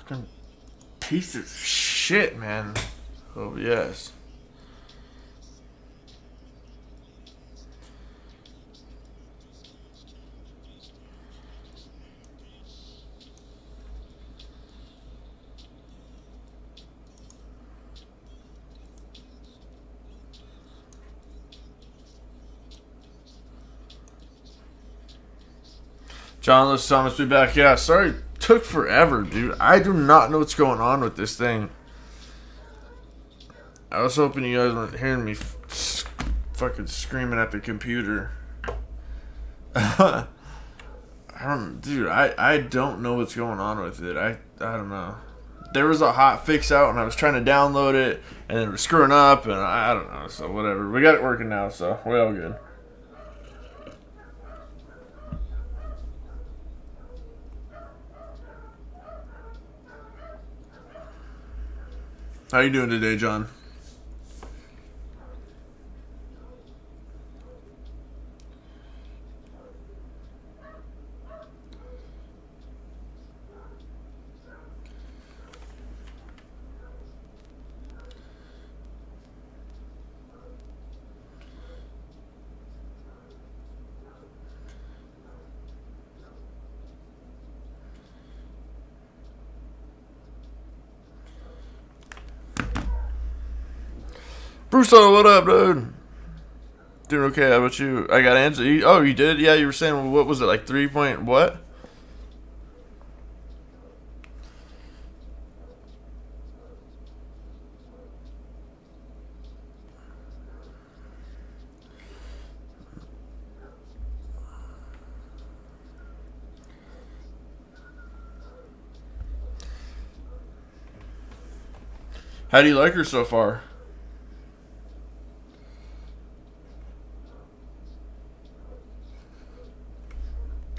Fucking piece of shit, man. Oh, yes. John, let's Thomas be back. Yeah, sorry it took forever, dude. I do not know what's going on with this thing. I was hoping you guys weren't hearing me fucking screaming at the computer. Dude, I don't know what's going on with it. I don't know. There was a hot fix out and I was trying to download it and it was screwing up and I don't know, so whatever. We got it working now, so we're all good. How you doing today, John? Bruce, what up, dude? Doing okay. How about you? I got answer. Oh, you did? Yeah, you were saying, what was it, like 3 point what? How do you like her so far?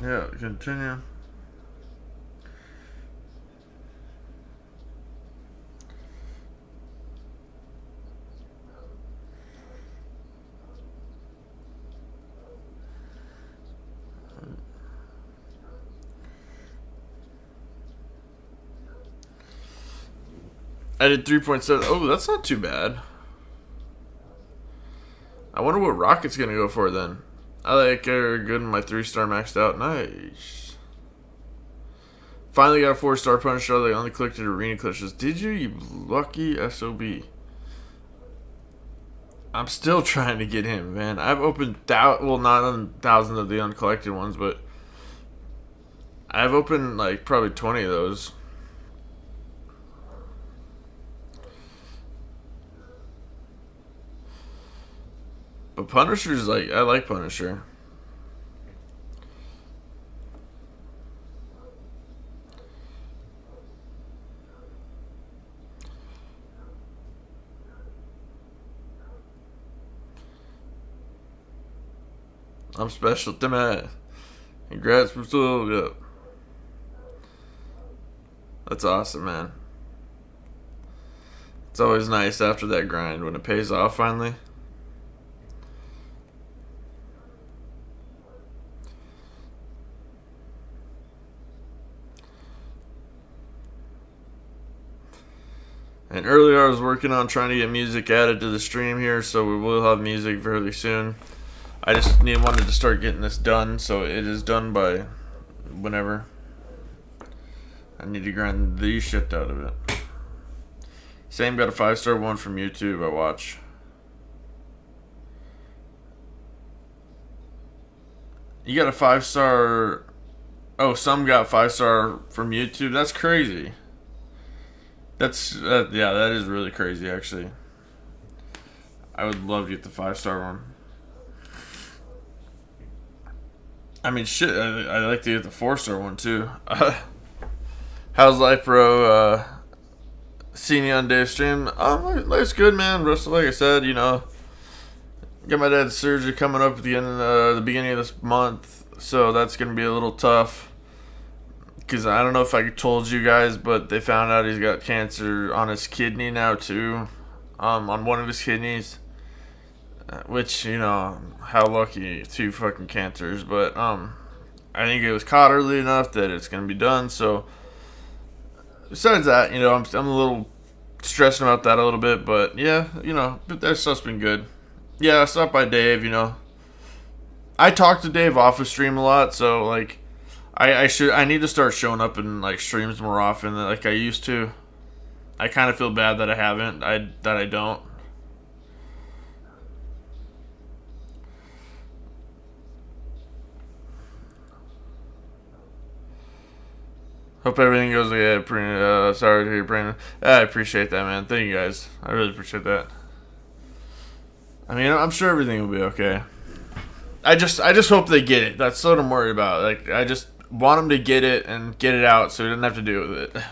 Yeah, continue. I did 3.7. Oh, that's not too bad. I wonder what Rocket's gonna go for then. I like her good in my 3-star maxed out. Nice. Finally got a 4-star Punisher. I only clicked at arena glitches. Did you? You lucky SOB. I'm still trying to get him, man. I've opened well, not thousands of the uncollected ones, but I've opened like probably 20 of those. But Punisher's like, I like Punisher. I'm special to man. Congrats for still up. That's awesome, man. It's always nice after that grind when it pays off finally. And earlier I was working on trying to get music added to the stream here, so we will have music fairly soon. I just wanted to start getting this done, so it is done by whenever. I need to grind the shit out of it. Same got a 5-star one from YouTube I watch. You got a 5-star... Oh, some got 5-star from YouTube? That's crazy. That's, yeah, that is really crazy, actually. I would love to get the 5-star one. I mean, shit, I like to get the 4-star one, too. How's life, bro? Seeing you on Dave's stream. Life's good, man. Russell, like I said, you know, got my dad's surgery coming up at the beginning of this month, so that's going to be a little tough. Because I don't know if I told you guys, but they found out he's got cancer on his kidney now too, on one of his kidneys. Which, you know, how lucky, 2 fucking cancers. But I think it was caught early enough that it's gonna be done. So besides that, you know, I'm a little stressing about that a little bit, but yeah, you know, but that stuff's been good. Yeah, I stopped by Dave, you know. I talk to Dave off of stream a lot, so like I need to start showing up in like streams more often than like I used to. I kind of feel bad that I haven't. I don't. Hope everything goes okay. Sorry to hear, Brandon. I appreciate that, man. Thank you guys. I really appreciate that. I mean, I'm sure everything will be okay. I just hope they get it. That's what I'm worried about. Like, I just want them to get it and get it out so he doesn't have to deal with it.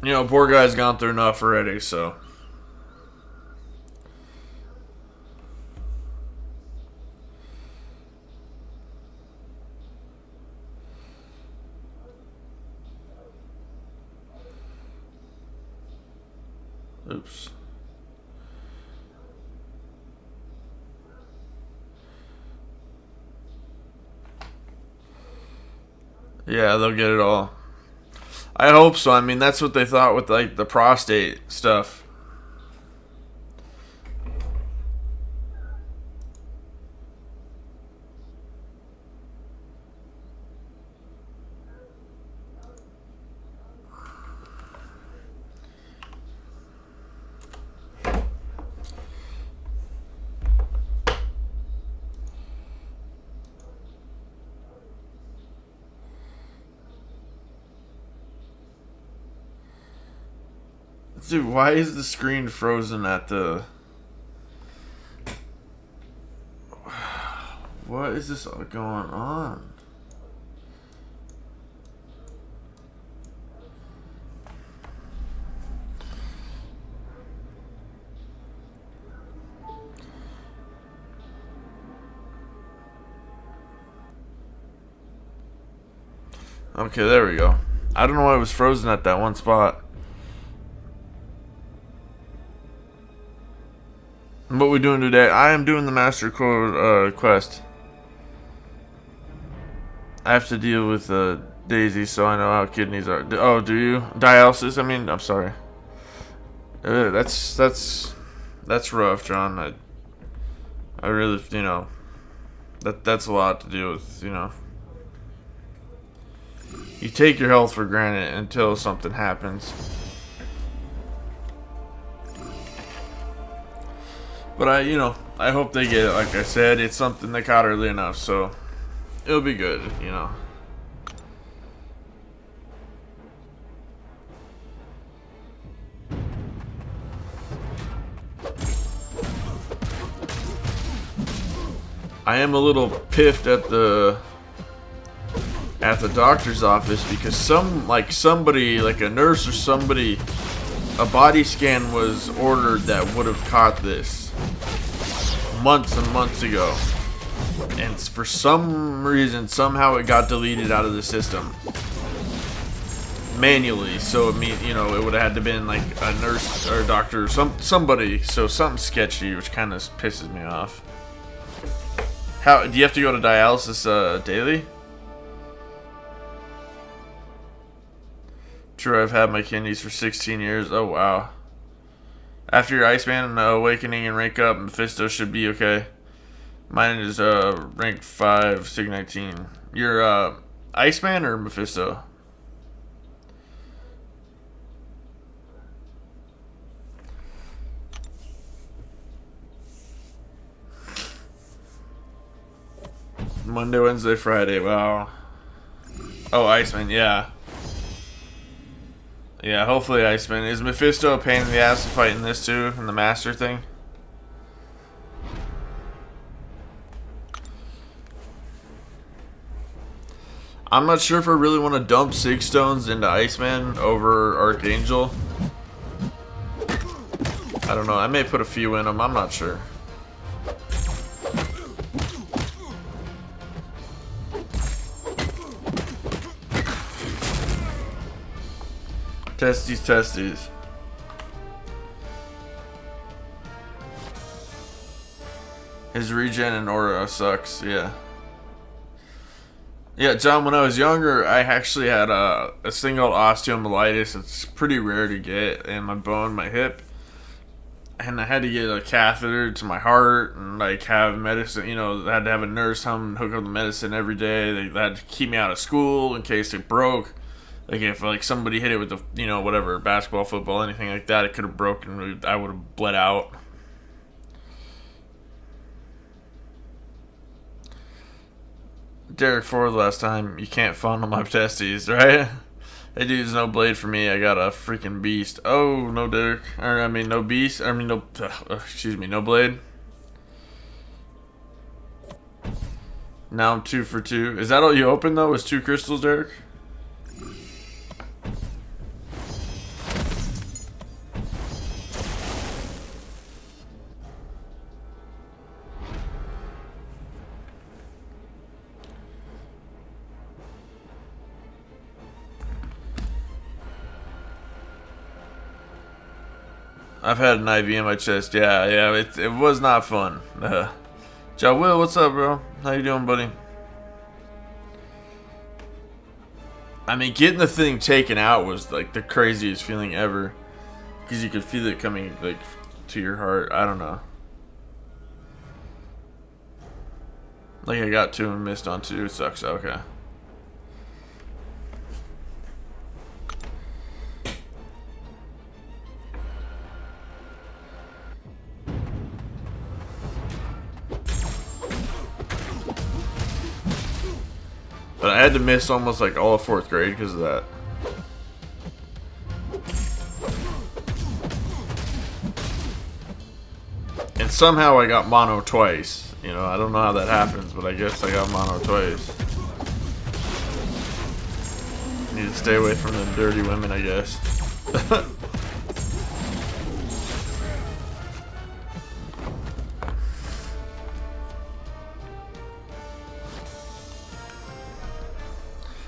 You know, poor guy's gone through enough already, so. Oops. Yeah, they'll get it all. I hope so. I mean, that's what they thought with like the prostate stuff. Dude, why is the screen frozen at the... What is this all going on? Okay, there we go. I don't know why it was frozen at that one spot. What we doing today? I am doing the Master Code quest. I have to deal with Daisy, so I know how kidneys are. Oh, do you? Dialysis? I mean, I'm sorry. That's rough, John. I really, you know, that's a lot to deal with, you know. You take your health for granted until something happens. But I hope they get it. Like I said, it's something they caught early enough, so it'll be good, you know. I am a little piffed at the doctor's office because somebody, like a nurse or somebody, a body scan was ordered that would have caught this months and months ago, and for some reason somehow it got deleted out of the system manually. So it mean, you know, it would have had to been like a nurse or a doctor or somebody. So something sketchy, which kind of pisses me off. How do you have to go to dialysis daily? True, I've had my kidneys for 16 years. Oh wow. After your Iceman awakening and rank up, Mephisto should be okay. Mine is rank 5, Sig 19. You're Iceman or Mephisto? Monday, Wednesday, Friday. Wow. Oh, Iceman, yeah. Yeah, hopefully Iceman. Is Mephisto a pain in the ass to fight in this too, in the master thing? I'm not sure if I really want to dump Sig Stones into Iceman over Archangel. I don't know. I may put a few in them. I'm not sure. Testes. His regen and aura sucks, yeah. Yeah, John, when I was younger, I actually had a thing called osteomyelitis. It's pretty rare to get in my bone, my hip. And I had to get a catheter to my heart and like have medicine. You know, I had to have a nurse come and hook up the medicine every day. They had to keep me out of school in case it broke. Like if like somebody hit it with the whatever basketball, football, anything like that, it could have broken. I would have bled out. Derek Ford last time. You can't fondle my testes, right? Hey, dude, there's no blade for me. I got a freaking beast. Oh, no Derek. Or, I mean, no beast. I mean, no... excuse me, no blade. Now I'm 2 for 2. Is that all you opened, though? Was 2 crystals, Derek? I've had an IV in my chest. Yeah, it was not fun. Ja Will, what's up, bro? How you doing, buddy? I mean, getting the thing taken out was like the craziest feeling ever, because you could feel it coming like to your heart. I don't know. Like I got 2 and missed on 2. It sucks. Okay. But I had to miss almost like all of 4th grade because of that. And somehow I got mono twice. You know, I don't know how that happens, but I guess I got mono twice. Need to stay away from the dirty women, I guess.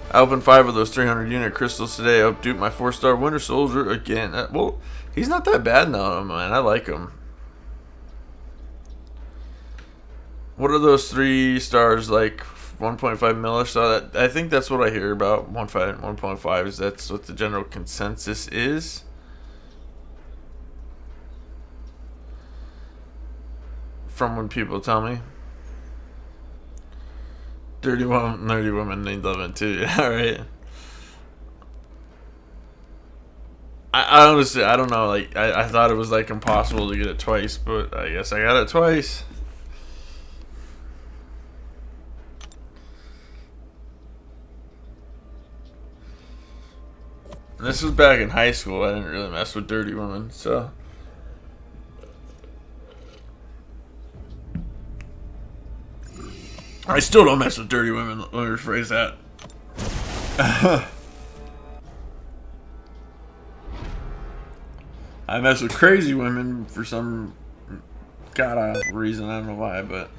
I opened 5 of those 300 unit crystals today. I duped my 4-star Winter Soldier again. Well, he's not that bad now, man. I like him. What are those 3 stars like? 1.5 mil or so? I think that's what I hear about. 1.5 is that's what the general consensus is. From when people tell me. Dirty woman need loving too. Yeah, right. I honestly, I don't know. Like, I thought it was like impossible to get it twice, but I guess I got it twice. This was back in high school. I didn't really mess with dirty women, so. I still don't mess with dirty women. Let me rephrase that. I mess with crazy women for some god-awful reason. I don't know why, but...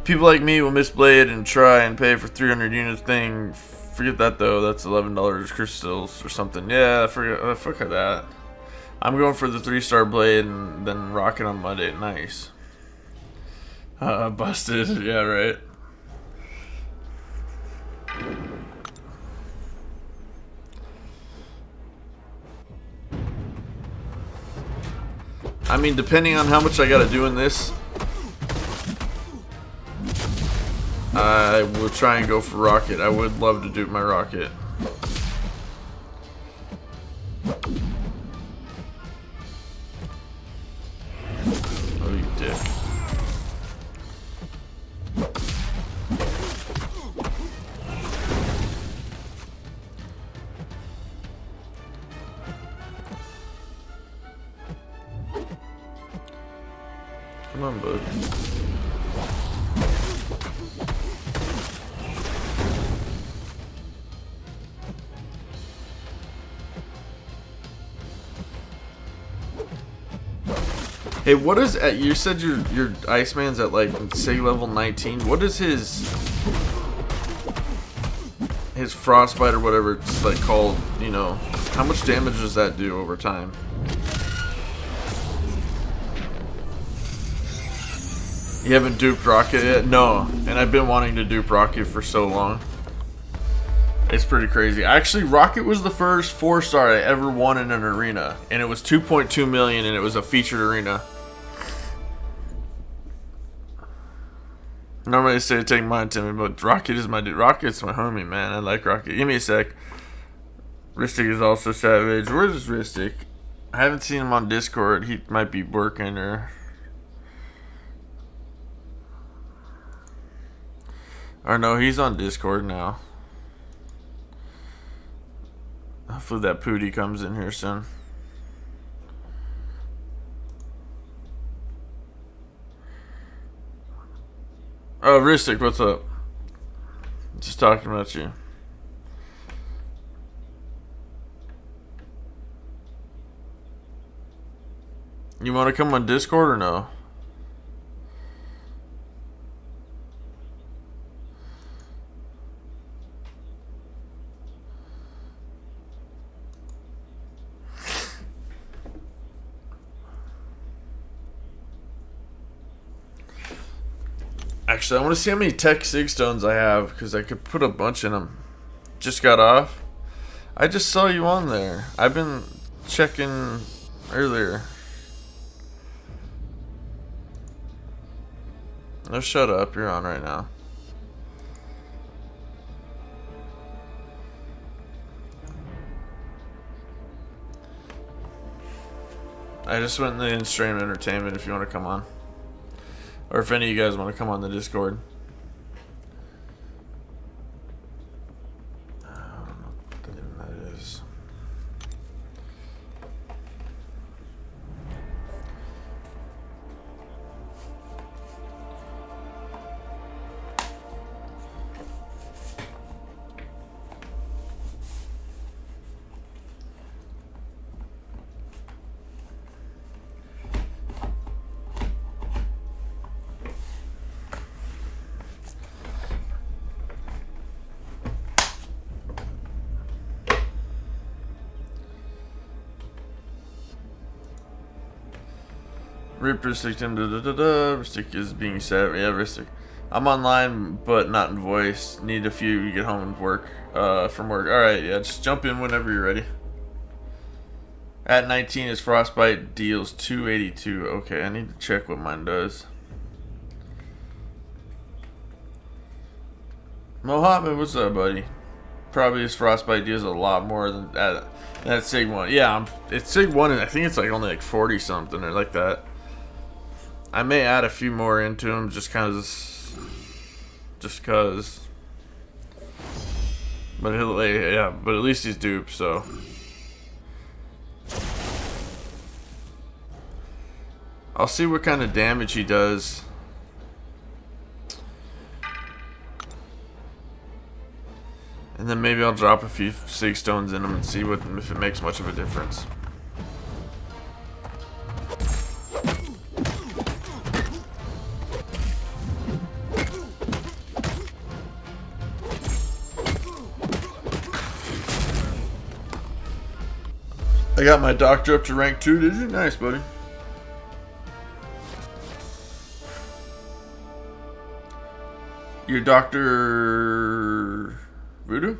People like me will miss Blade and try and pay for 300 units thing. Forget that, though. That's $11 crystals or something. Yeah, forget that. I'm going for the 3-star Blade and then rocking on Monday. Nice. Busted. Yeah, right. I mean, depending on how much I gotta do in this, I will try and go for Rocket. I would love to do my Rocket. Oh, you dick. Come on, bud. Hey, what is you said your Iceman's at like say level 19. What is his frostbite or whatever it's like called, you know? How much damage does that do over time? You haven't duped Rocket yet? No. And I've been wanting to dupe Rocket for so long. It's pretty crazy. Actually, Rocket was the first 4-star I ever won in an arena. And it was 2.2 million and it was a featured arena. Normally I say take mine, Timmy, but Rocket is my dude. Rocket's my homie, man. I like Rocket. Give me a sec. Ristic is also savage. Where's Ristic? I haven't seen him on Discord. He might be working or... Or no, he's on Discord now. Hopefully that Pootie comes in here soon. Oh, Ristic, what's up? Just talking about you. You want to come on Discord or no? Actually, I want to see how many Tech Sig stones I have because I could put a bunch in them. Just got off. I just saw you on there. I've been checking earlier. No, shut up. You're on right now. I just went in the in-stream entertainment if you want to come on. Or if any of you guys want to come on the Discord. I don't know what that is. Rip Ristic, Ristic is being set. Yeah, Ristic. I'm online, but not in voice. Need a few. You get home and work. From work. All right, yeah. Just jump in whenever you're ready. At 19 is Frostbite deals 282. Okay, I need to check what mine does. Mohammed, what's up, buddy? Probably his Frostbite deals a lot more than that Sig 1. Yeah, it's Sig 1, and I think it's like only like 40 something or like that. I may add a few more into them just cause. But yeah, but at least he's duped, so. I'll see what kind of damage he does. And then maybe I'll drop a few Sig stones in him and see if it makes much of a difference. I got my doctor up to rank 2, did you? Nice, buddy. Your Dr. Voodoo?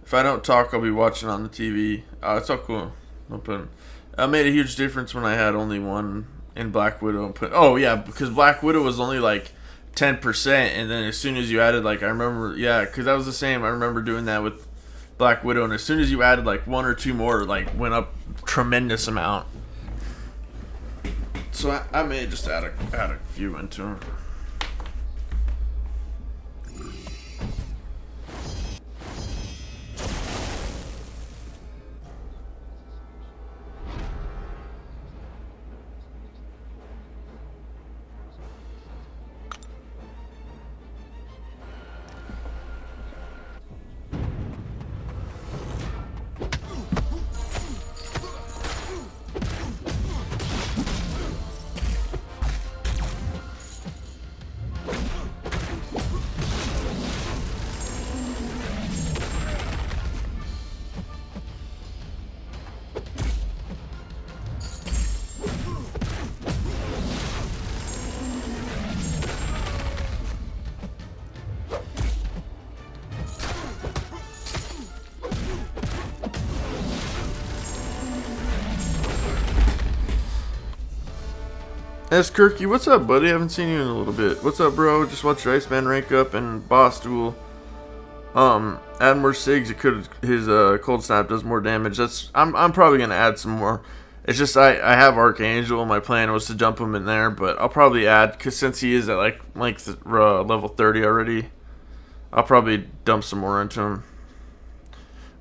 If I don't talk, I'll be watching on the TV. Oh, it's all cool. No problem. I made a huge difference when I had only one in Black Widow. Oh, yeah, because Black Widow was only like 10%, and then as soon as you added, like, I remember, yeah, because that was the same. I remember doing that with Black Widow, and as soon as you added like 1 or 2 more, like went up tremendous amount. So I may just add a few into them. S. Kirky, what's up, buddy? I haven't seen you in a little bit. What's up, bro? Just watched your Iceman rank up and boss duel. Add more Sigs. It could his cold snap does more damage. I'm probably gonna add some more. It's just I have Archangel. My plan was to jump him in there, but I'll probably add because since he is at like level 30 already, I'll probably dump some more into him.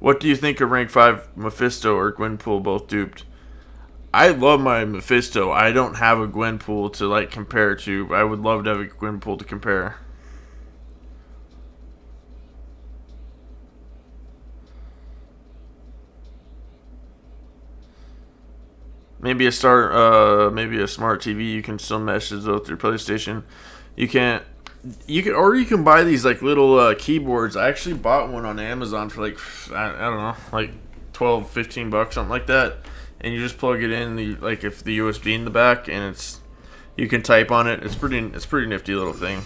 What do you think of rank 5 Mephisto or Gwenpool both duped? I love my Mephisto. I don't have a Gwenpool to like compare to. I would love to have a Gwenpool to compare. Maybe a smart TV. You can still message though through PlayStation. You can't. Or you can buy these like little keyboards. I actually bought one on Amazon for like I don't know, like 12, 15 bucks, something like that. And you just plug it in, like if the USB in the back, and you can type on it. It's pretty nifty little thing.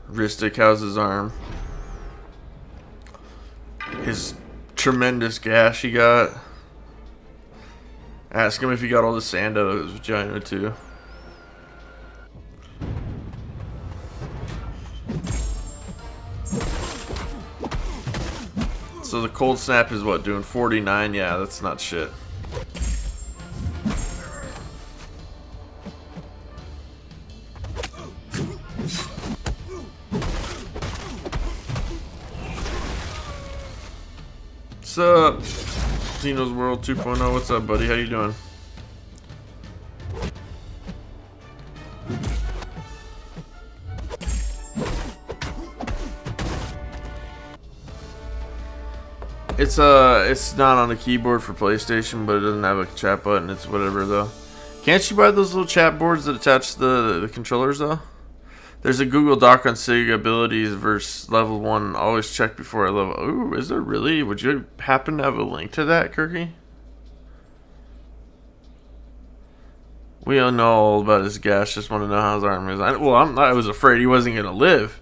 Ristic, how's his arm? His tremendous gash he got. Ask him if he got all the sand out of his vagina too. So the cold snap is what, doing 49? Yeah, that's not shit. What's up? Zeno's World 2.0. What's up, buddy? How you doing? It's not on a keyboard for PlayStation, but it doesn't have a chat button. It's whatever though. Can't you buy those little chat boards that attach the controllers though? There's a Google Doc on Sig abilities versus level 1. Always check before I level. Ooh, is there really? Would you happen to have a link to that, Kirky? We don't know all about his gash. Just want to know how his arm is. I was afraid he wasn't gonna live.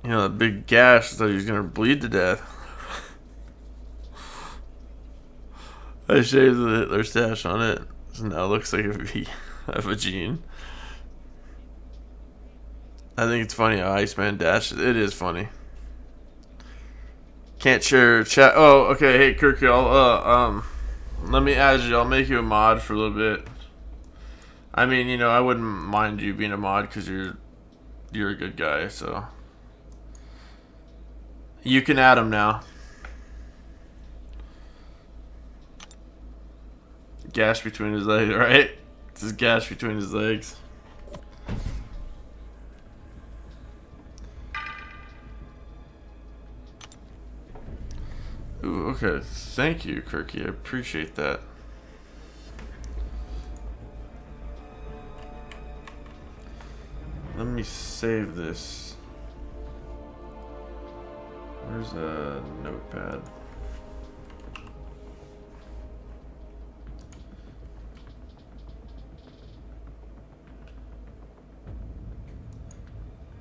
You know, that big gash, thought he was gonna bleed to death. I shaved the Hitler stash on it, so now it looks like a vagine. I think it's funny how Iceman dashes. It is funny. Can't share chat. Oh, okay. Hey, Kirky, let me add you. I'll make you a mod for a little bit. I mean, you know, I wouldn't mind you being a mod because you're a good guy, so. You can add him now. Gash between his legs, right? It's his gash between his legs. Ooh, okay. Thank you, Kirky. I appreciate that. Let me save this. Where's a notepad?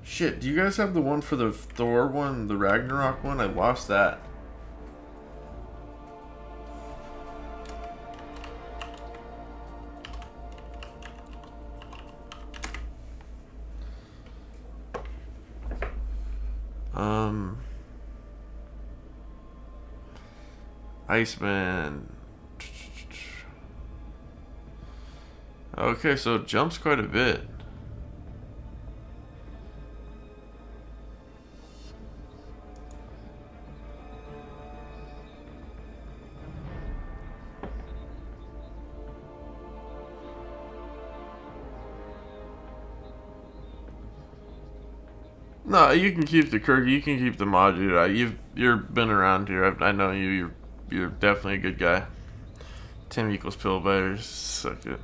Shit, do you guys have the one for the Thor one, the Ragnarok one? I lost that. Iceman. Okay, so it jumps quite a bit. No, you can keep the Kirky. You can keep the mod, dude. You've been around here. I know you. You're definitely a good guy. Tim equals pill biters. Suck it.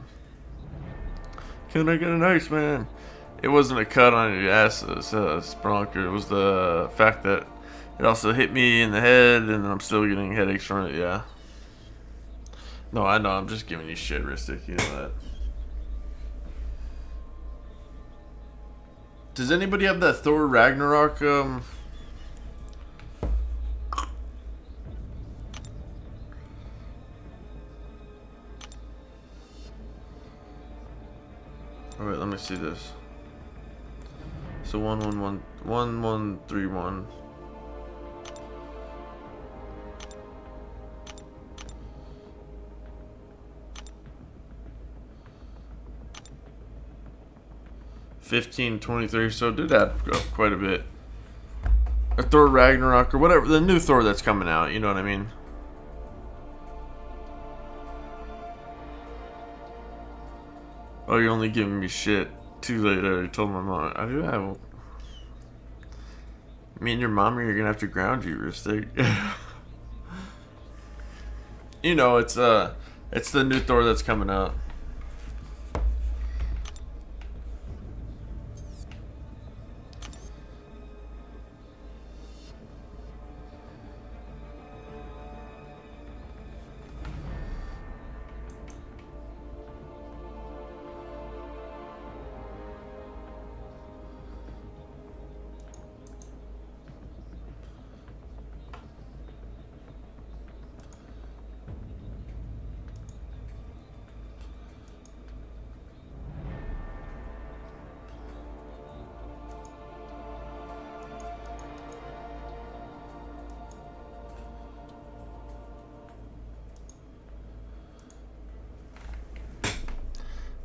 Can I get an Iceman? It wasn't a cut on your ass, Spronker. It was the fact that it also hit me in the head, and I'm still getting headaches from it. Yeah. No, I know. I'm just giving you shit, Ristic. You know that. Does anybody have that Thor Ragnarok Oh, wait, let me see this. So 1131. $15.23, so it did add up quite a bit. Or Thor Ragnarok or whatever, the new Thor that's coming out, you know what I mean? Oh, you're only giving me shit. Too late, I already told my mom. I do have. Me and your mom are gonna have to ground you, Ristic. You know, it's the new Thor that's coming out.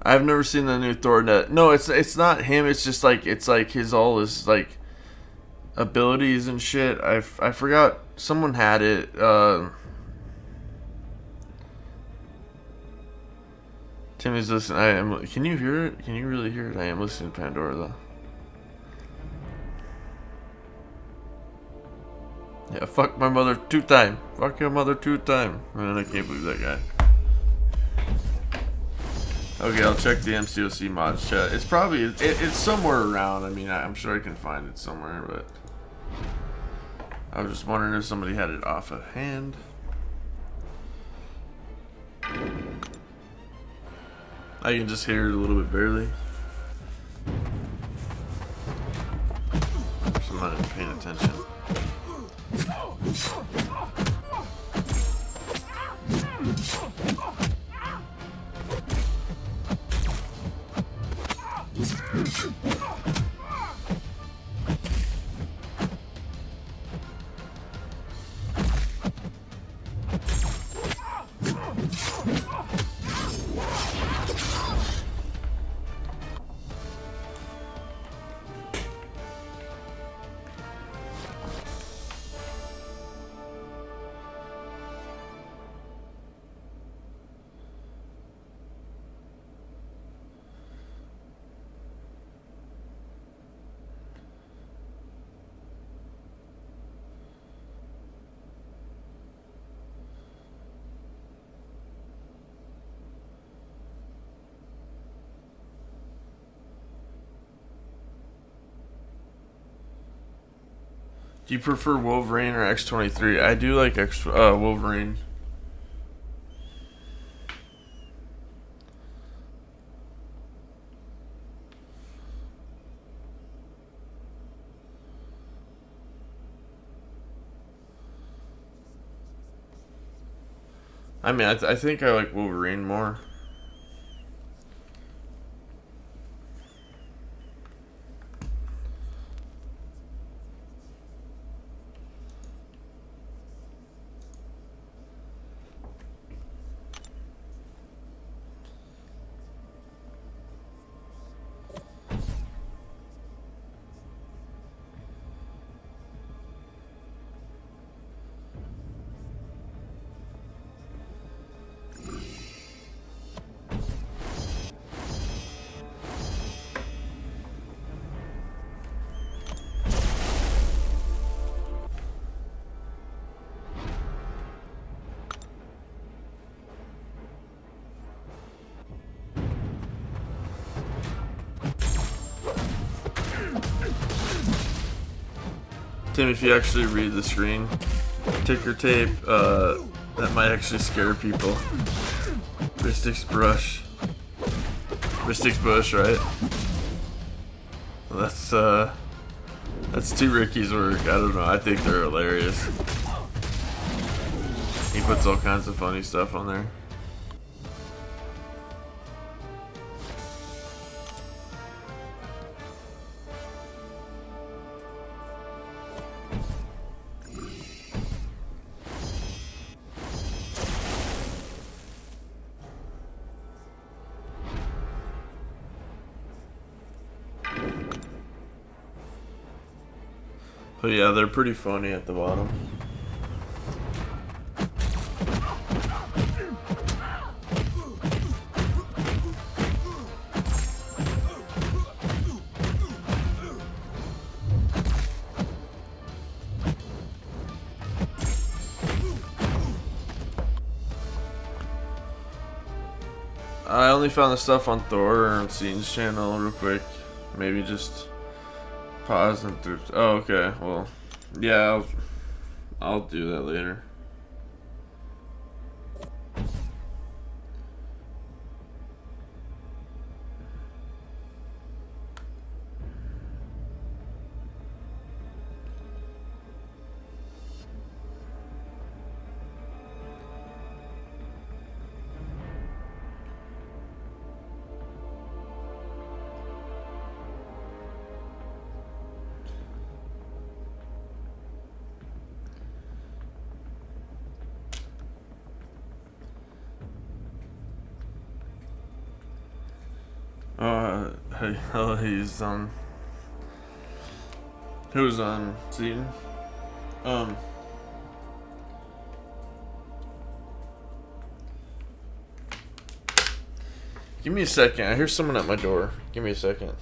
I've never seen the new Thor net. No, it's not him. It's just like his all his like abilities and shit. I forgot. Someone had it. Timmy's listening. I am. Can you hear it? Can you really hear it? I am listening to Pandora though. Yeah, fuck my mother 2 times. Fuck your mother 2 times. Man, I can't believe that guy. Okay, I'll check the MCOC mods chat. It's probably it's somewhere around. I mean, I'm sure I can find it somewhere, but I was just wondering if somebody had it off of hand. I can just hear it a little bit barely. I'm not even paying attention. Do you prefer Wolverine or X-23? I do like Wolverine. I mean, I think I like Wolverine more. Tim, if you actually read the screen, ticker tape, that might actually scare people. Ristic's brush. Ristic's bush, right? Well, that's 2 Ricky's work. I don't know. I think they're hilarious. He puts all kinds of funny stuff on there. But yeah, they're pretty funny at the bottom. I only found the stuff on Thor or Scene's channel real quick. Maybe just pause and through. Oh, okay. Well, yeah, I'll do that later. Hey, oh, he's on. Who's on scene? Give me a second. I hear someone at my door. Give me a second.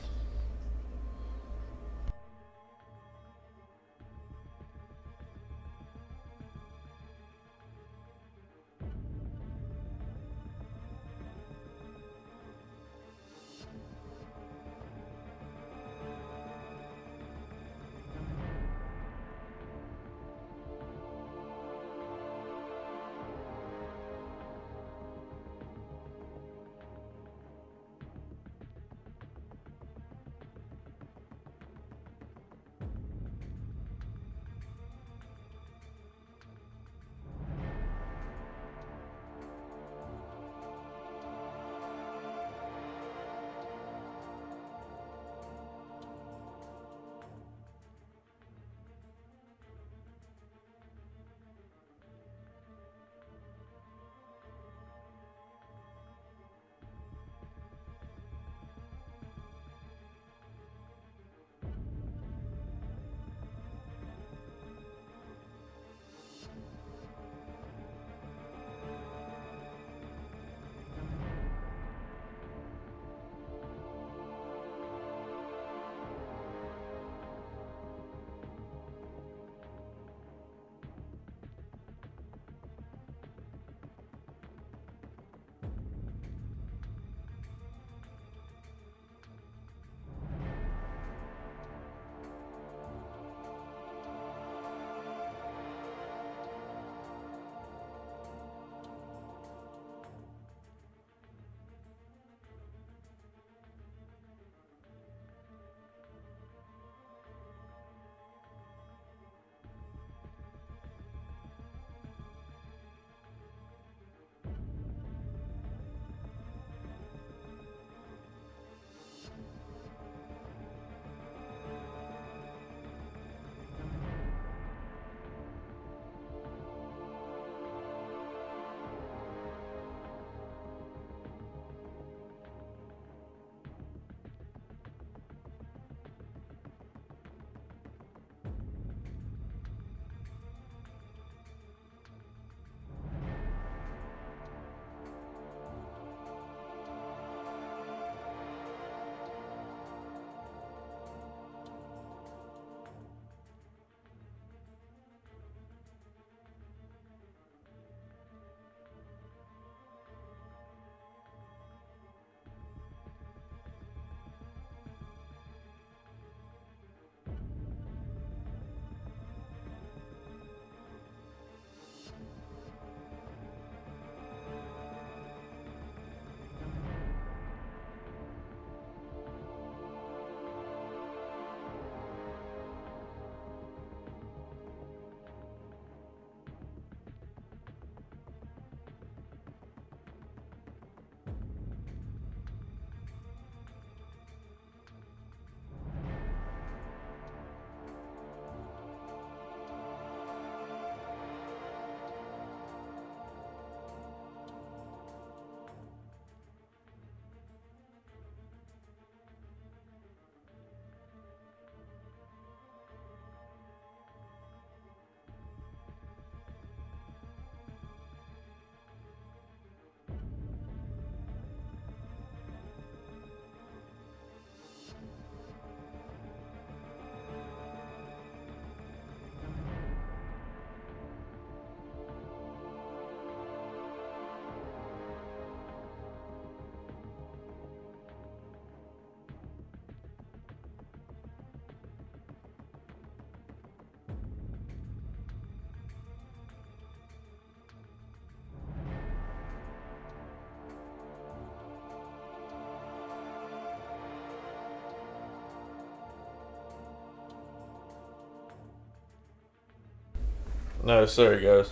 No, sorry guys.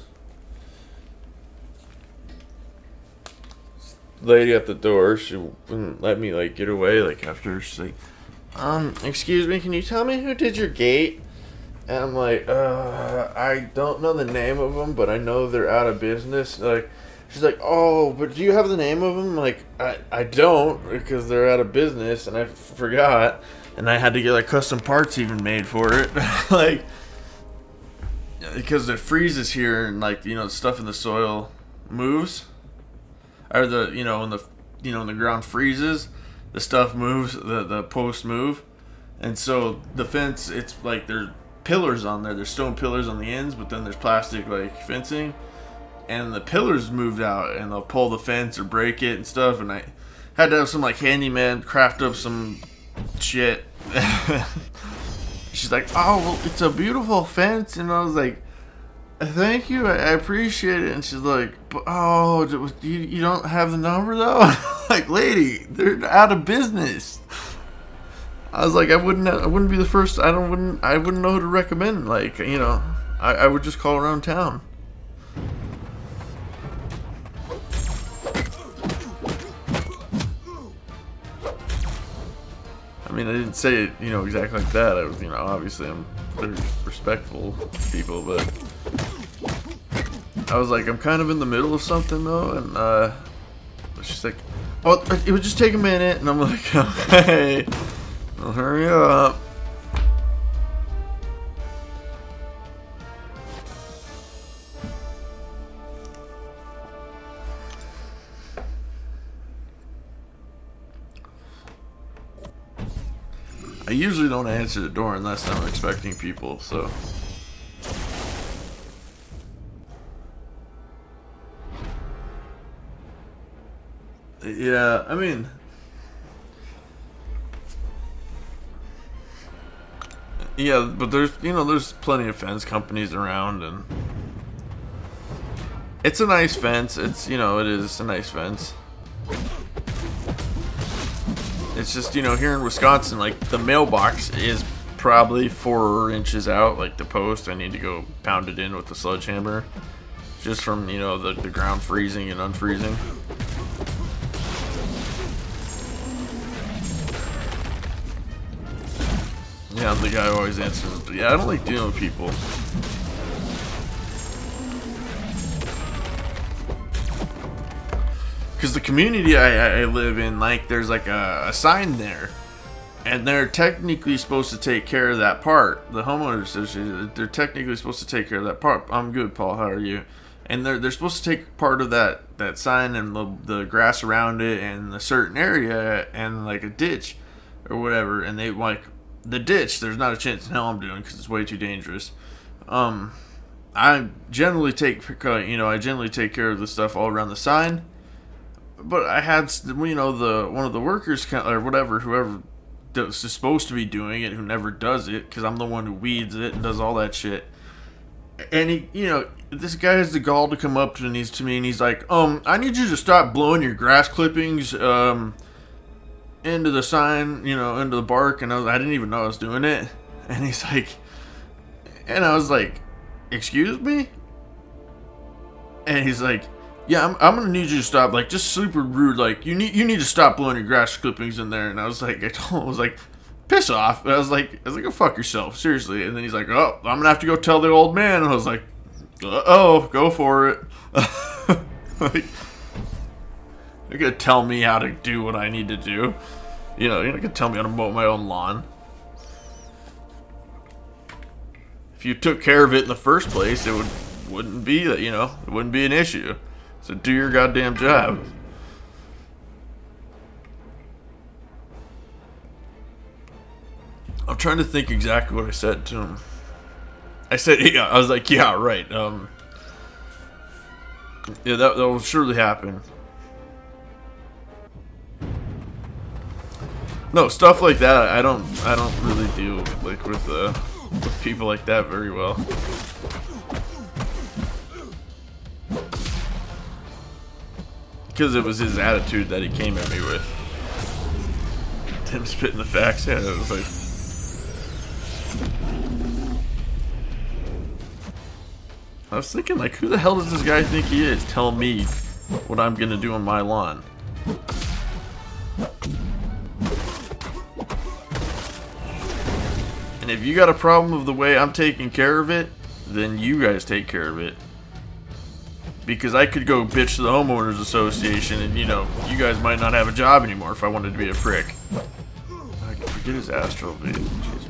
Lady at the door, she wouldn't let me like get away. Like after she's like, excuse me, can you tell me who did your gate? And I'm like, I don't know the name of them, but I know they're out of business. Like, she's like, oh, but do you have the name of them? Like, I don't, because they're out of business, and I forgot, and I had to get like custom parts even made for it, like, because it freezes here, and like, you know, the stuff in the soil moves, or the, you know, when the ground freezes, the stuff moves, the posts move, and so the fence, it's like there's pillars on there. There's stone pillars on the ends, but then there's plastic like fencing, and the pillars moved out, and they'll pull the fence or break it and stuff. And I had to have some like handyman craft up some shit. She's like, "Oh, well, it's a beautiful fence," and I was like, "Thank you, I appreciate it." And she's like, "Oh, you don't have the number though?" Like, lady, they're out of business. I was like, I wouldn't be the first. I wouldn't know who to recommend. Like, you know, I would just call around town. I mean, I didn't say it, you know, exactly like that. I was, you know, obviously I'm very respectful to people, but I was like, I'm kind of in the middle of something though, and she's like, oh, it would just take a minute, and I'm like, okay. Well, hurry up. I usually don't answer the door unless I'm expecting people, so. Yeah, I mean, yeah, but there's, you know, there's plenty of fence companies around, and it's a nice fence. It's, you know, it is a nice fence. It's just, you know, here in Wisconsin, like, the mailbox is probably 4 inches out, like the post. I need to go pound it in with the sledgehammer, just from, you know, the ground freezing and unfreezing. Yeah, I'm the guy who always answers. But yeah, I don't like dealing with people. Because the community I live in, like, there's like a sign there. And they're technically supposed to take care of that part. The homeowners association, they're technically supposed to take care of that part. I'm good, Paul, how are you? And they're supposed to take part of that sign and the grass around it and a certain area and like a ditch or whatever. And they, like, the ditch, there's not a chance in hell I'm doing because it's way too dangerous. I generally take care of the stuff all around the sign. But I had, you know, one of the workers, or whatever, whoever is supposed to be doing it, who never does it, because I'm the one who weeds it and does all that shit. And he, you know, this guy has the gall to come up to me, and he's like, I need you to stop blowing your grass clippings, into the sign, you know, into the bark. And I didn't even know I was doing it. And he's like, and I was like, excuse me? And he's like, yeah, I'm gonna need you to stop, like, just super rude, like, you need to stop blowing your grass clippings in there. And I was like, I was like, piss off. And I was like, go fuck yourself, seriously. And then he's like, oh, I'm gonna have to go tell the old man. And I was like, oh, go for it. Like, you're gonna tell me how to do what I need to do. You know, you're not gonna tell me how to mow my own lawn. If you took care of it in the first place, it wouldn't be that, you know, it wouldn't be an issue. So do your goddamn job. I'm trying to think exactly what I said to him. I said, yeah, I was like, yeah, right. Yeah, that will surely happen. No, stuff like that, I don't really deal with people like that very well. Because it was his attitude that he came at me with. Him spitting the facts, yeah, it was like... I was thinking, like, who the hell does this guy think he is? Tell me what I'm gonna do on my lawn. And if you got a problem with the way I'm taking care of it, then you guys take care of it. Because I could go bitch to the homeowners association and, you know, you guys might not have a job anymore if I wanted to be a prick. I can forget his Astro V. Jeez.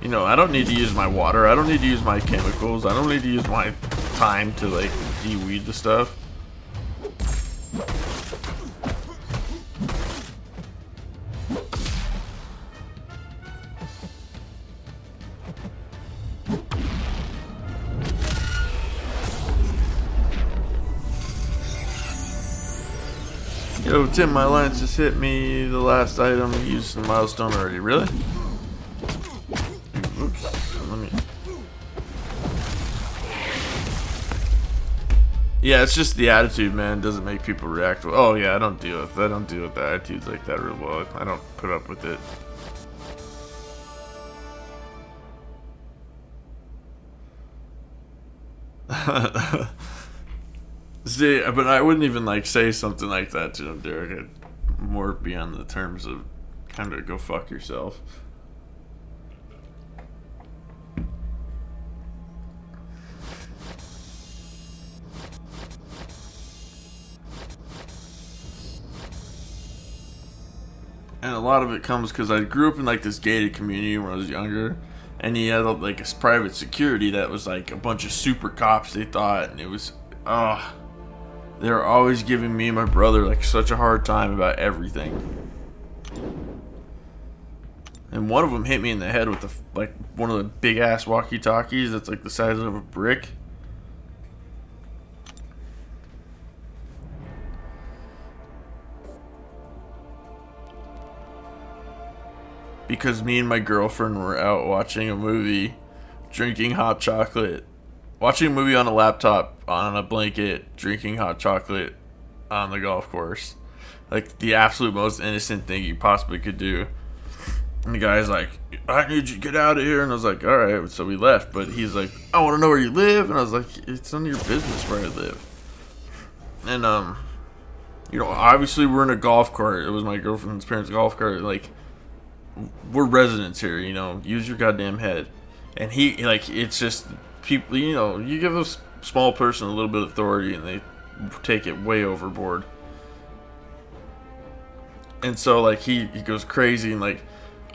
You know, I don't need to use my water. I don't need to use my chemicals. I don't need to use my time to, like, de-weed the stuff. Yo, Tim, my lines just hit me. The last item used in milestone already. Really? Oops. Let me. Yeah, it's just the attitude, man. It doesn't make people react well. Oh yeah, I don't deal with the attitudes like that real well. I don't put up with it. See, but I wouldn't even like say something like that to him, Derek. I'd more be on the terms of kind of go fuck yourself. And a lot of it comes because I grew up in like this gated community when I was younger, and he had like a private security that was like a bunch of super cops, they thought, and it was, they were always giving me and my brother like such a hard time about everything. And one of them hit me in the head with like one of the big ass walkie-talkies that's like the size of a brick. Because me and my girlfriend were out watching a movie, drinking hot chocolate, watching a movie on a laptop, on a blanket, drinking hot chocolate on the golf course. Like the absolute most innocent thing you possibly could do. And the guy's like, I need you to get out of here. And I was like, alright. So we left. But he's like, I want to know where you live. And I was like, it's none of your business where I live. And, you know, obviously we're in a golf cart. It was my girlfriend's parents' golf cart. Like, we're residents here, you know, use your goddamn head. And he, like, it's just people, you know, you give a small person a little bit of authority and they take it way overboard. And so, like, he goes crazy and, like,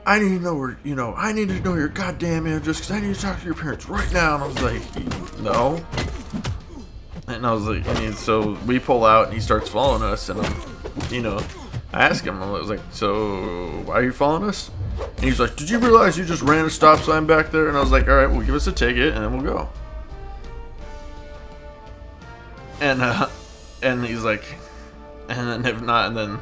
I need to know where, you know, I need to know your goddamn address because I need to talk to your parents right now. And I was like, no. And I was like, I mean, so we pull out and he starts following us, and I'm, you know, I asked him, I was like, so why are you following us? And he's like, did you realize you just ran a stop sign back there? And I was like, alright, well, give us a ticket and then we'll go. And he's like, and then if not, and then,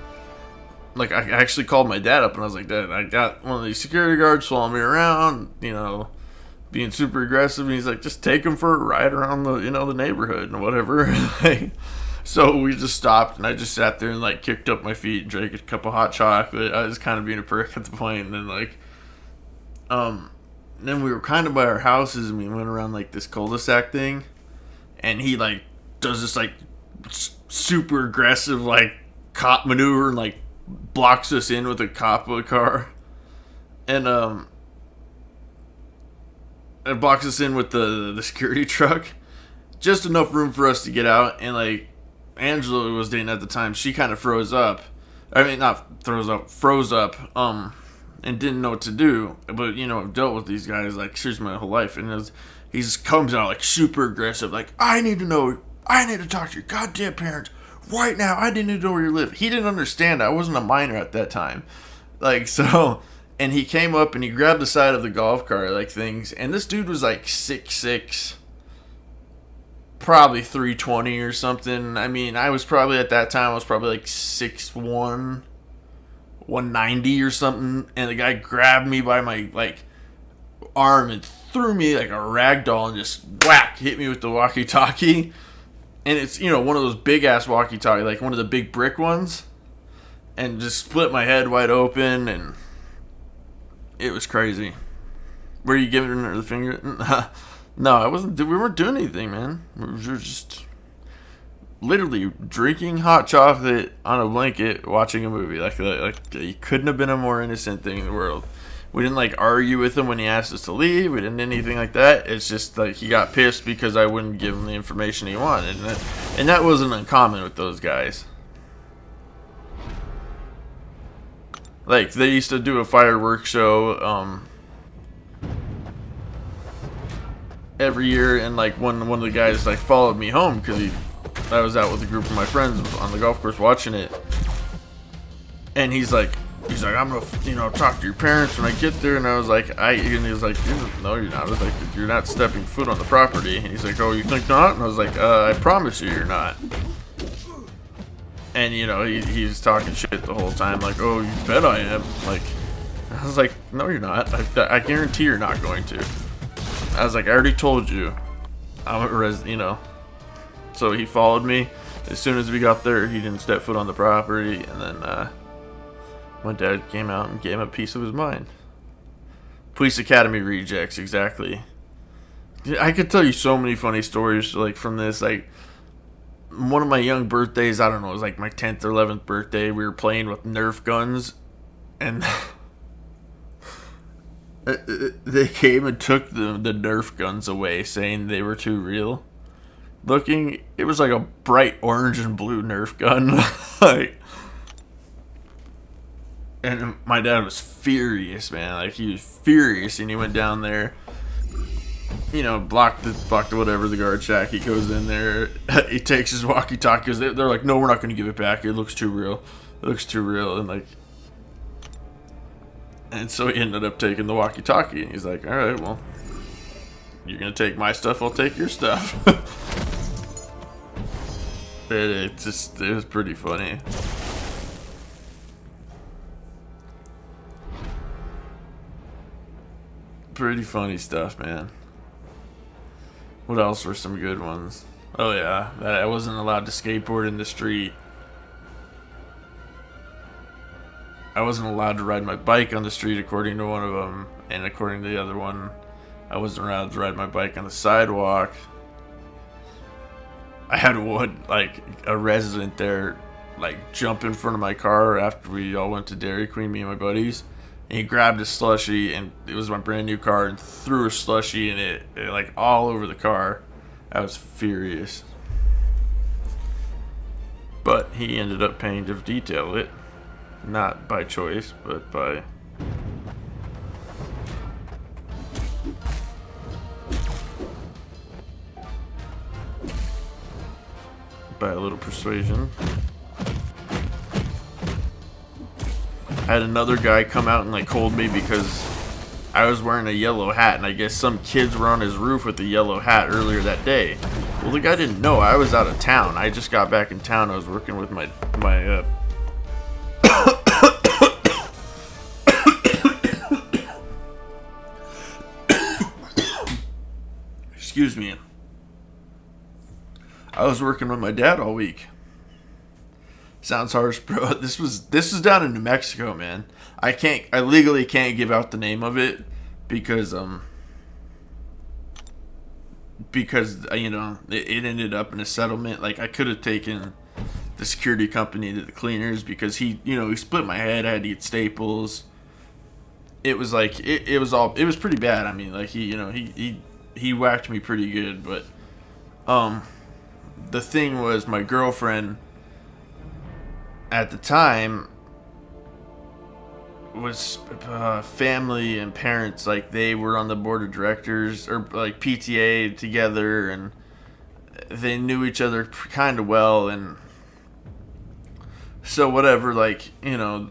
like, I actually called my dad up and I was like, Dad, I got one of these security guards following me around, you know, being super aggressive. And he's like, just take him for a ride around the, you know, the neighborhood and whatever. So we just stopped, and I just sat there and, like, kicked up my feet and drank a cup of hot chocolate. I was kind of being a prick at the point, and then, like, then we were kind of by our houses, and we went around, like, this cul-de-sac thing, and he, like, does this, like, super aggressive, like, cop maneuver, and, like, blocks us in with a cop car, and, it blocks us in with the security truck, just enough room for us to get out, and, like, Angela was dating at the time, she kind of froze up. I mean, not froze up, and didn't know what to do. But, you know, I've dealt with these guys, like, seriously my whole life. And he just comes out, like, super aggressive. Like, I need to talk to your goddamn parents right now. I didn't know where you live. He didn't understand. I wasn't a minor at that time. Like, so, and he came up and he grabbed the side of the golf cart, like, things. And this dude was, like, 6'6", probably 320 or something. I mean, I was probably at that time, I was probably like 6'1", 190 or something. And the guy grabbed me by my, like, arm and threw me like a rag doll and just whack, hit me with the walkie-talkie. and it's, you know, one of those big ass walkie-talkie, like one of the big brick ones, and just split my head wide open, and it was crazy. Were you giving her the finger? No, I wasn't. We weren't doing anything, man. We were just literally drinking hot chocolate on a blanket, watching a movie. Like it couldn't have been a more innocent thing in the world. We didn't like argue with him when he asked us to leave. We didn't do anything like that. It's just like he got pissed because I wouldn't give him the information he wanted, and that wasn't uncommon with those guys. Like they used to do a fireworks show every year, and like one of the guys like followed me home because I was out with a group of my friends on the golf course watching it, and he's like, I'm gonna, you know, talk to your parents when I get there. And I was like, and he was like, no, you're not. I was like, you're not stepping foot on the property. And he's like, oh, you think not? And I was like, I promise you, you're not. And you know, he's talking shit the whole time, like, oh, you bet I am. Like, I was like, no, you're not. I guarantee you're not going to. I was like, I already told you, I'm a you know. So he followed me. As soon as we got there, he didn't step foot on the property, and then my dad came out and gave him a piece of his mind. Police Academy rejects, exactly. I could tell you so many funny stories like from this. Like one of my young birthdays, I don't know, it was like my 10th or 11th birthday. We were playing with Nerf guns, and they came and took the Nerf guns away, saying they were too real looking. It was like a bright orange and blue Nerf gun. Like, and my dad was furious, man. Like, he was furious, and he went down there, you know, blocked whatever, the guard shack. He goes in there, he takes his walkie-talkie. They're like, no, we're not going to give it back. It looks too real. It looks too real. And like, and so he ended up taking the walkie-talkie. And he's like, all right, well, you're going to take my stuff, I'll take your stuff. it was pretty funny. Pretty funny stuff, man. What else were some good ones? Oh yeah, I wasn't allowed to skateboard in the street. I wasn't allowed to ride my bike on the street, according to one of them, and according to the other one, I wasn't allowed to ride my bike on the sidewalk. I had one, like, a resident there, like, jump in front of my car after we all went to Dairy Queen, me and my buddies. And he grabbed a slushie, and it was my brand new car, and threw a slushie in it like all over the car. I was furious. But he ended up paying to detail it. Not by choice, but by a little persuasion. I had another guy come out and like hold me because I was wearing a yellow hat, and I guess some kids were on his roof with a yellow hat earlier that day. Well, the guy didn't know I was out of town. I just got back in town. I was working with my excuse me. I was working with my dad all week. Sounds harsh, bro. This is down in New Mexico, man. I legally can't give out the name of it because you know, it ended up in a settlement. Like, I could have taken the security company to the cleaners because he split my head. I had to get staples. It was like it was pretty bad. I mean, like, he whacked me pretty good, but the thing was, my girlfriend at the time was family and parents, like they were on the board of directors or like PTA together, and they knew each other kind of well, and so whatever, like, you know,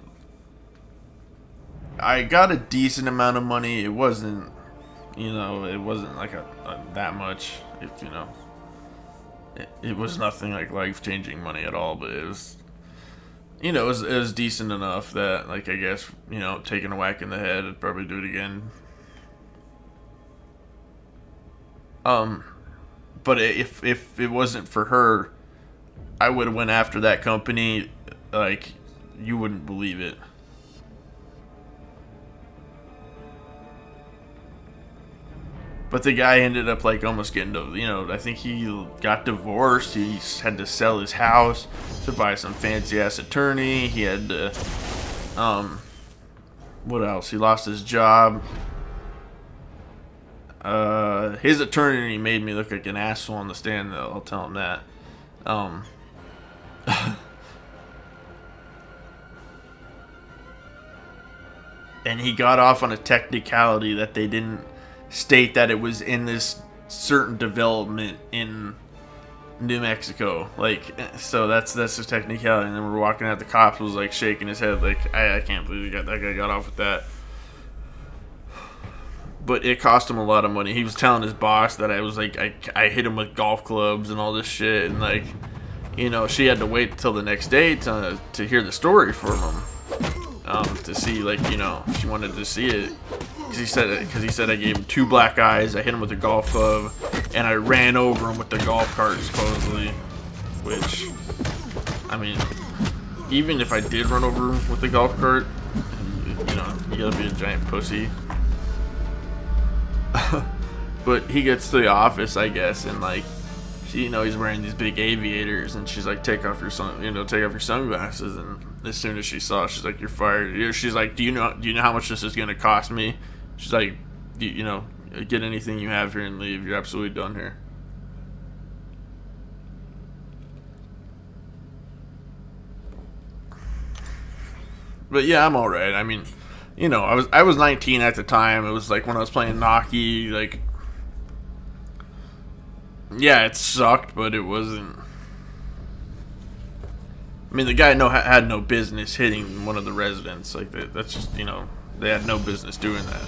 I got a decent amount of money. It wasn't, you know, it wasn't like that much. It was nothing like life-changing money at all, but it was, you know, it was decent enough that, like, I guess, you know, taking a whack in the head, I'd probably do it again. But if it wasn't for her, I would have went after that company like you wouldn't believe it. But the guy ended up like almost getting to, you know, I think he got divorced. He had to sell his house to buy some fancy ass attorney. He had to, what else? He lost his job. His attorney made me look like an asshole on the stand, though. I'll tell him that. And he got off on a technicality that they didn't state that it was in this certain development in New Mexico. Like, so that's the technicality. And then we're walking out, the cops was like shaking his head like, I can't believe that guy got off with that. But it cost him a lot of money. He was telling his boss that I was like, I hit him with golf clubs and all this shit, and like, you know, she had to wait till the next day to hear the story from him, to see, like, you know, she wanted to see it, because he said I gave him 2 black eyes, I hit him with a golf club, and I ran over him with the golf cart supposedly, which, I mean, even if I did run over him with the golf cart, you know, you gotta be a giant pussy. But he gets to the office, I guess, and like, she, you know, he's wearing these big aviators, and she's like, take off your sunglasses. And as soon as she saw it, she's like, you're fired. She's like, do you know how much this is gonna cost me? She's like, you know, get anything you have here and leave. You're absolutely done here. But yeah, I'm all right. I mean, you know, I was 19 at the time. It was like when I was playing Naki, like, yeah, it sucked, but it wasn't. I mean, the guy had no business hitting one of the residents. Like, that's just, you know, they had no business doing that.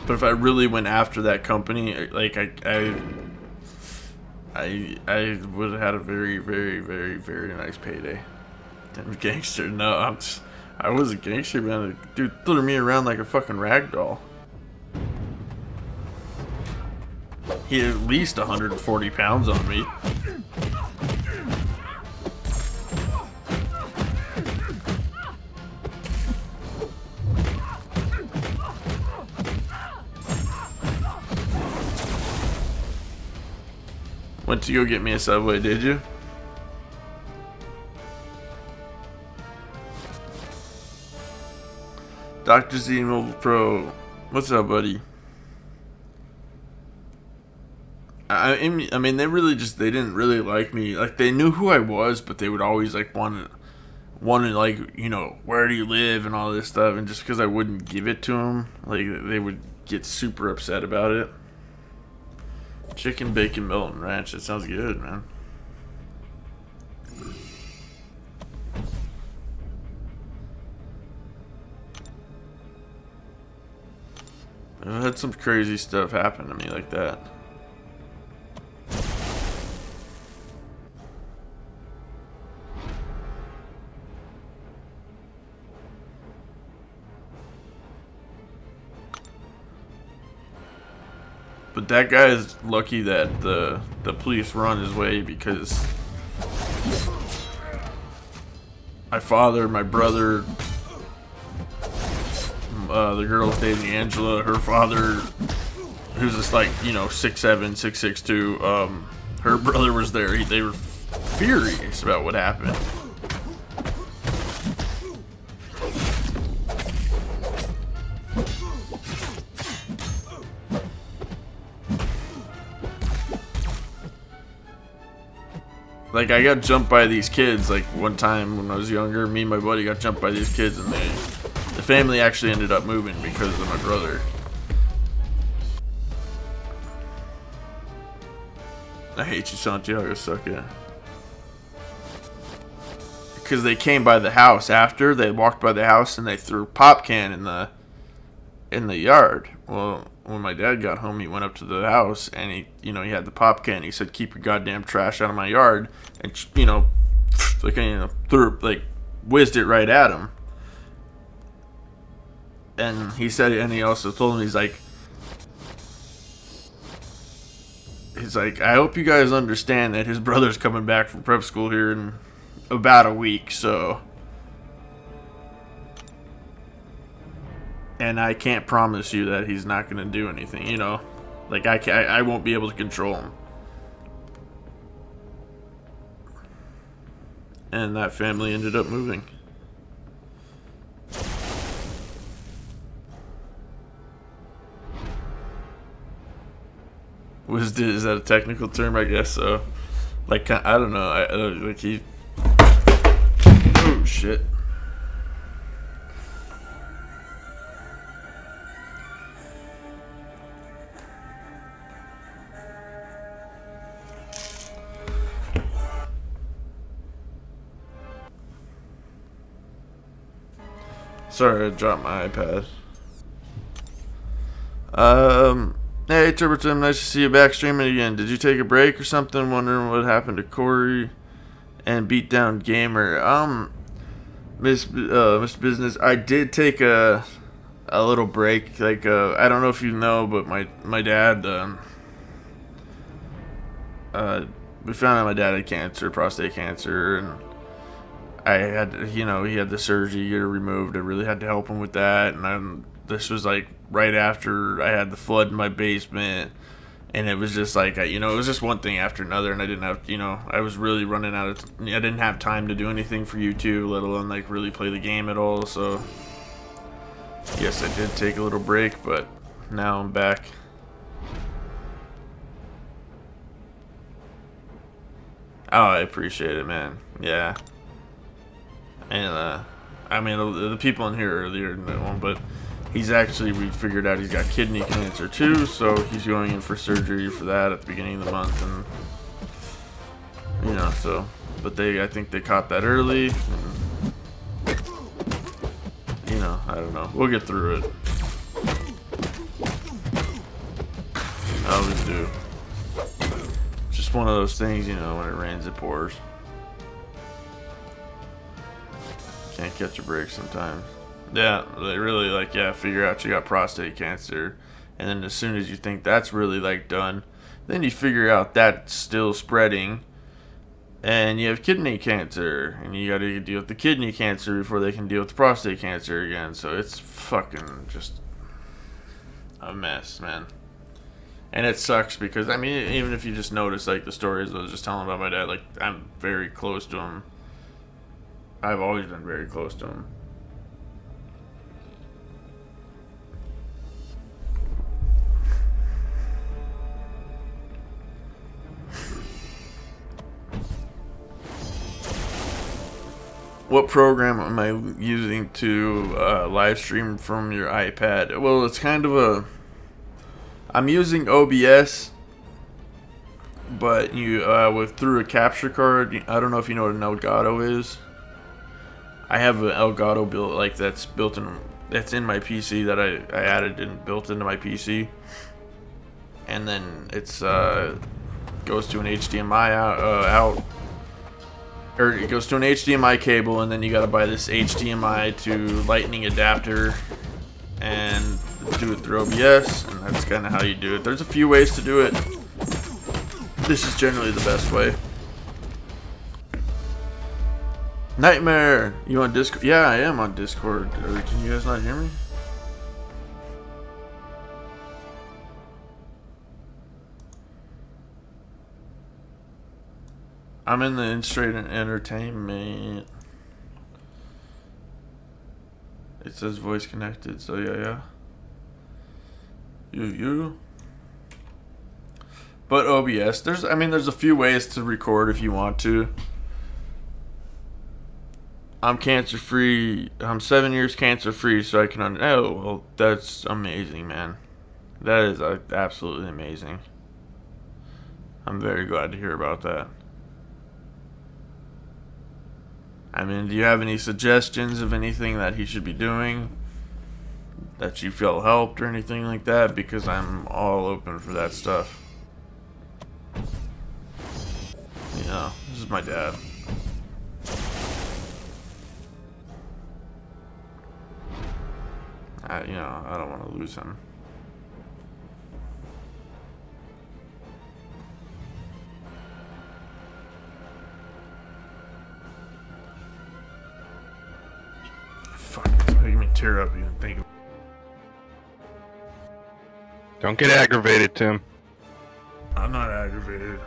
But if I really went after that company, like, I would have had a very, very, very, very nice payday. Damn gangster. No, I was a gangster, man. Dude threw me around like a fucking rag doll. He had at least 140 pounds on me. Went to go get me a Subway, did you? Dr. Z Mobile Pro. What's up, buddy? I mean, they didn't really like me. Like, they knew who I was, but they would always, like, want to, like, you know, where do you live and all this stuff. And just because I wouldn't give it to them, like, they would get super upset about it. Chicken, bacon, Milton Ranch. That sounds good, man. I've had some crazy stuff happen to me like that. But that guy is lucky that the police were on his way, because my father, my brother, the girl was dating Angela, her father, who's just like, you know, 6'7", 6'6", her brother was there. They were furious about what happened. Like, I got jumped by these kids, like, one time when I was younger. Me and my buddy got jumped by these kids, and the family actually ended up moving because of my brother. I hate you, Santiago, suck it. Because they came by the house after. They walked by the house, and they threw a pop can in the yard. Well, when my dad got home, he went up to the house, and he had the pop can. He said, "Keep your goddamn trash out of my yard," and like, threw, like, whizzed it right at him. And he said, and he also told me, he's like, I hope you guys understand that his brother's coming back from prep school here in about a week, so. And I can't promise you that he's not going to do anything, you know. Like, I won't be able to control him. And that family ended up moving. Is that a technical term? I guess so. Like, I don't know. Like he. Oh shit. Sorry, I dropped my iPad. Hey, Turbotim, nice to see you back streaming again. Did you take a break or something? Wondering what happened to Corey and Beatdown Gamer. Mr. Business, I did take a little break. Like, I don't know if you know, but my dad, we found out my dad had cancer, prostate cancer, and I had, you know, he had the surgery, get it removed. I really had to help him with that, and this was like right after I had the flood in my basement, and it was just like, you know, it was just one thing after another, and I didn't have, you know, I was really running out of, I didn't have time to do anything for YouTube, let alone like really play the game at all. So yes, I did take a little break, but now I'm back. Oh, I appreciate it, man. Yeah. And I mean, the people in here earlier in that one, but he's actually, we figured out he's got kidney cancer too, so he's going in for surgery for that at the beginning of the month, and you know, so, but I think they caught that early, and, you know, I don't know, we'll get through it. I always do. Just one of those things, you know, when it rains it pours. Can't catch a break sometimes. Yeah, they really, like, yeah, figure out you got prostate cancer, and then as soon as you think that's really like done, then you figure out that's still spreading, and you have kidney cancer, and you gotta deal with the kidney cancer before they can deal with the prostate cancer again. So it's fucking just a mess, man. And it sucks because, I mean, even if you just notice, like, the stories I was just telling about my dad, like, I'm very close to him. I've always been very close to him. What program am I using to live stream from your iPad? Well, it's kind of I'm using OBS, but you through a capture card. I don't know if you know what an Elgato is. I have an Elgato built, like, that's in my PC that I added and built into my PC, and then it's goes to an HDMI out, or it goes to an HDMI cable, and then you gotta buy this HDMI to Lightning adapter and do it through OBS, and that's kind of how you do it. There's a few ways to do it. This is generally the best way. Nightmare, you on Discord? Yeah, I am on Discord. Can you guys not hear me? I'm in the In-Straight Entertainment. It says voice connected, so yeah. You. But OBS, there's a few ways to record if you want to. I'm cancer free. I'm 7 years cancer free, so I can. Oh, well, that's amazing, man. That is absolutely amazing. I'm very glad to hear about that. I mean, do you have any suggestions of anything that he should be doing that you feel helped or anything like that? Because I'm all open for that stuff. You know, this is my dad. I don't want to lose him. Fuck, it's making me tear up even thinking. Don't get aggravated, Tim. I'm not aggravated.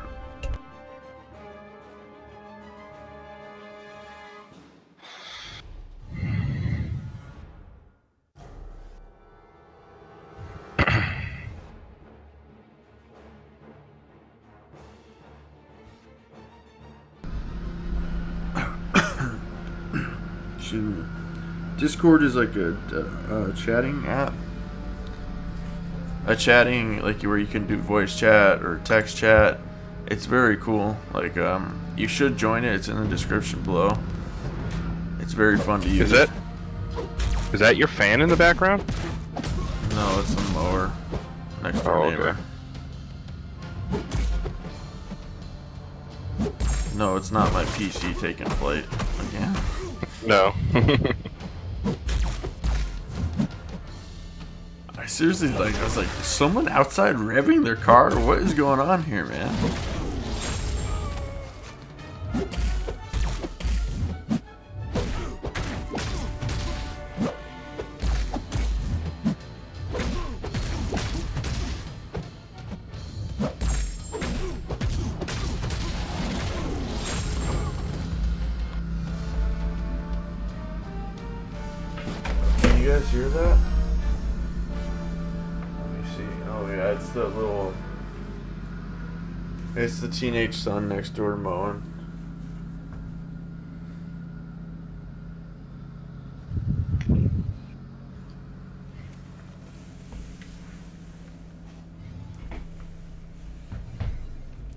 Discord is like a chatting app. A chatting, like, where you can do voice chat or text chat. It's very cool. Like, you should join it. It's in the description below. It's very fun to use. Is that your fan in the background? No, it's a mower next door neighbor. Okay. No, it's not my PC taking flight. Yeah. No. I seriously, like, I was like, is someone outside revving their car? What is going on here, man? Can you guys hear that? It's the little... It's the teenage son next door mowing.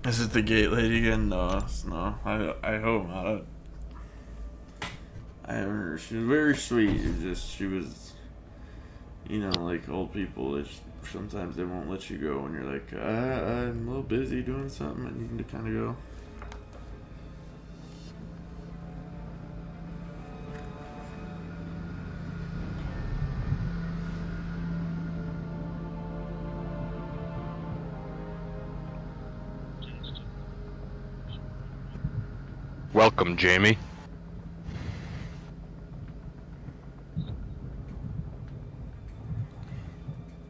Is it the gate lady again? No, no. I hope not. I haven't heard. She was very sweet. It's just, she was... You know, like old people, sometimes they won't let you go when you're like, I'm a little busy doing something, and you need to kind of go. Welcome, Jamie.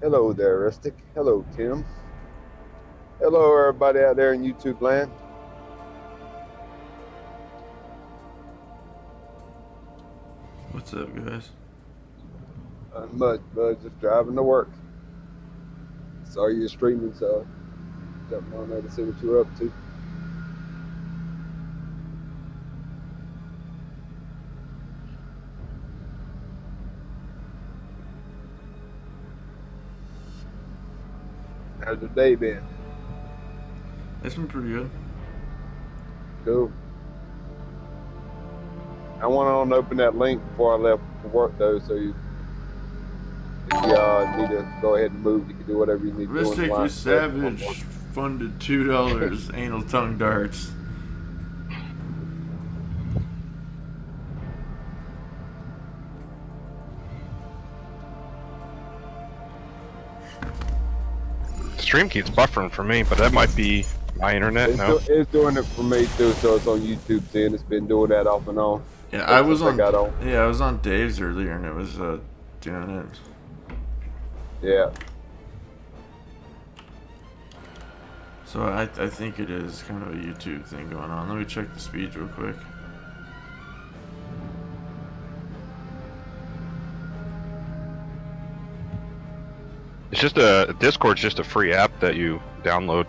Hello there, Rustic. Hello, Tim. Hello, everybody out there in YouTube land. What's up, guys? Not much, bud. Just driving to work. Saw you streaming, so jumped on there to see what you were up to. How's your day been? It's been pretty good. Cool. I want to open that link before I left for work, though, so if you need to go ahead and move, you can do whatever you need to do. Ristic Savage funded $2 anal tongue darts. Stream keeps buffering for me, but that might be my internet. It's doing it for me too, so it's on YouTube. Then it's been doing that off and on. Yeah, I was on Dave's earlier, and it was doing it. Yeah. So I think it is kind of a YouTube thing going on. Let me check the speeds real quick. It's just Discord's just a free app that you download.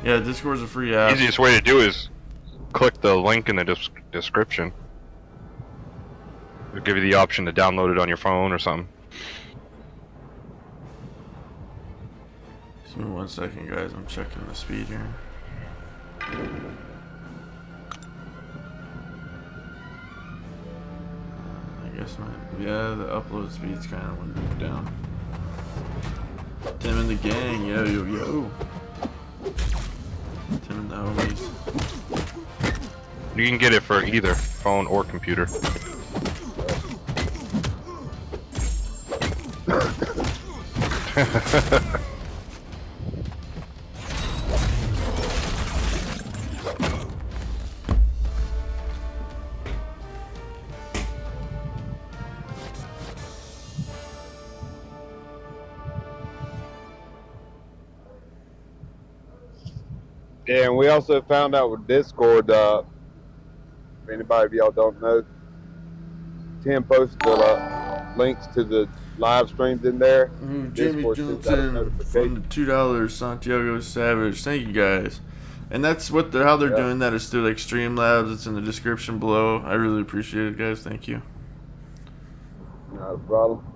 Yeah, Discord's a free app. Easiest way to do is click the link in the description. It'll give you the option to download it on your phone or something. Give me 1 second, guys. I'm checking the speed here. I guess yeah, the upload speed's kind of went down. Tim and the gang, yo, yo, yo. Tim and the homies. You can get it for either phone or computer. Yeah, and we also found out with Discord, if anybody of y'all don't know, Tim posted links to the live streams in there. Jamie Discord sends out a Johnson notification. funded $2. Santiago Savage. Thank you guys. And that's what how they're doing that is through like Streamlabs. It's in the description below. I really appreciate it, guys. Thank you. Not a problem.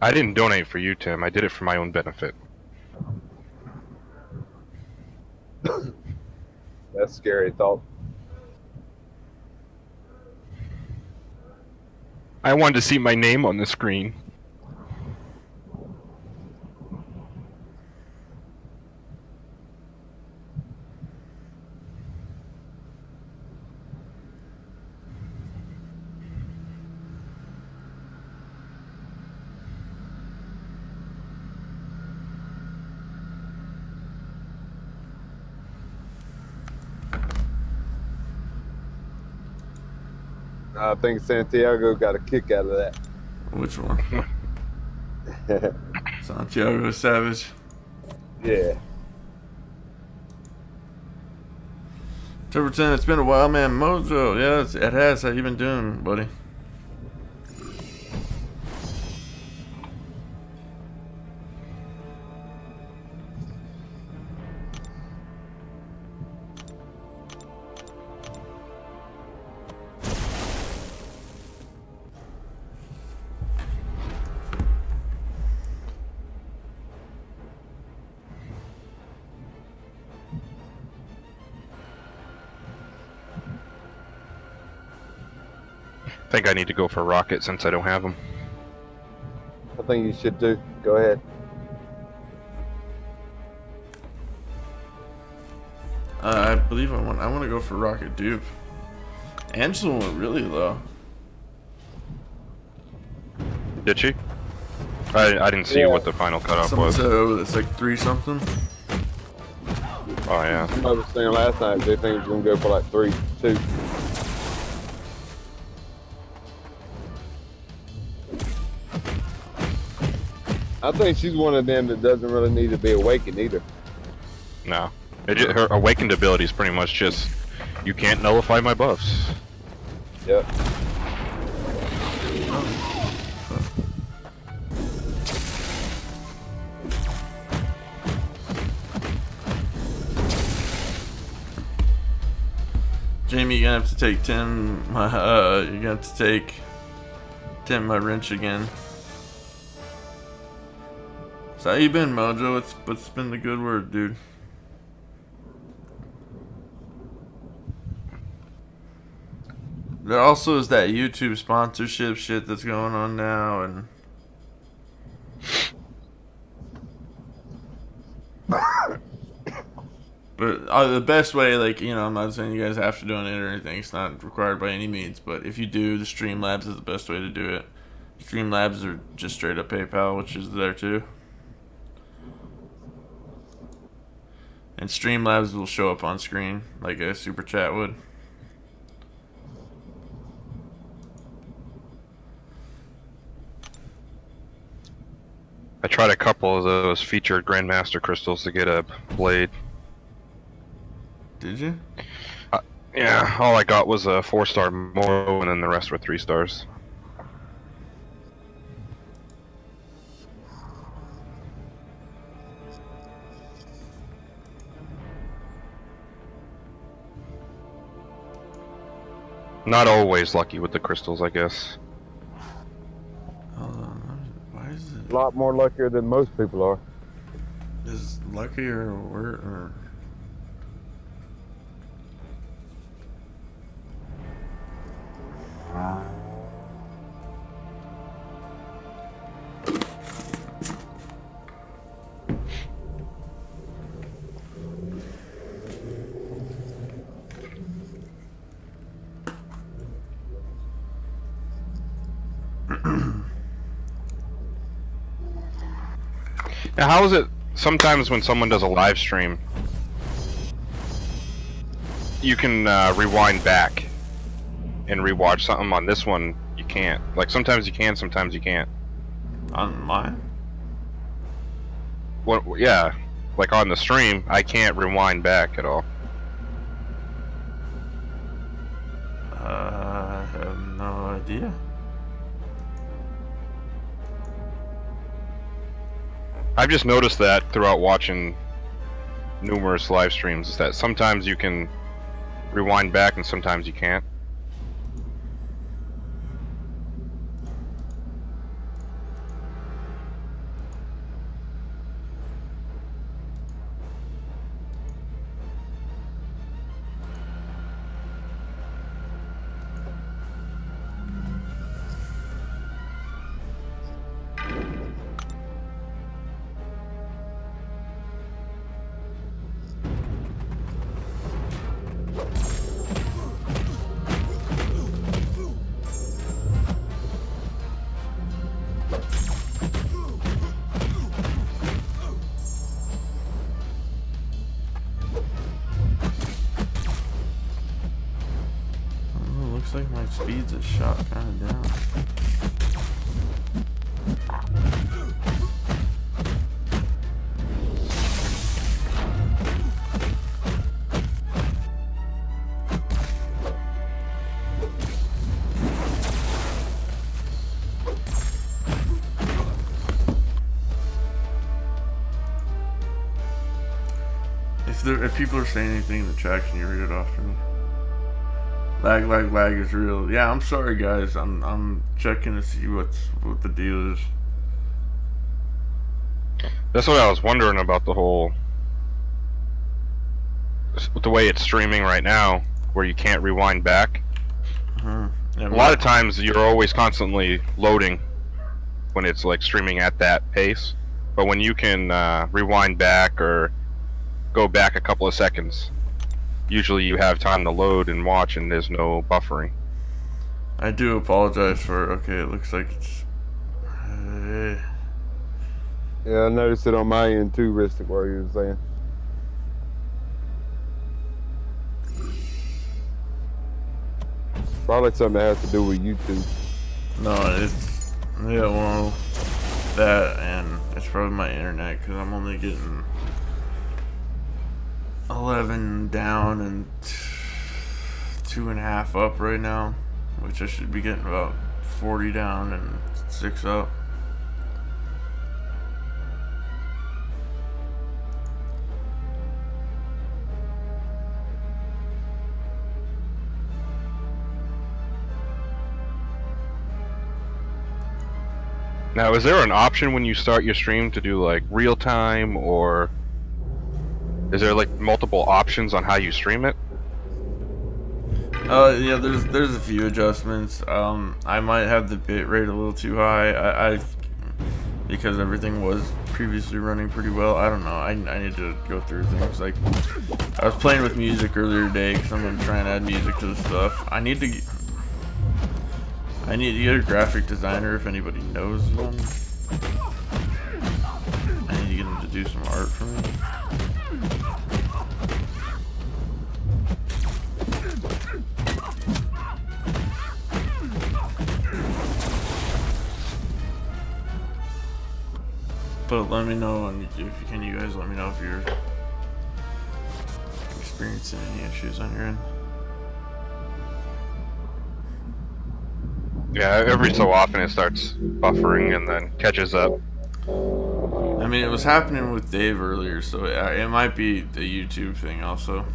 I didn't donate for you, Tim. I did it for my own benefit. That's a scary thought. I wanted to see my name on the screen. I think Santiago got a kick out of that. Which one? Santiago Savage. Yeah. Timberton, it's been a while, man. Mojo, yeah, it has. How you been doing, buddy? I think I need to go for rocket since I don't have them. I think you should do. Go ahead. I believe I want to go for rocket dupe. Angela went really low. Did she? I didn't see what the final cutoff Someone was. said, oh, it's like 3 something. Oh yeah. I was saying last night they think it's gonna go for like 3-2. I think she's one of them that doesn't really need to be awakened either. No. Her awakened ability is pretty much just, you can't nullify my buffs. Yep. Jamie, you're gonna have to take Tim. You're gonna have to take Tim my wrench again. So how you been, Mojo? What's been the good word, dude? There also is that YouTube sponsorship shit that's going on now, and but the best way, like, you know, I'm not saying you guys have to donate or anything. It's not required by any means, but if you do, the Streamlabs is the best way to do it. Streamlabs are just straight up PayPal, which is there too. And Streamlabs will show up on screen like a super chat would. I tried a couple of those featured Grandmaster crystals to get a blade. Did you? Yeah, all I got was a 4-star Moro, and then the rest were 3 stars. Not always lucky with the crystals, I guess. Hold on. Why is it? A lot more luckier than most people are. Is lucky or where or? Now, how is it sometimes when someone does a live stream, you can rewind back and rewatch something? On this one, you can't. Like, sometimes you can, sometimes you can't. On mine? What? Yeah, like on the stream, I can't rewind back at all. I have no idea. I've just noticed that throughout watching numerous live streams, is that sometimes you can rewind back and sometimes you can't. Looks like my speeds are shot kind of down. If people are saying anything in the chat, can you read it off to me? Lag is real. Yeah, I'm sorry guys. I'm checking to see what the deal is. That's what I was wondering about the whole, with the way it's streaming right now, where you can't rewind back. Yeah, a lot of times you're always constantly loading when it's like streaming at that pace, but when you can rewind back or go back a couple of seconds, usually you have time to load and watch and there's no buffering. I do apologize for, okay, it looks like it's Yeah, I noticed it on my end too, Ristic, what you were saying. Probably something that has to do with YouTube. No, it's, yeah, well, that, and it's probably my internet, because I'm only getting 11 down and 2.5 up right now, which I should be getting about 40 down and 6 up. Now, is there an option when you start your stream to do like real time, or is there like multiple options on how you stream it? Yeah, there's a few adjustments. I might have the bit rate a little too high. I because everything was previously running pretty well. I don't know. I need to go through things. Like, I was playing with music earlier today because I'm gonna try and add music to the stuff. I need to get a graphic designer if anybody knows one. I need to get him to do some art for me. But let me know, and if you can, you guys let me know if you're experiencing any issues on your end. Yeah, every so often it starts buffering and then catches up. I mean, it was happening with Dave earlier, so it might be the YouTube thing also.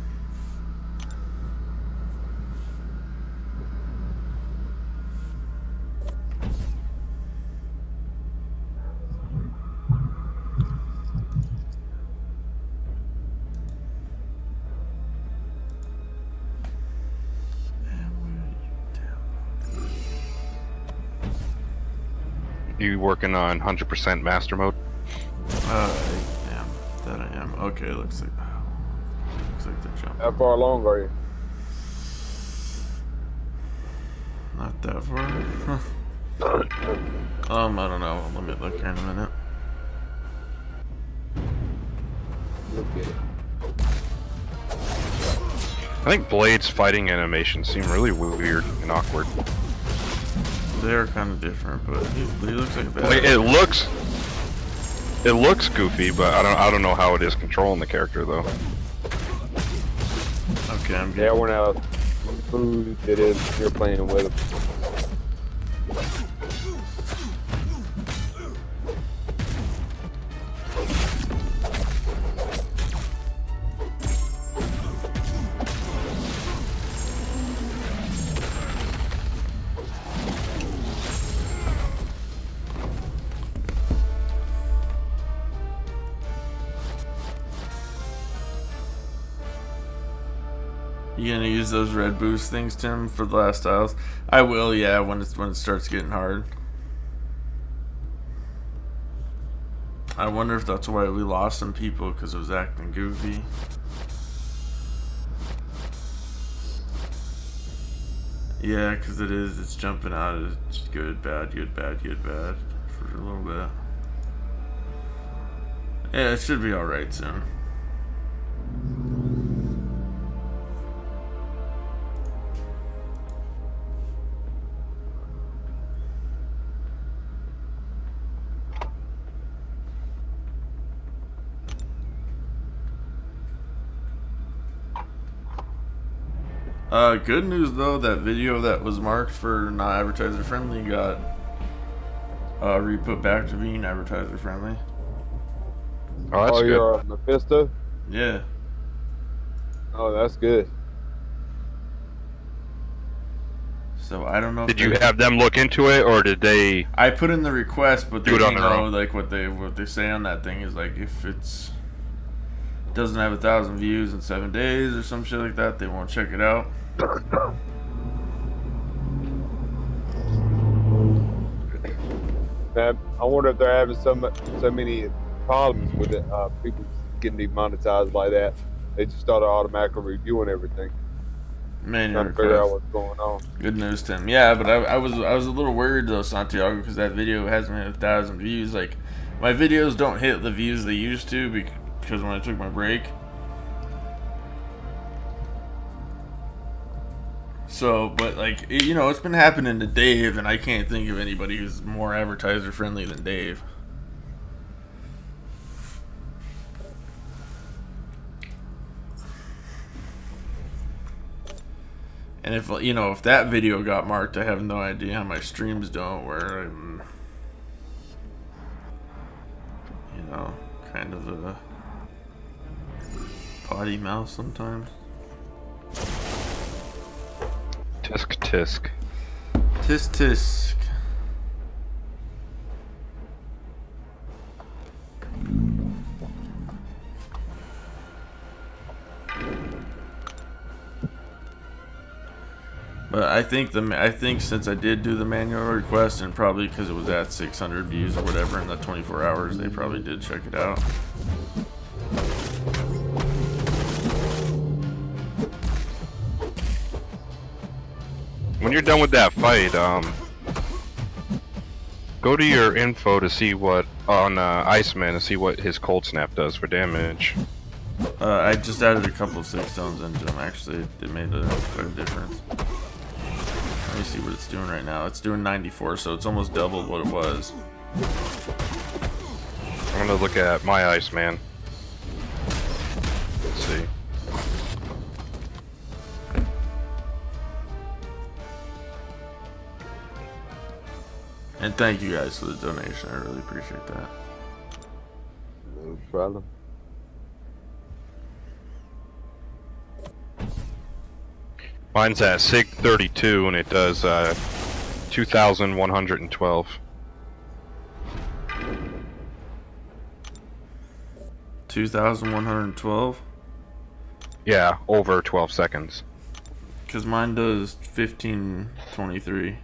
You working on 100% master mode? I am. That I am. Okay, looks like they're jumping. How far along are you? Not that far. I don't know. Let me look here in a minute. Look at it. I think Blade's fighting animations seem really weird and awkward. They're kind of different, but he looks like a bad Like, it looks goofy, but I don't know how it is controlling the character though. Okay, I'm Yeah, I getting. went out food it is you're playing with him. You gonna use those red boost things, Tim, for the last tiles? I will, yeah, when it starts getting hard. I wonder if that's why we lost some people, because it was acting goofy. Yeah, because it is. It's jumping out. It's good, bad, good, bad, good, bad for a little bit. Yeah, it should be alright soon. Good news though, that video that was marked for not advertiser friendly got re-put back to being advertiser friendly. Oh, that's good. You're Mephisto? Yeah. Oh, that's good. So I don't know. Did you have them look into it, or did they? I put in the request, but they Do it on don't their know. own. Like what they say on that thing is like if it's doesn't have 1,000 views in 7 days or some shit like that, they won't check it out. I wonder if they're having so many problems with it. People getting demonetized like that. They just started automatically reviewing everything, Man, trying to figure out what's going on. good news, Tim. Yeah, but I was a little worried though, Santiago, because that video hasn't hit 1,000 views. Like my videos don't hit the views they used to because when I took my break. So, but like you know, it's been happening to Dave, and I can't think of anybody who's more advertiser friendly than Dave. And if you know, if that video got marked, I have no idea how my streams don't. Where I'm, you know, kind of a potty mouth sometimes. Tisk tisk. Tisk tisk. But I think since I did do the manual request, and probably because it was at 600 views or whatever in the 24 hours, they probably did check it out. When you're done with that fight, go to your info to see what on Iceman and see what his cold snap does for damage. I just added a couple of 6 stones into them. Actually, it made quite a difference. Let me see what it's doing right now. It's doing 94, so it's almost doubled what it was. I'm gonna look at my Iceman. Let's see. And thank you guys for the donation. I really appreciate that. No problem. Mine's at SIG 32 and it does 2,112. 2,112. Yeah, over 12 seconds. Because mine does 1523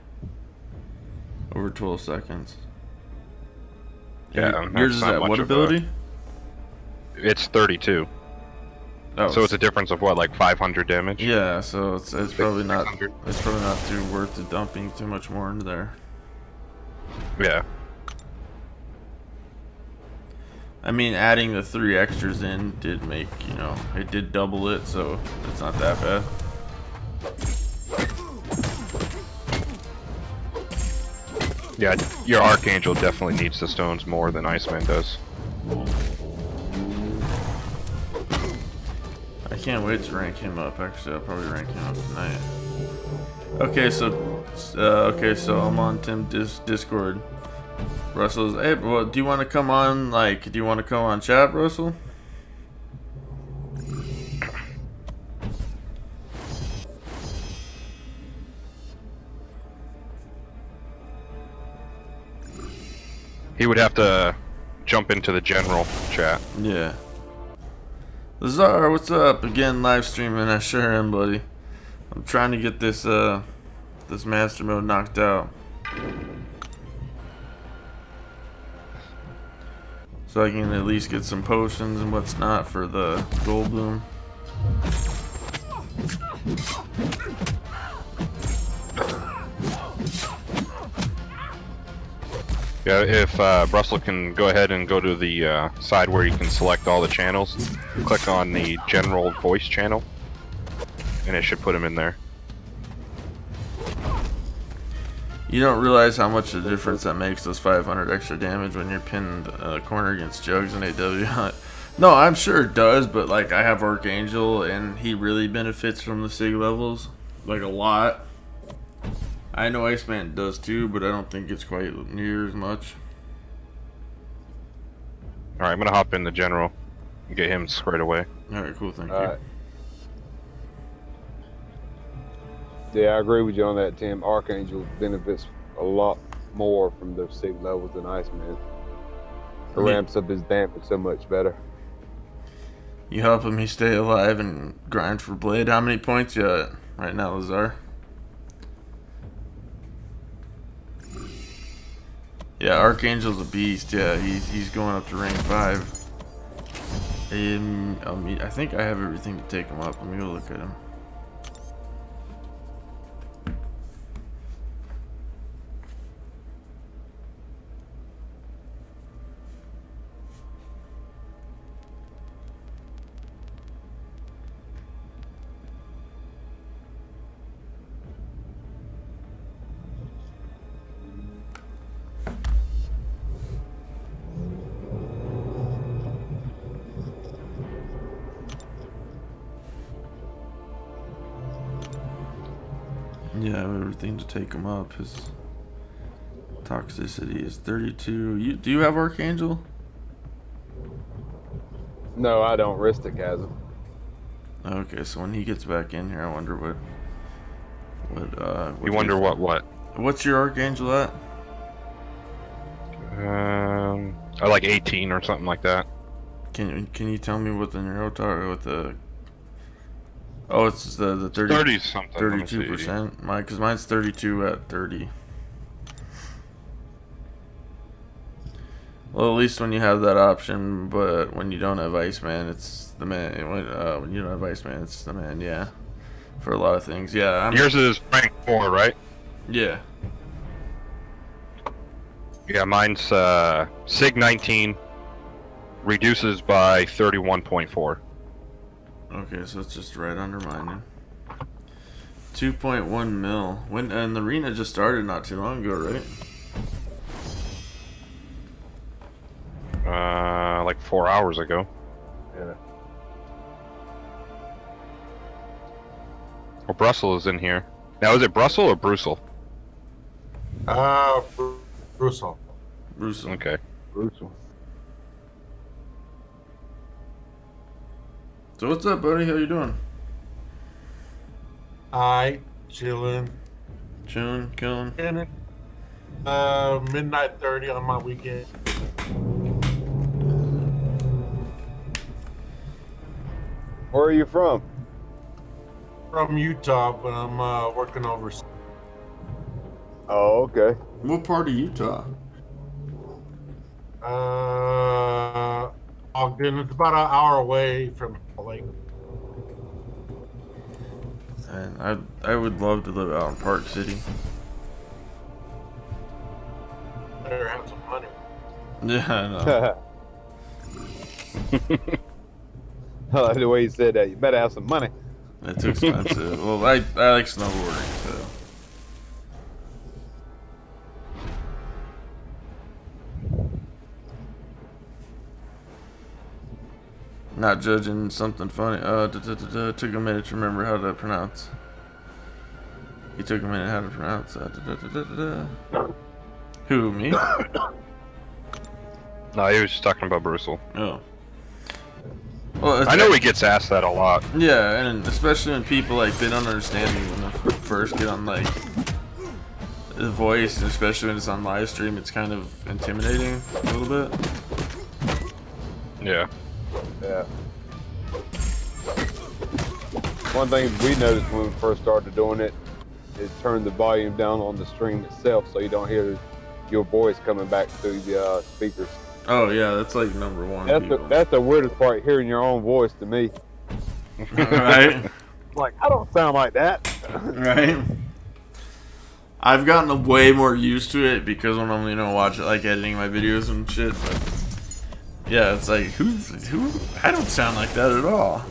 over 12 seconds. Yeah, yours is that's not at much what of a- ability? It's 32. Oh, So it's a difference of what, like 500 damage? yeah. So it's probably not 600. too worth the dumping too much more into there. Yeah. I mean, adding the 3 extras in did make, you know, it did double it, so it's not that bad. Yeah, your Archangel definitely needs the stones more than Iceman does. I can't wait to rank him up. Actually, I'll probably rank him up tonight. Okay, so I'm on Discord. Russell's. Hey, well, do you want to come on? Like, do you want to come on chat, Russell? He would have to jump into the general chat. Yeah. Lazar, what's up? Again, live streaming. I sure am, buddy. I'm trying to get this this master mode knocked out, so I can at least get some potions and what's not for the gold bloom. Yeah, if Russell can go ahead and go to the side where you can select all the channels, click on the general voice channel, and it should put him in there. You don't realize how much of a difference that makes, those 500 extra damage when you're pinned corner against Jugs and AW Hunt. No, I'm sure it does, but like I have Archangel and he really benefits from the SIG levels, like a lot. I know Iceman does too, but I don't think it's quite near as much. Alright, I'm gonna hop in the general and get him squared away. Alright, cool, thank you. Alright. Yeah, I agree with you on that, Tim. Archangel benefits a lot more from the 6 levels than Iceman. It ramps up his damage so much better. You help him, he stay alive and grind for Blade. How many points you at right now, Lazar? Yeah, Archangel's a beast. Yeah, he's going up to rank 5. I think I have everything to take him up. Let me go look at him. Yeah, I have everything to take him up. His toxicity is 32. Do you have Archangel? No, I don't. Ristic has him. Okay, so when he gets back in here, I wonder what You wonder what? What's your Archangel at? I like 18 or something like that. Can you tell me what the Neurotar, what the... Oh, it's the 30 something. 32%. Because mine's 32 at 30. Well, at least when you have that option, but when you don't have Iceman, it's the man. When you don't have Iceman, it's the man. Yeah, for a lot of things. Yeah. Yours is rank 4, right? Yeah. Yeah, mine's Sig 19 reduces by 31.4. Okay, so it's just right under mine. 2.1 mil. And the arena just started not too long ago, right? Like 4 hours ago. Yeah. Well, Brussels is in here. Now, is it Brussels or Brussel? Brussel. Bruce. Okay. Brutal. So what's up, buddy? How you doing? Hi, chilling. Chilling, killing. Midnight 30 on my weekend. Where are you from? From Utah, but I'm working overseas. Oh, okay. What part of Utah? Ogden. It's about an hour away from Lake. And I would love to live out in Park City. better have some money. Yeah, I know. I like the way he said that. You better have some money. It's expensive. Well, I like snowboarding, so. Not judging something funny. Took a minute to remember how to pronounce. He took a minute how to pronounce that. Who, me? No, he was just talking about Brussel. Oh. Well, I know he gets asked that a lot. Yeah, and especially when people like they don't understand me when they first get on like the voice, and especially when it's on live stream, it's kind of intimidating a little bit. Yeah. Yeah. One thing we noticed when we first started doing it is turn the volume down on the stream itself so you don't hear your voice coming back through the speakers. Oh yeah, that's like number one. That's the weirdest part, hearing your own voice to me. Right? Like, I don't sound like that. Right? I've gotten way more used to it because when I'm, watching, like, editing my videos and shit, but yeah, it's like, who, I don't sound like that at all.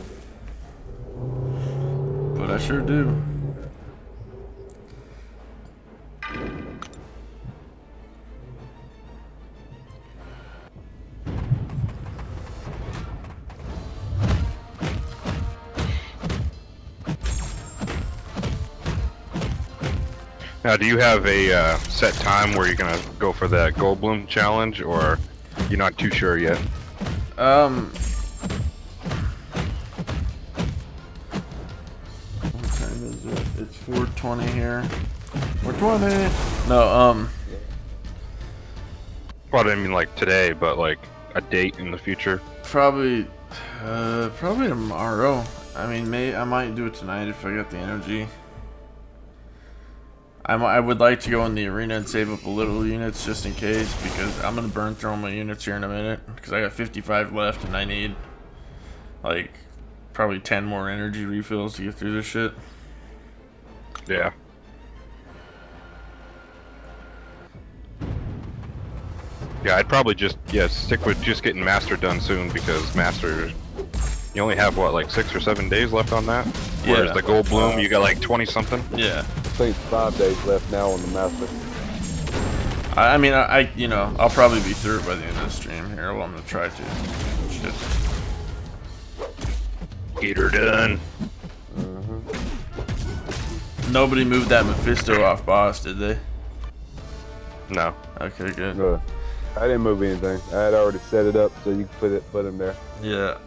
But I sure do. Now, do you have a set time where you're gonna go for that Goldblum challenge, or you're not too sure yet? What time is it? It's 4:20 here. 4:20. No, Well, I didn't mean like today, but like a date in the future. probably tomorrow. I mean, I might do it tonight if I got the energy. I would like to go in the arena and save up a little units just in case, because I'm gonna burn through all my units here in a minute, because I got 55 left and I need like probably 10 more energy refills to get through this shit. Yeah. Yeah, I'd probably just stick with just getting Master done soon, because Master, you only have what, like 6 or 7 days left on that. Whereas Yeah. the Goldblum, you got like 20 something. Yeah. I think 5 days left now on the Master. I mean, I'll probably be through it by the end of the stream here. Well, I'm gonna try to. Shit. Get her done. Nobody moved that Mephisto off boss, did they? No. Okay, good. No, I didn't move anything. I had already set it up so you could put him there. Yeah.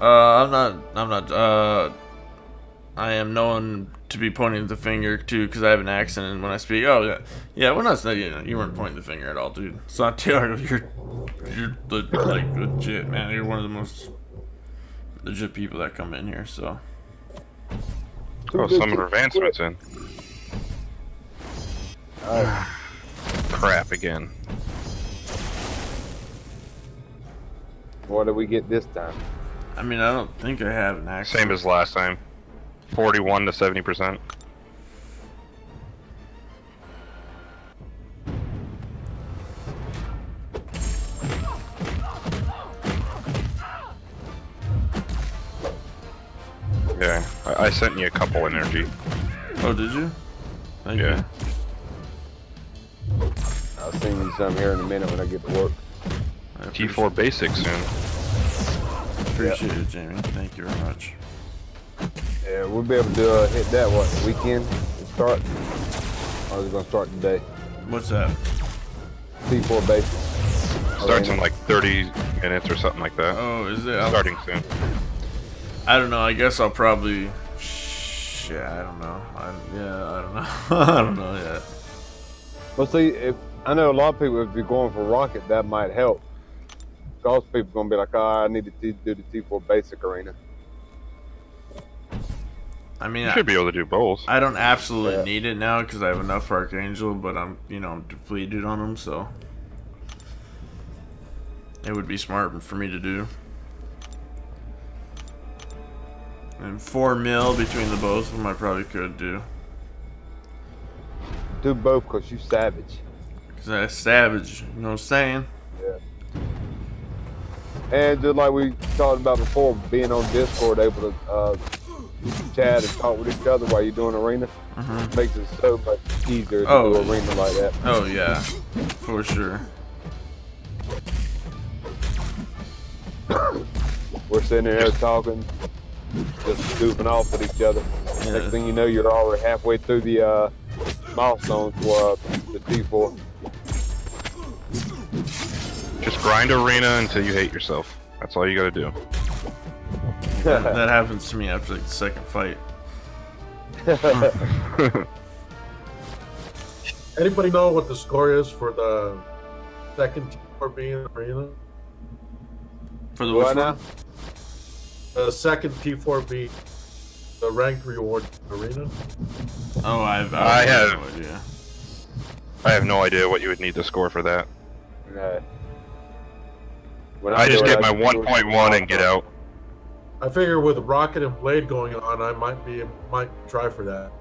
I am known to be pointing the finger too, because I have an accent and when I speak. Oh yeah, yeah. When I was, you weren't pointing the finger at all, dude. It's not Taylor. You're like legit, man. You're one of the most legit people that come in here. So. Oh, Summoner Advancement's in. Crap again. What did we get this time? I mean, I don't think I have an accent. Same as last time. 41 to 70%. Yeah, I sent you a couple energy. Oh, did you? Thank Yeah. you. I'll send you some here in a minute when I get to work. I T4 basic soon. appreciate it, Jamie. Thank you very much. Yeah, we'll be able to hit that, what, weekend to start? Or is it going to start today? What's that? T4 basic. Starts in like 30 minutes or something like that. Oh, is it? Starting soon. I don't know. I guess I'll probably. Shit, I don't know. I don't know. I don't know yet. Well, see, I know a lot of people, if you're going for Rocket, that might help. Because people are going to be like, oh, I need to do the T4 basic arena. I mean, You should be able to do both. I don't absolutely Yeah. need it now because I have enough for Archangel, but I'm depleted on them, so it would be smart for me to do. And 4 mil between the both of them, I probably could do. Do both because you savage. That's savage. You know what I'm saying? Yeah. And just like we talked about before, being on Discord, able to chat and talk with each other while you're doing arena, makes it so much easier to do arena like that. Oh yeah, for sure. We're sitting there talking, just goofing off with each other. Yeah. Next thing you know, you're already halfway through the milestones for the T4. Just grind arena until you hate yourself. That's all you gotta do. That happens to me after like the second fight. Anybody know what the score is for the second T4B in arena? For the What which now? one? The second T4B, the ranked reward arena. Oh, I have I no idea. I have no idea what you would need to score for that. Yeah. When I just do it, get my just do it 1.1 and get out. I figure with Rocket and Blade going on, I might try for that.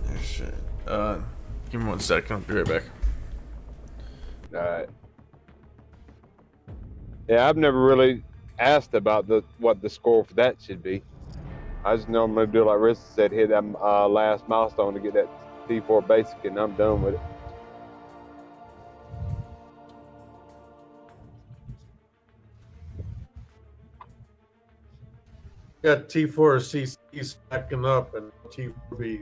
Oh, shit. Give me 1 second. I'll be right back. Alright. Yeah, I've never really asked about what the score for that should be. I just normally do like Rissa said, hit that last milestone to get that T4 basic, and I'm done with it. Got T4C stacking up and T4B.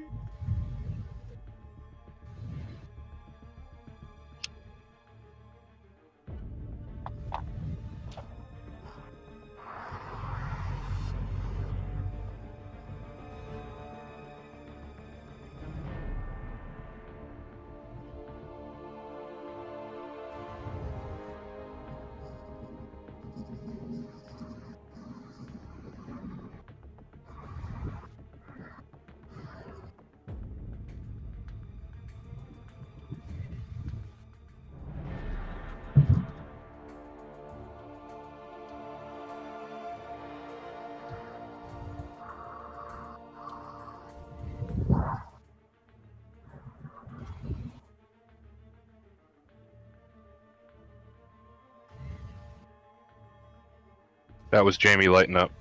That was Jamie lighting up.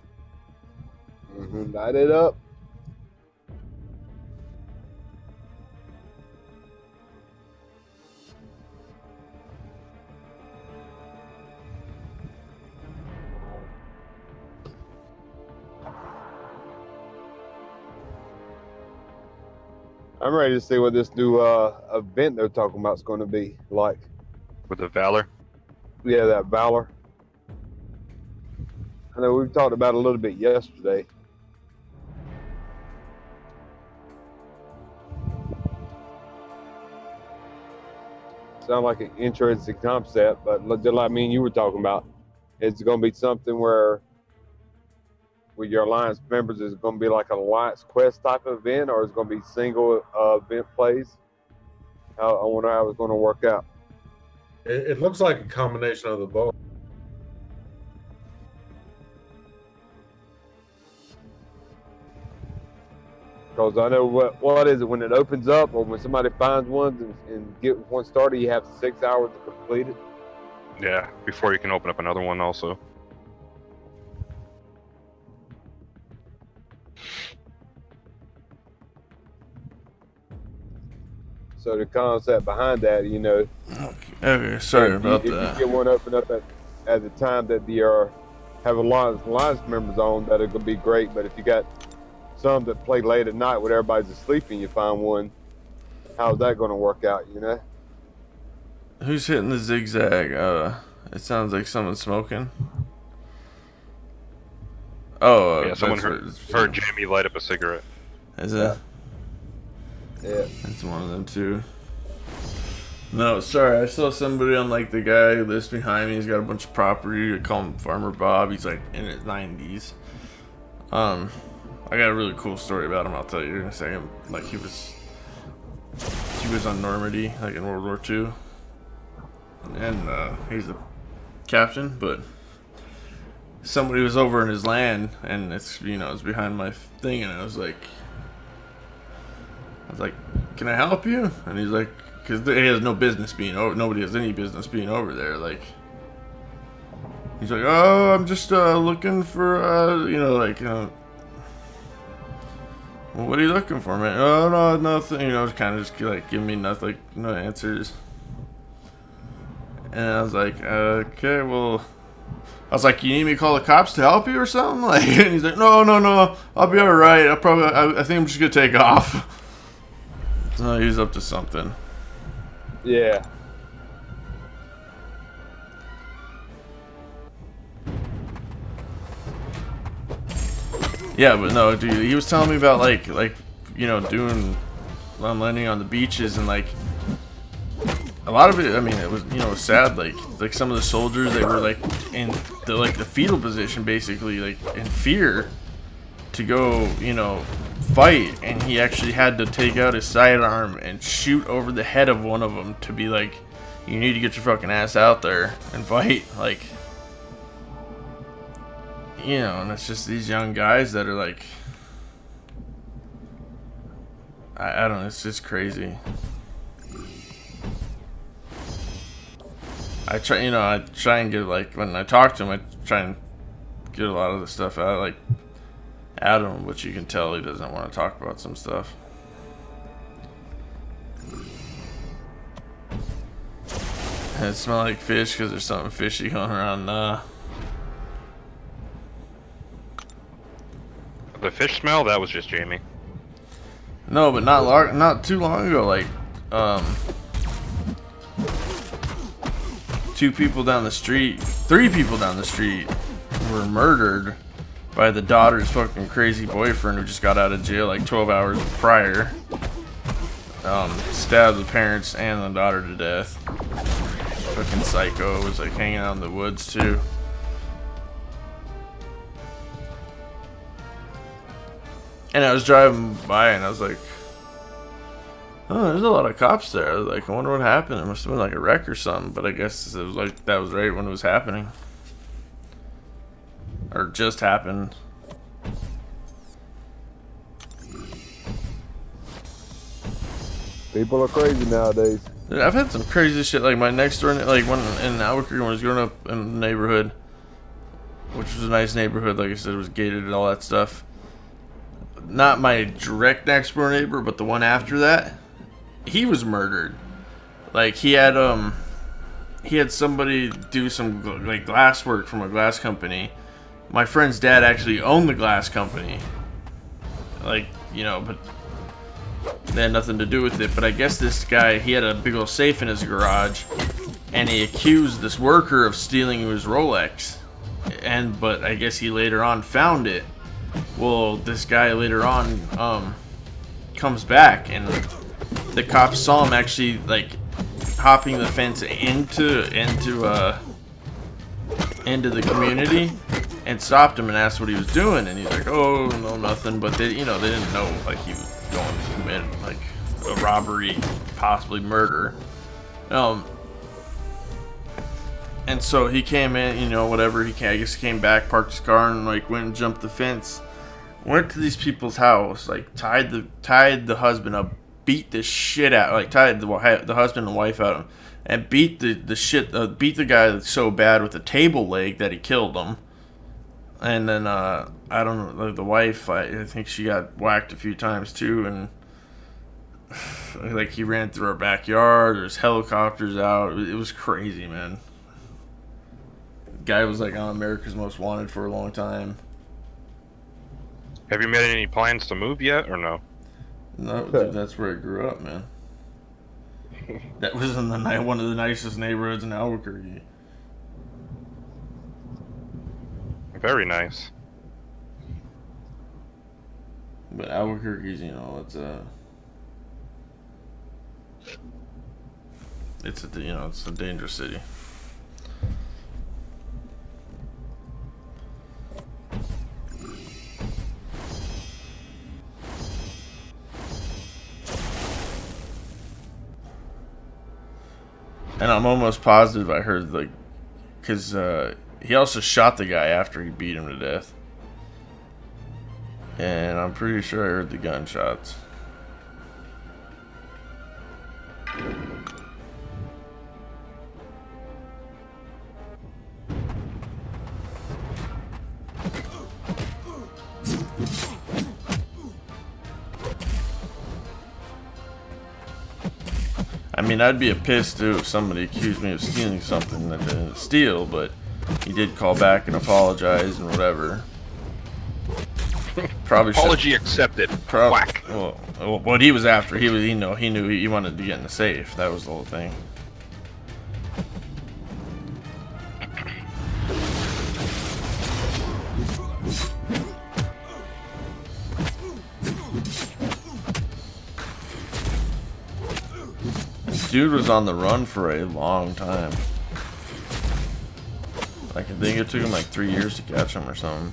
Light it up. I'm ready to see what this new event they're talking about is going to be like. With the Valor? Yeah, that Valor. I know we talked about it a little bit yesterday. Sound like an interesting concept, but just like me and you were talking about, it's going to be something where with your alliance members, is it going to be like an alliance quest type of event, or is it going to be single event plays? I wonder how it's going to work out. It looks like a combination of the both. Because I know what is it when it opens up, or when somebody finds one and get one started, you have 6 hours to complete it. Yeah, before you can open up another one also. So the concept behind that, you know. Okay, sorry about if that. you get one open up at the time that you have alliance members on, that it could be great. But if you got some that play late at night when everybody's asleep and you find one, how's that going to work out, you know? Who's hitting the zigzag? It sounds like someone's smoking. Oh, Yeah, someone that's heard Jamie light up a cigarette. Is it? Yeah. That's one of them too. No, sorry, I saw somebody on like the guy who lives behind me. He's got a bunch of property. I call him Farmer Bob. He's like in his 90s. I got a really cool story about him. I'll tell you in a second. Like he was on Normandy, like in World War II, and he's a captain. But somebody was over in his land, and it's it's behind my thing, and I was like, can I help you? And he's like, because he has no business being over. Nobody has any business being over there. Like, he's like, oh, I'm just looking for, you know, like, well, what are you looking for, man? Oh, no, nothing. You know, kind of just like giving me nothing, like, no answers. And I was like, okay, well, I was like, you need me to call the cops to help you or something? Like, and he's like, no, I'll be all right. I think I'm just gonna take off. So he's up to something. Yeah. Yeah, but no, dude, he was telling me about like you know, doing landing on the beaches and like a lot of it. I mean, it was, you know, sad. Like some of the soldiers, they were like in the fetal position, basically, like in fear to go, you know, fight, and he actually had to take out his sidearm and shoot over the head of one of them to be like, you need to get your fucking ass out there and fight, like, you know. And it's just these young guys that are like, I don't know, it's just crazy. I try and get, like, when I talk to him, I try and get a lot of the stuff out, like, out of him, but you can tell he doesn't want to talk about some stuff. And it smells like fish because there's something fishy going around. The fish smell? That was just Jamie. No, but not too long ago, like, 3 people down the street were murdered by the daughter's fucking crazy boyfriend who just got out of jail like 12 hours prior. Stabbed the parents and the daughter to death. Fucking psycho. Was like hanging out in the woods too. And I was driving by and I was like, oh, there's a lot of cops there. I was like, I wonder what happened. It must have been like a wreck or something. But I guess it was like, that was right when it was happening. Or just happened. People are crazy nowadays. Dude, I've had some crazy shit. Like my next door, like when in Albuquerque, when I was growing up in the neighborhood, which was a nice neighborhood, like I said, it was gated and all that stuff. Not my direct next door neighbor, but the one after that, he was murdered. Like he had somebody do some like glass work from a glass company. My friend's dad actually owned the glass company. Like, you know, but they had nothing to do with it. But I guess this guy, he had a big old safe in his garage, and he accused this worker of stealing his Rolex. But I guess he later on found it. Well, this guy later on comes back, and the cops saw him actually like hopping the fence into the community, and stopped him and asked what he was doing, and he's like, "Oh, no, nothing." But they, you know, they didn't know like he was going to commit like a robbery, possibly murder. And so he came in, you know, whatever. I guess he came back, parked his car, and like went and jumped the fence. Went to these people's house, like tied the husband up, beat the shit out, like tied the husband and wife out, and beat the guy so bad with a table leg that he killed him. And then I don't know, the wife, I think she got whacked a few times too, and like he ran through our backyard. There's helicopters out. It was crazy, man. The guy was like on America's Most Wanted for a long time. Have you made any plans to move yet, or no? No, dude, that's where I grew up, man. That was in one of the nicest neighborhoods in Albuquerque. Very nice. But Albuquerque's, you know, it's a dangerous city. And I'm almost positive I heard, like, because he also shot the guy after he beat him to death. And I'm pretty sure I heard the gunshots. mean, I'd be a pissed too if somebody accused me of stealing something that I didn't steal, but he did call back and apologize and whatever. Probably Apology accepted. Whack. Well, what he was after, he knew he wanted to get in the safe. That was the whole thing. Dude was on the run for a long time. Like, I think it took him like 3 years to catch him or something.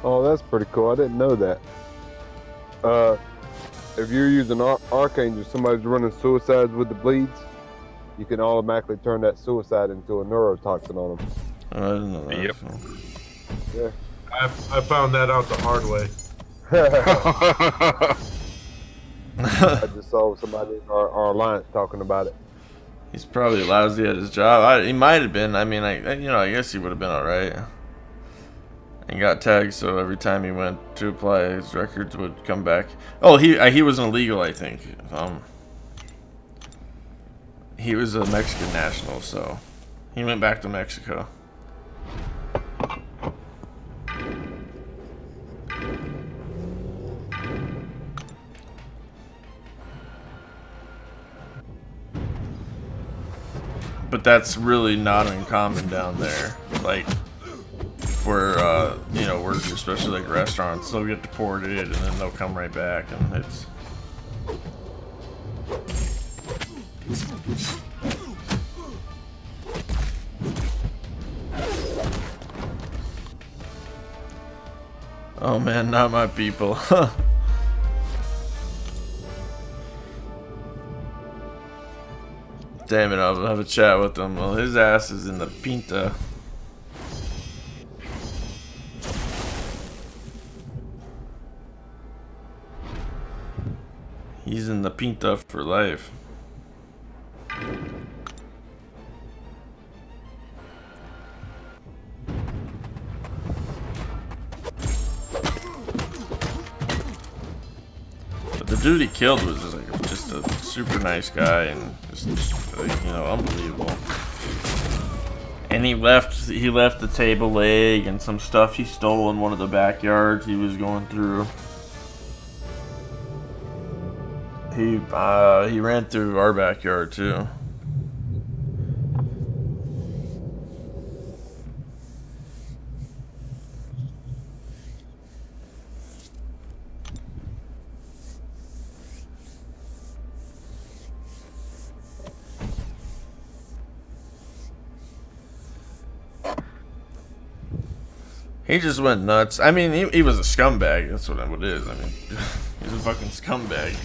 Oh, that's pretty cool. I didn't know that. If you're using Archangel, somebody's running suicides with the bleeds, you can automatically turn that suicide into a neurotoxin on them. I didn't know that. Yep. So. Yeah. I found that out the hard way. I just saw somebody in our alliance talking about it. He's probably lousy at his job. He might have been. I mean, I guess he would have been all right. And got tagged, so every time he went to apply, his records would come back. Oh, he was illegal, I think. He was a Mexican national, so he went back to Mexico. But that's really not uncommon down there. Like, for, you know, workers, especially like restaurants, they'll get deported and then they'll come right back, and it's... Oh man, not my people. Damn it, I'll have a chat with him. Well, his ass is in the Pinta. He's in the Pinta for life. But the dude he killed was just a super nice guy and just, you know, unbelievable. And he left the table leg and some stuff he stole in one of the backyards he was going through. He ran through our backyard too. He just went nuts. I mean, he was a scumbag. That's what it is. I mean, he's a fucking scumbag.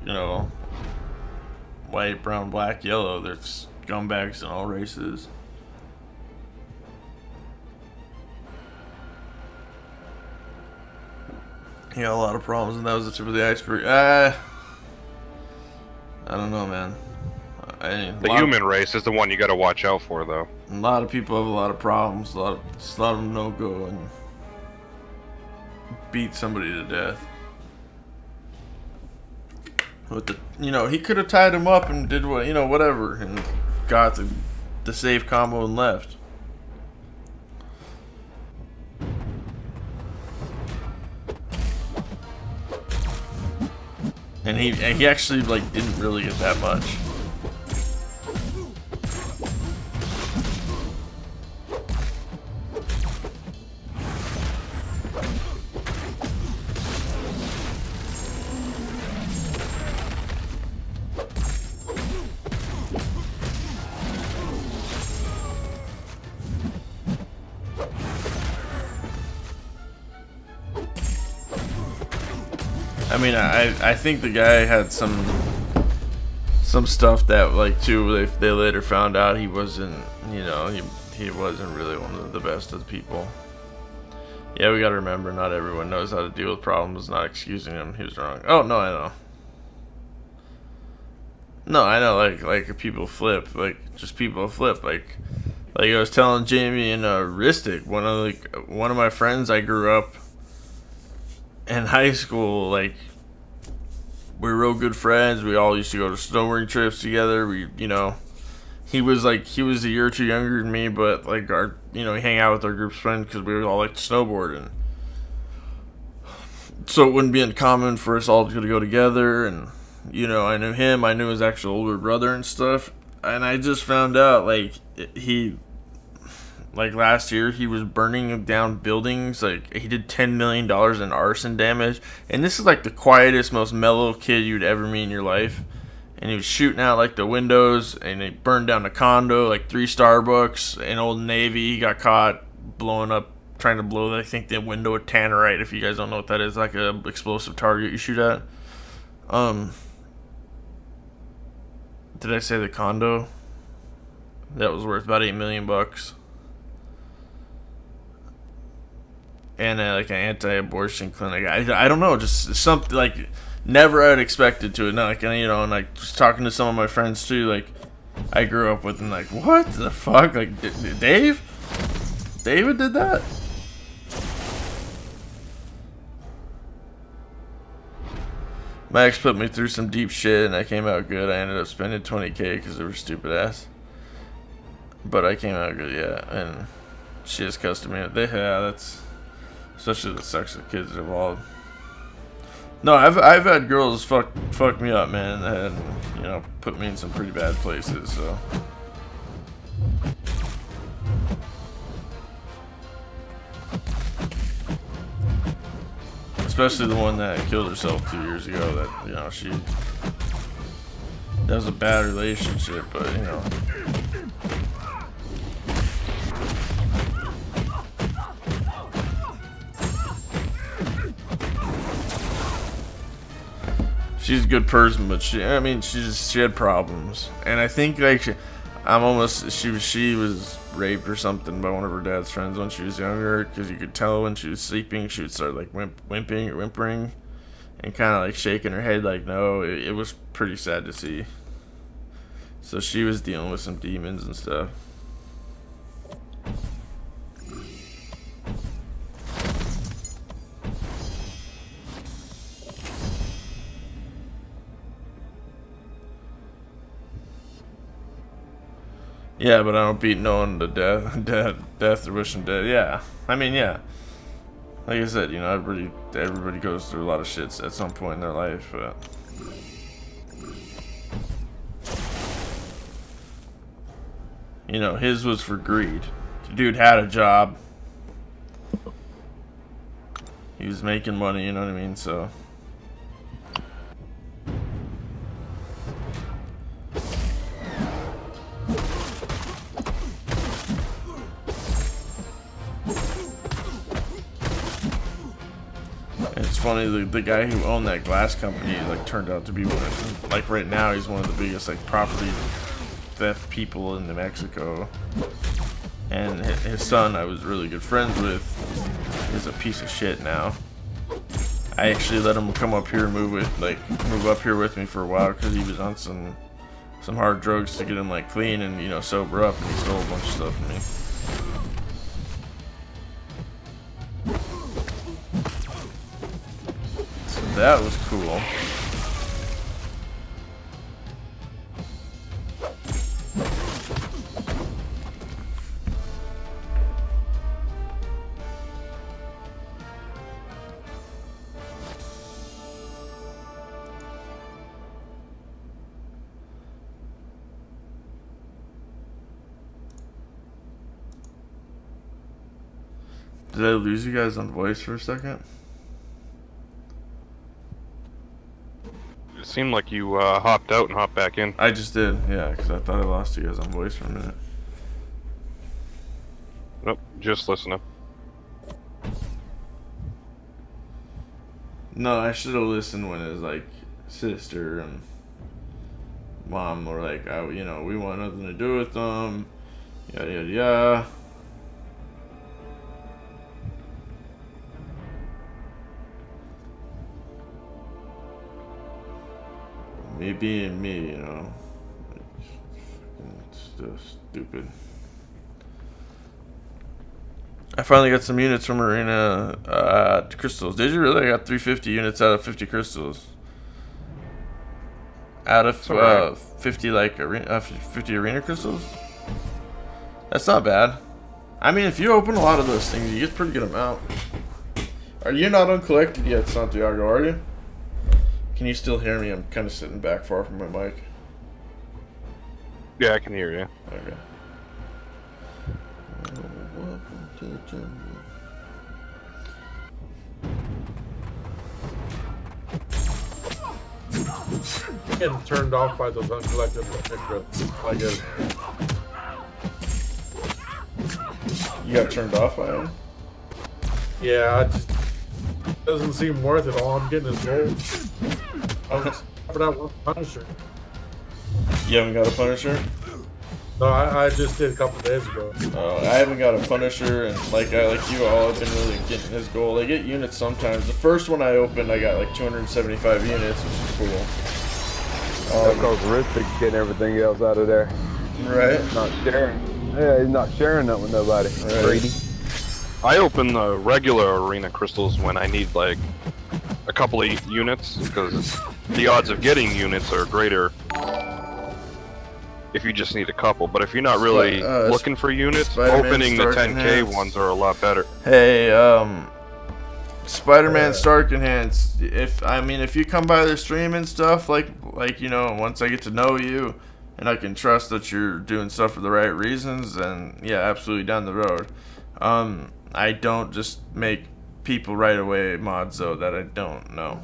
You know, white, brown, black, yellow. There's scumbags in all races. He had a lot of problems, and that was the tip of the iceberg. I don't know, man. The human race is the one you got to watch out for, though. A lot of people have a lot of problems. A lot of them no go and beat somebody to death. With the, you know, he could have tied him up and did what, you know, whatever, and got the safe combo and left. And he actually like didn't really get that much. I mean, I think the guy had some stuff that, like, too, they later found out he wasn't, you know, he wasn't really one of the best of the people. Yeah, we gotta remember, not everyone knows how to deal with problems, not excusing him, he was wrong. Oh, no, I know. No, I know, like people flip, like, just people flip, like I was telling Jamie and Ristic, one of my friends I grew up in high school, like, we were real good friends. We all used to go to snowboarding trips together. We, you know, he was a year or two younger than me, but like he hang out with our group's friends because we all like to snowboard, and so it wouldn't be uncommon for us all to go together. And you know, I knew him. I knew his actual older brother and stuff. And I just found out like last year he was burning down buildings. Like he did $10 million in arson damage. And this is like the quietest, most mellow kid you'd ever meet in your life. And he was shooting out like the windows, and he burned down a condo, like 3 Starbucks, an Old Navy. He got caught blowing up, trying to blow, I think, the window of Tannerite. If you guys don't know what that is, like a explosive target you shoot at. Did I say the condo? That was worth about $8 million. And like an anti-abortion clinic. I don't know, just something like never I'd expected to it. Not like, you know, and like just talking to some of my friends too, like I grew up with, and like, what the fuck? Like David did that? My ex put me through some deep shit, and I came out good. I ended up spending $20K because they were stupid ass. But I came out good, yeah. And she has cussed me. That's especially the sex of kids involved. No, I've had girls fuck me up, man, and you know, put me in some pretty bad places. So. Especially the one that killed herself 2 years ago. That, you know, that was a bad relationship, but you know. She's a good person, but she had problems, and I think like she was raped or something by one of her dad's friends when she was younger, because you could tell when she was sleeping she would start like whimpering and kind of like shaking her head like no. It was pretty sad to see. So she was dealing with some demons and stuff. Yeah, but I don't beat no one to death or wish them dead. Yeah, I mean, yeah. Like I said, you know, everybody goes through a lot of shit at some point in their life, but you know, his was for greed. The dude had a job. He was making money, you know what I mean? So. It's funny, the guy who owned that glass company like turned out to be one of, like right now he's one of the biggest like property theft people in New Mexico. And his son, I was really good friends with, is a piece of shit now. I actually let him come up here and move up here with me for a while because he was on some hard drugs to get him like clean and, you know, sober up, and he stole a bunch of stuff from me. That was cool. Did I lose you guys on voice for a second? It seemed like you hopped out and hopped back in. I just did, yeah, because I thought I lost you guys on voice for a minute. Nope, just listening. No, I should have listened when it was like sister and mom were like, oh, you know, we want nothing to do with them, yada yada yada. Me being me, you know, it's just stupid. I finally got some units from Arena Crystals. Did you really? I got 350 units out of 50 crystals. Out of 50 like 50 Arena Crystals. That's not bad. I mean, if you open a lot of those things, you get a pretty good amount. Are you not uncollected yet, Santiago? Are you? Can you still hear me? I'm kind of sitting back far from my mic. Yeah, I can hear you. Okay. Getting turned off by those uncollected pictures. Like it. You got turned off by him? Yeah, it just doesn't seem worth it. All I'm getting is gold. I was for that one Punisher. You haven't got a Punisher? No, I just did a couple days ago. I haven't got a Punisher, and like you all, I've been really getting his gold. I get units sometimes. The first one I opened, I got like 275 units, which is cool. Of course, Ristic's getting everything else out of there. Right? Not sharing. Yeah, he's not sharing that with nobody. Right. Greedy. I open the regular Arena Crystals when I need like a couple of units, because the odds of getting units are greater if you just need a couple. But if you're not really looking for units, opening the 10k ones are a lot better. Hey, Spider-Man Stark Enhanced. If you come by the stream and stuff, like you know, once I get to know you, and I can trust that you're doing stuff for the right reasons, then yeah, absolutely down the road. I don't just make people right away mods though that I don't know.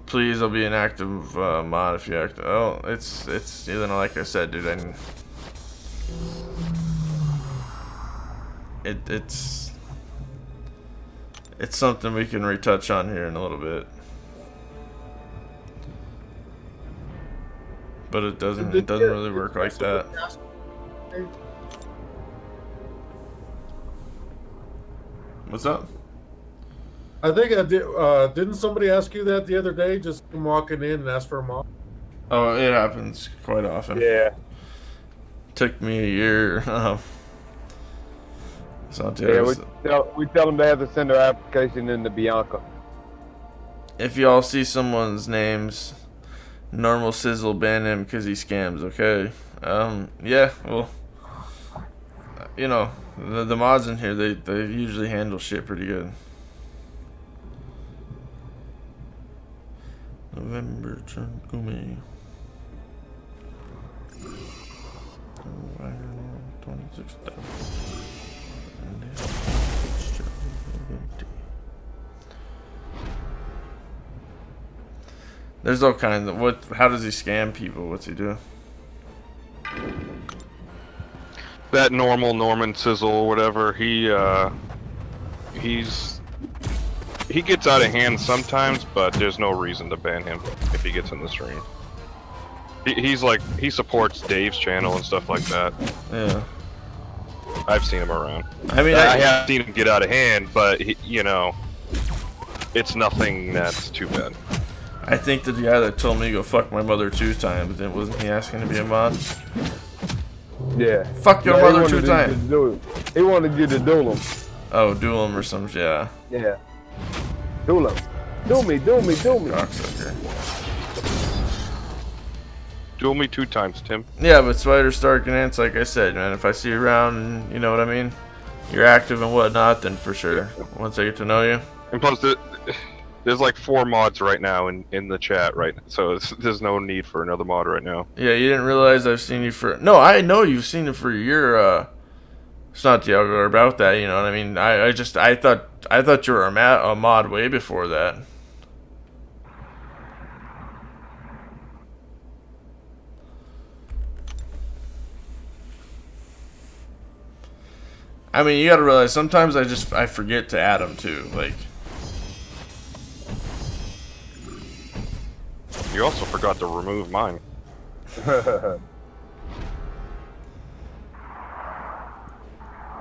Please, I'll be an active mod if you act. Oh, it's you know, like I said, dude. It's something we can retouch on here in a little bit, but it doesn't really work like that. What's up? I think I did. Didn't somebody ask you that the other day? Just walking in and ask for a mod. Oh, it happens quite often. Yeah. Took me a year. We tell them they have to send their application in to Bianca. If y'all see someone's names, Normal Sizzle, ban him because he scams. Okay. Yeah. Well, you know, the mods in here, they usually handle shit pretty good. November Gumi. 26,000. There's all kinds of how does he scam people? What's he do? That normal Norman Sizzle, whatever, he gets out of hand sometimes, but there's no reason to ban him if he gets in the stream. He supports Dave's channel and stuff like that. Yeah. I've seen him around. I mean, I have seen him get out of hand, but you know, it's nothing that's too bad. I think the guy that told me to go fuck my mother 2 times, then wasn't he asking to be a mod? Yeah. Fuck your mother 2 times. He wanted you to duel him. Oh, duel him or some shit. Yeah. Yeah. Duel him. Duel me. Cocksucker. Duel me 2 times, Tim. Yeah, but Spider, Stark, and Ants, like I said, man, if I see you around and you know what I mean, you're active and whatnot, then for sure. Once I get to know you. And plus, there's like 4 mods right now in the chat, right? So there's no need for another mod right now. Yeah, you didn't realize I've seen you for... No, I know you've seen it for your, Santiago, or about that, you know what I mean? I thought you were a mod way before that. I mean, you gotta realize, sometimes I forget to add them too, like... You also forgot to remove mine.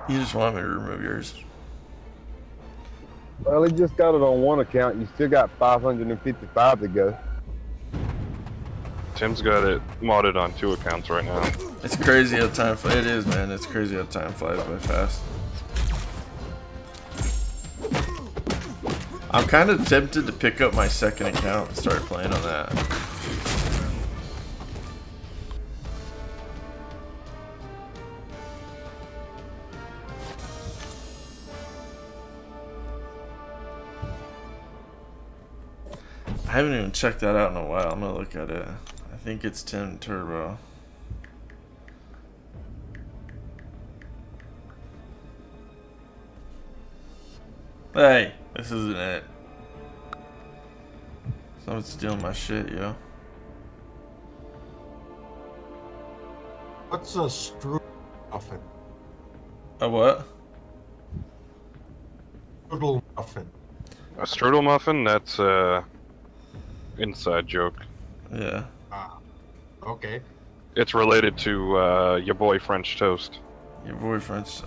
You just want me to remove yours. Well, he just got it on one account. You still got 555 to go. Tim's got it modded on 2 accounts right now. It's crazy how time flies. It is, man. It's crazy how time flies by fast. I'm kind of tempted to pick up my second account and start playing on that. I haven't even checked that out in a while. I'm gonna look at it. I think it's Tim Turbo. Hey, this isn't it. Someone's stealing my shit, yo. What's a strudel muffin? A what? Strudel muffin. A strudel muffin? That's inside joke. Yeah. Ah, okay. It's related to your boy French Toast. Your boyfriend's.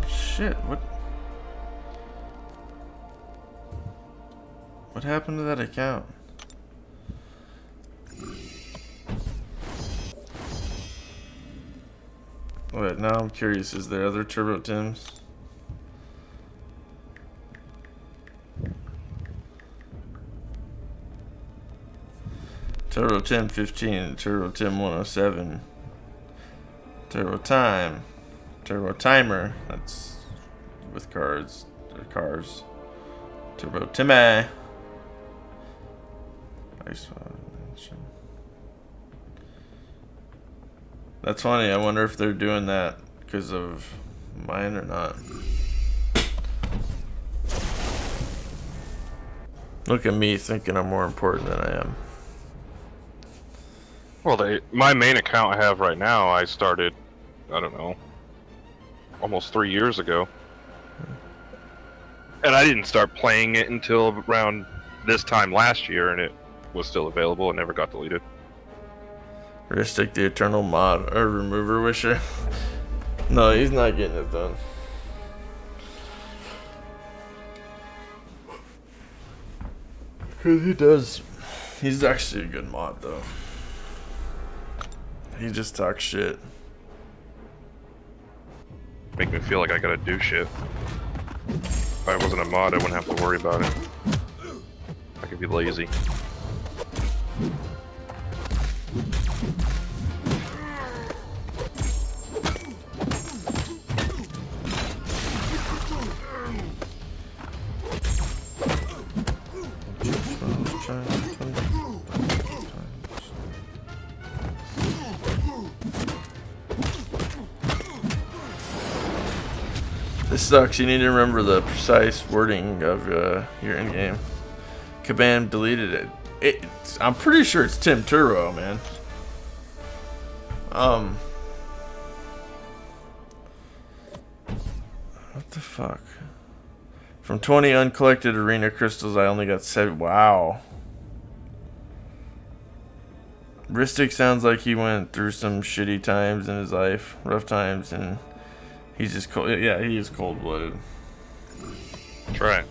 Shit. What happened to that account? Wait, now I'm curious. Is there other Turbo Tims? Turbo Tim 15, Turbo Tim 107, Turbo Time, Turbo Timer. That's with cards or cars. Turbo Timmy. That's funny. I wonder if they're doing that because of mine or not. Look at me thinking I'm more important than I am. Well, my main account I have right now, I started, I don't know, almost 3 years ago. And I didn't start playing it until around this time last year, and it was still available and never got deleted. Ristic the Eternal Mod or Remover Wisher. No, he's not getting it done. Cause he does. He's actually a good mod though. He just talks shit. Make me feel like I gotta do shit. If I wasn't a mod, I wouldn't have to worry about it. I could be lazy. This sucks. You need to remember the precise wording of your in-game. Kabam deleted it. I'm pretty sure it's Tim Turbo, man. What the fuck? From 20 uncollected arena crystals, I only got 7. Wow. Ristic sounds like he went through some shitty times in his life, rough times, and he's just cold. Yeah, he is cold-blooded. That's right.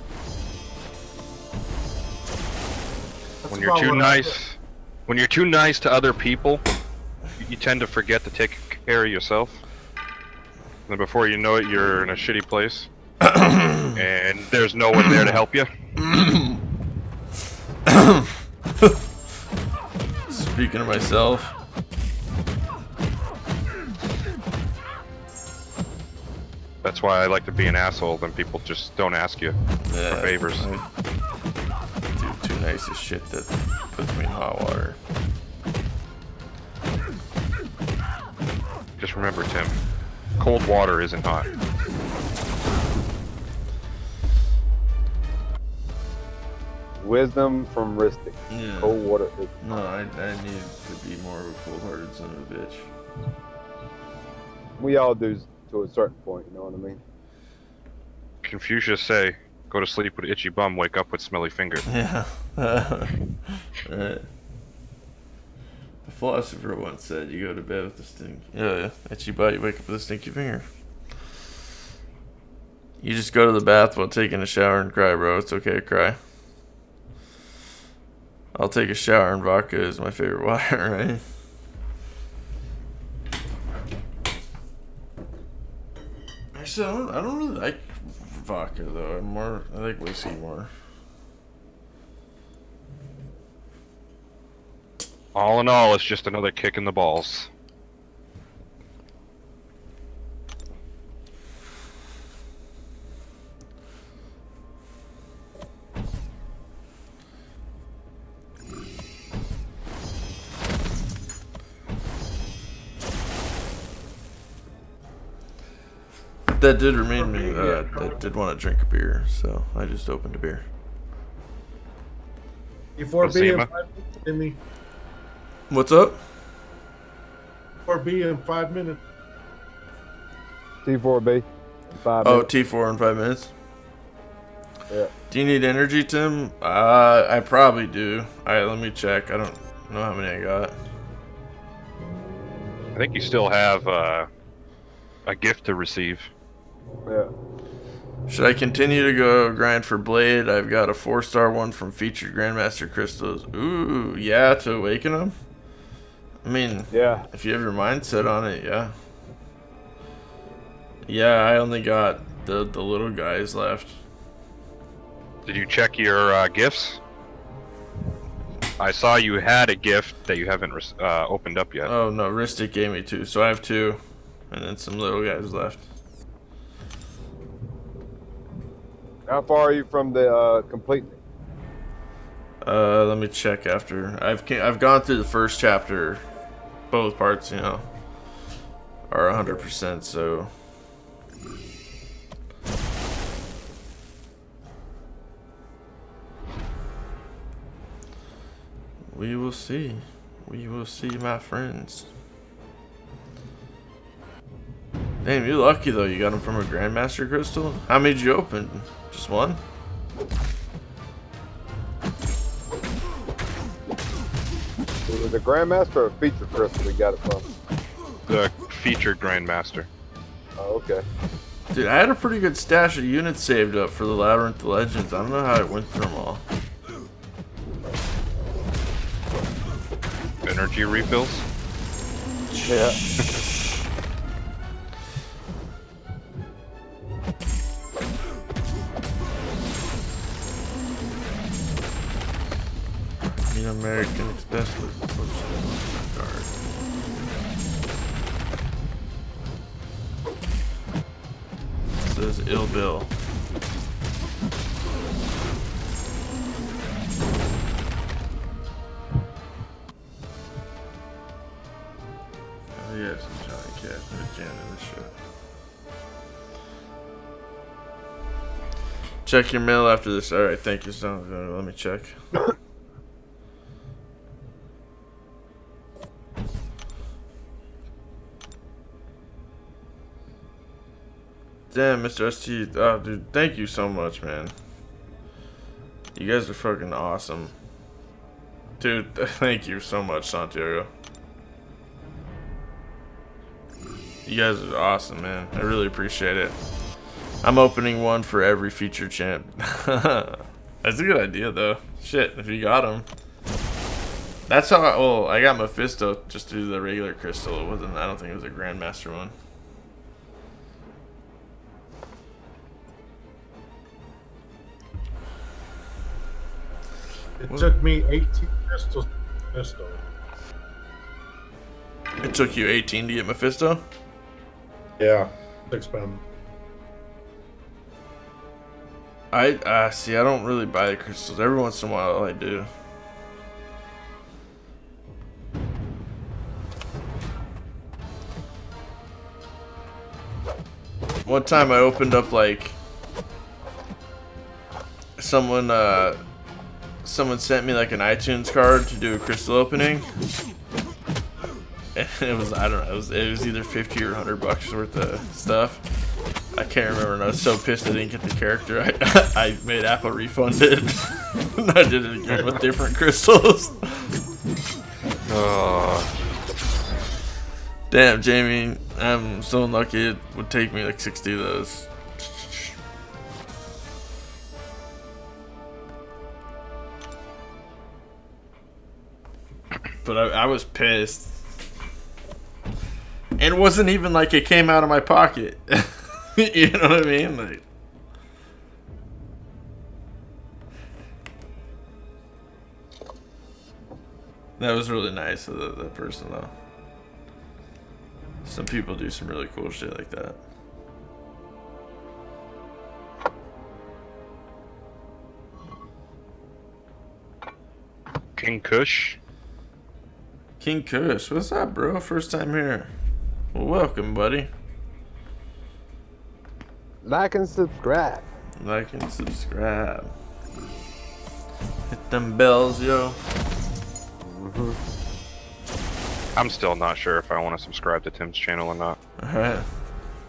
When you're too nice, when you're too nice to other people, you tend to forget to take care of yourself. And then before you know it, you're in a shitty place, and there's no one there to help you. Speaking of myself. That's why I like to be an asshole. Then people just don't ask you for favors. Dude, too nice as shit that puts me in hot water. Just remember, Tim, cold water isn't hot. Wisdom from Ristic. Yeah. Cold water is. No, I need to be more of a cold-hearted son of a bitch. We all do to a certain point, you know what I mean? Confucius say, go to sleep with itchy bum, wake up with smelly finger. Yeah. Right. The philosopher once said, you go to bed with a stink. Yeah, itchy butt, you wake up with a stinky finger. You just go to the bath while taking a shower and cry, bro. It's okay to cry. I'll take a shower and vodka is my favorite water, right? Actually, I don't really like vodka though. I like whiskey more. All in all, it's just another kick in the balls. That did remind me. I did want to drink a beer, so I just opened a beer. E4B in Zima. 5 minutes, Timmy. What's up? 4B in 5 minutes. T4B. 5 Oh, minutes. T4 in 5 minutes. Yeah. Do you need energy, Tim? I probably do. Alright, let me check. I don't know how many I got. I think you still have a gift to receive. Yeah. Should I continue to go grind for Blade? I've got a 4-star one from featured Grandmaster Crystals. Ooh, yeah, to awaken them? I mean, Yeah. if you have your mindset on it, yeah. Yeah, I only got the little guys left. Did you check your gifts? I saw you had a gift that you haven't opened up yet. Oh, no, Ristic gave me 2, so I have 2. And then some little guys left. How far are you from the complete? Let me check after. I've gone through the first chapter. Both parts, you know, are 100%, so... We will see. We will see, my friends. Damn, you're lucky though. You got them from a Grandmaster Crystal? How many did you open? Just one? Was it the Grandmaster or Feature Crystal we got it from? The featured Grandmaster. Oh, okay. Dude, I had a pretty good stash of units saved up for the Labyrinth of Legends. I don't know how I went through them all. Energy refills. Yeah. The American Express card. It says Ill Bill. Oh yes, I'm Johnny Cat. They're jamming this shit. Check your mail after this. Alright, thank you, son. Let me check. Damn, Mr. ST. Oh, dude, thank you so much, man. You guys are fucking awesome. Dude, thank you so much, Santiago. You guys are awesome, man. I really appreciate it. I'm opening one for every feature champ. That's a good idea, though. Shit, if you got them. That's how I got Mephisto just through the regular crystal. It wasn't, I don't think it was a Grandmaster one. It took me 18 crystals. Crystal. It took you 18 to get Mephisto? Yeah, expend. See, I don't really buy the crystals. Every once in a while I do. One time I opened up like someone sent me like an iTunes card to do a crystal opening. And it was, I don't know, it was either 50 or 100 bucks worth of stuff. I can't remember, and I was so pissed I didn't get the character. I made Apple refund it. And I did it again with different crystals. Damn, Jamie, I'm so lucky. It would take me like 60 of those. But I was pissed. And it wasn't even like it came out of my pocket. You know what I mean? Like, that was really nice of that person, though. Some people do some really cool shit like that. King Kush. King Kush, what's up, bro? First time here. Well, welcome, buddy. Like and subscribe. Like and subscribe. Hit them bells, yo. I'm still not sure if I want to subscribe to Tim's channel or not. Alright.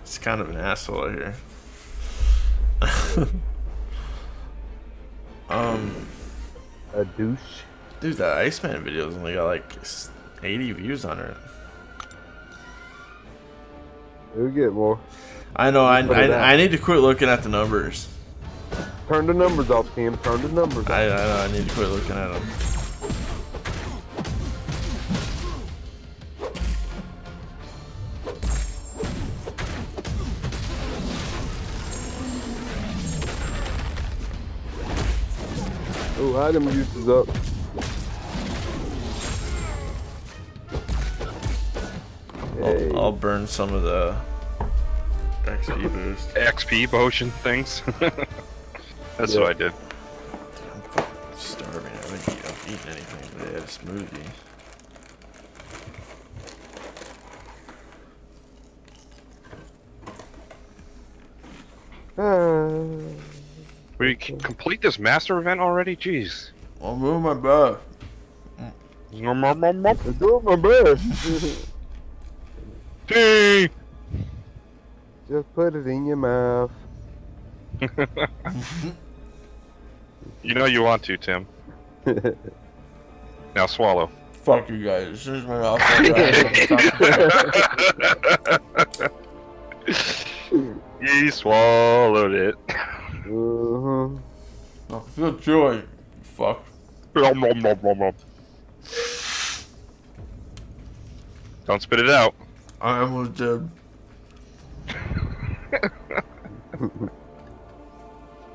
He's kind of an asshole here. A douche. Dude, that Iceman video's only got like 80 views on it. We'll get more. I know, Put it out. I need to quit looking at the numbers. Turn the numbers off, Tim. Turn the numbers off. I know, I need to quit looking at them. Oh, item use is up. Hey. I'll burn some of the XP boost. XP potion things. That's Yeah. what I did. I'm fucking starving. I haven't eaten anything today. I had a smoothie. We complete this master event already? Jeez. I'm moving my butt. I'm doing my best. Hey! Just put it in your mouth. You know you want to, Tim. Now swallow. Fuck you guys. As soon as my mouth He swallowed it. Uh-huh. I feel joy. Fuck. Don't spit it out. I almost dead.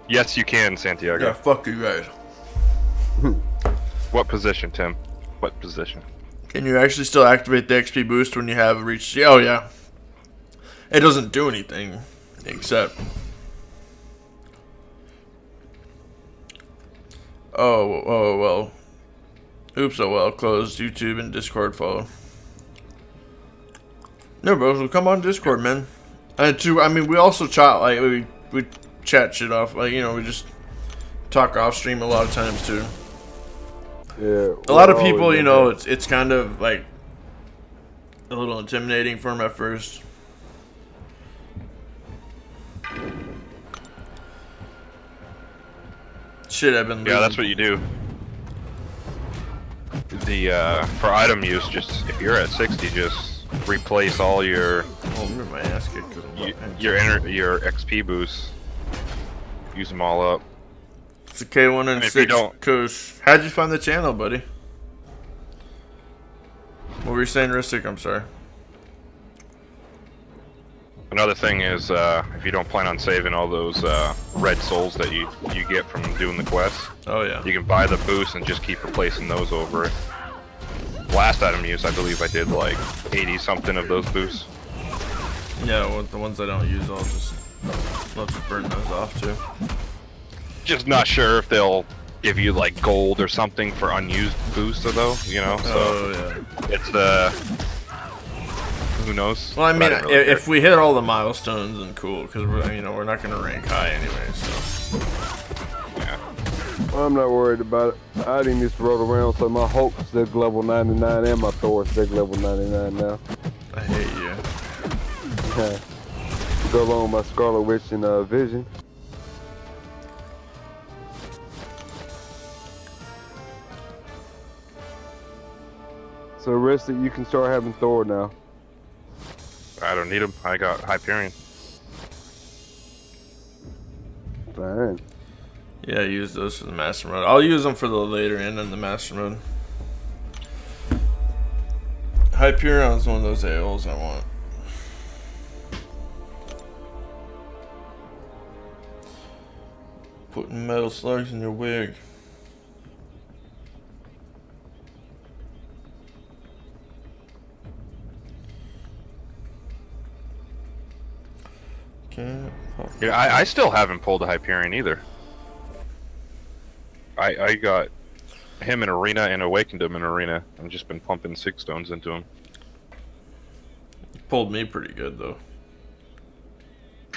Yes, you can, Santiago. Yeah, fuck you guys. What position, Tim? What position? Can you actually still activate the XP boost when you have reached? Oh yeah. It doesn't do anything except. Oh well. Oops, oh well. Closed YouTube and Discord follow. No, bro, so come on Discord, man. And I mean, we also chat, like, we chat shit off, like, you know, we just talk off stream a lot of times too. Yeah. A lot of people, you know, it's kind of like a little intimidating for them at first. Shit, I've been losing. Yeah, that's what you do. The for item use, just if you're at 60, just replace all your Oh, I'm getting my ass kicked 'cause I'm your XP boosts. Use them all up. It's a K1 and If you 6 don't- Kush. How'd you find the channel, buddy? What were you saying, Ristic? I'm sorry. Another thing is, if you don't plan on saving all those red souls that you get from doing the quest, Oh yeah. you can buy the boost and just keep replacing those over it. Last item use, I believe I did like 80 something of those boosts. Yeah, well, the ones I don't use, I'll just burn those off too. Just not sure if they'll give you like gold or something for unused boosts though, you know, so Oh yeah. it's who knows. Well, I But mean, didn't really if we hit all the milestones, then cool, because we're not gonna rank high anyway. So care. I'm not worried about it. I didn't used to roll around, so my Hulk's still level 99 and my Thor's still level 99 now. I hate you. Go along with my Scarlet Witch and Vision. So rest it, you can start having Thor now. I don't need them. I got Hyperion. Fine. Yeah, use those for the master mode. I'll use them for the later end in the master mode. Hyperion's one of those ales I want. Putting metal slugs in your wig. Yeah, I still haven't pulled a Hyperion either. I got him in Arena and awakened him in Arena. I've just been pumping 6 stones into him. Pulled me pretty good though.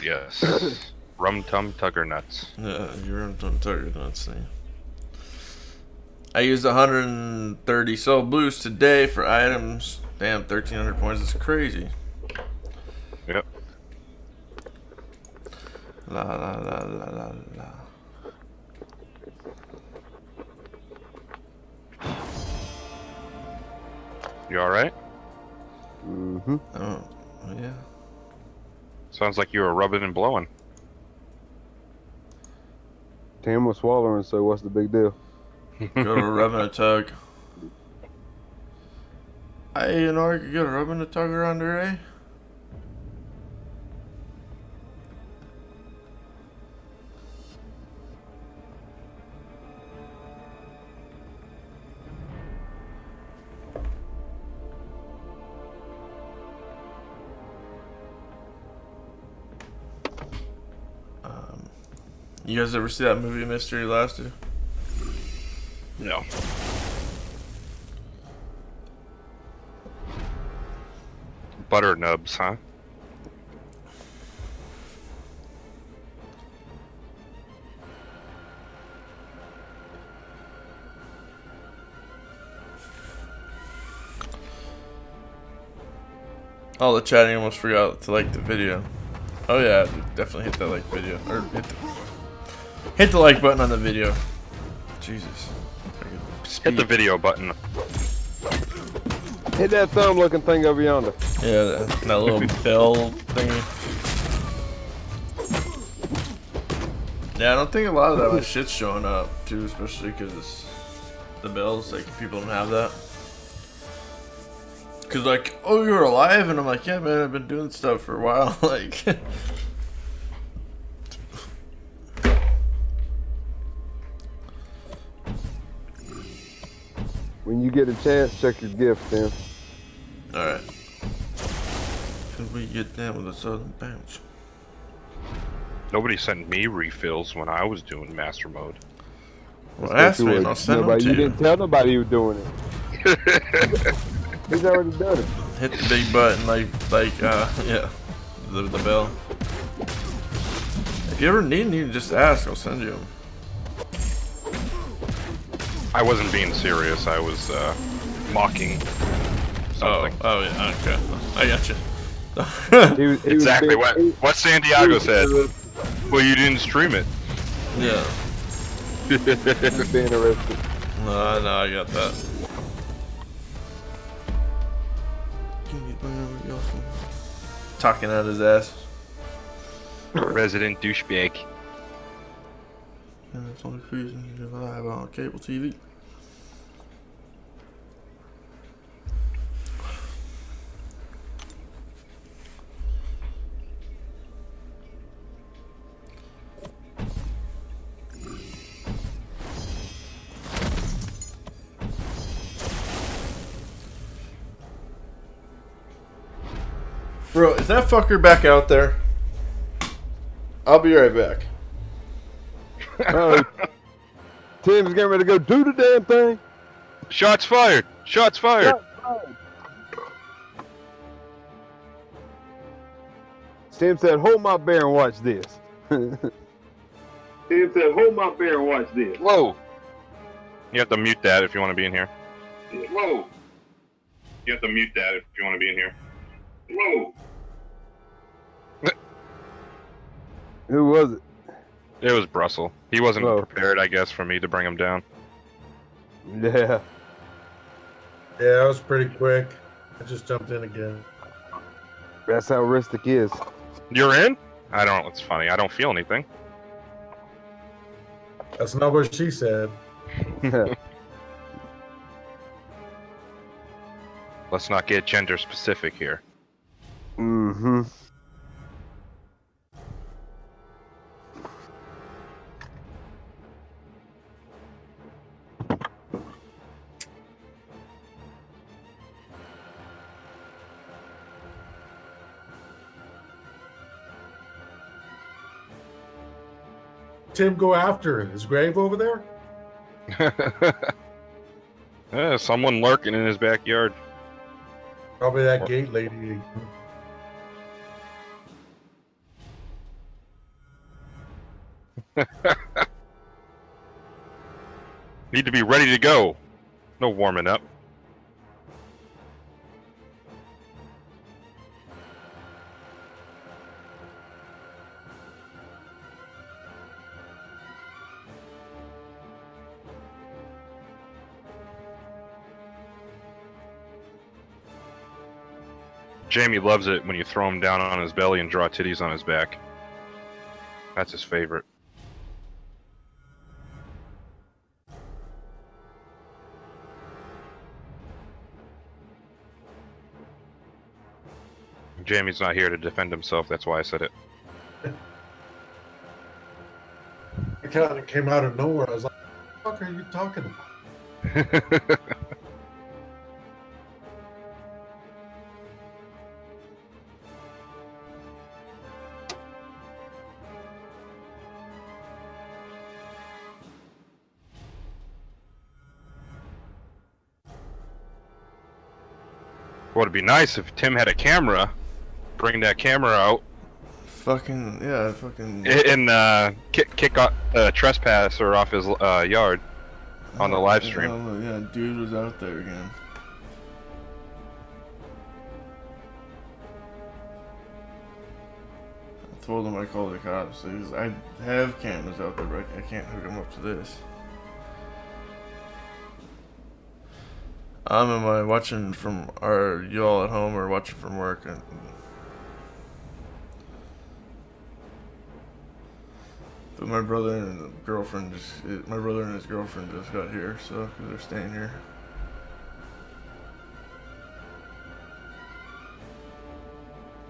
Yes. Rum Tum Tugger Nuts. Yeah, you're on Tugger Nuts thing. I used 130 soul blues today for items. Damn, 1,300 points is crazy. Yep. La la la la la la. You alright? Mm-hmm. Oh, yeah. Sounds like you were rubbing and blowing. Tim was swallowing, so what's the big deal? Go to a rub and a tug. Hey, you know, I could get a rub and a tug around there, eh? You guys ever see that movie Mystery Lasted? No. Butter nubs, huh? Oh, the chatting almost forgot to like the video. Oh yeah, definitely hit that like video. Or hit the like button on the video. Jesus. Hit the video button. Hit that thumb looking thing over yonder. Yeah, that little bell thingy. Yeah, I don't think a lot of that much shit's showing up too, especially because the bells, like people don't have that. Cause like, oh, you're alive, and I'm like, yeah, man, I've been doing stuff for a while, like. When you get a chance, check your gift, Tim. All right. Can we get down with a southern bounce? Nobody sent me refills when I was doing Master Mode. Well, ask me, and I'll send them to You you. didn't tell nobody you were doing it. He's already done it. Hit the big button, yeah, the bell. If you ever need any, just ask. I'll send you them. I wasn't being serious. I was mocking something. Oh yeah, okay. I got you. He was Exactly being- what Santiago said. Well, you didn't stream it. Yeah. He was being arrested. No, I got that. Talking out his ass. Resident douchebag. And it's only reason you're live on cable TV. Bro, is that fucker back out there? I'll be right back. Tim's getting ready to go do the damn thing. Shots fired! Shots fired! Tim said, hold my bear and watch this. Tim said, hold my bear and watch this. Whoa! You have to mute that if you want to be in here. Whoa. You have to mute that if you want to be in here. Whoa. Who was it? It was Brussel. He wasn't Oh. prepared, I guess, for me to bring him down. Yeah. Yeah, that was pretty quick. I just jumped in again. That's how Ristic is. You're in? I don't. It's funny. I don't feel anything. That's not what she said. Let's not get gender specific here. Mm-hmm. Tim go after his grave over there? Yeah, someone lurking in his backyard. Probably that gate lady. Need to be ready to go. No warming up. Jamie loves it when you throw him down on his belly and draw titties on his back. That's his favorite. Jamie's not here to defend himself, that's why I said it. It kind of came out of nowhere. I was like, what the fuck are you talking about? Well, it'd be nice if Tim had a camera. Bring that camera out Fucking yeah, fucking. and kick a trespasser off his yard on the live stream. Yeah, dude was out there again. I told him I called the cops. I have cameras out there, but I can't hook them up to this. Am I watching from? Are you all at home or watching from work? But my brother and his girlfriend just got here, so they're staying here.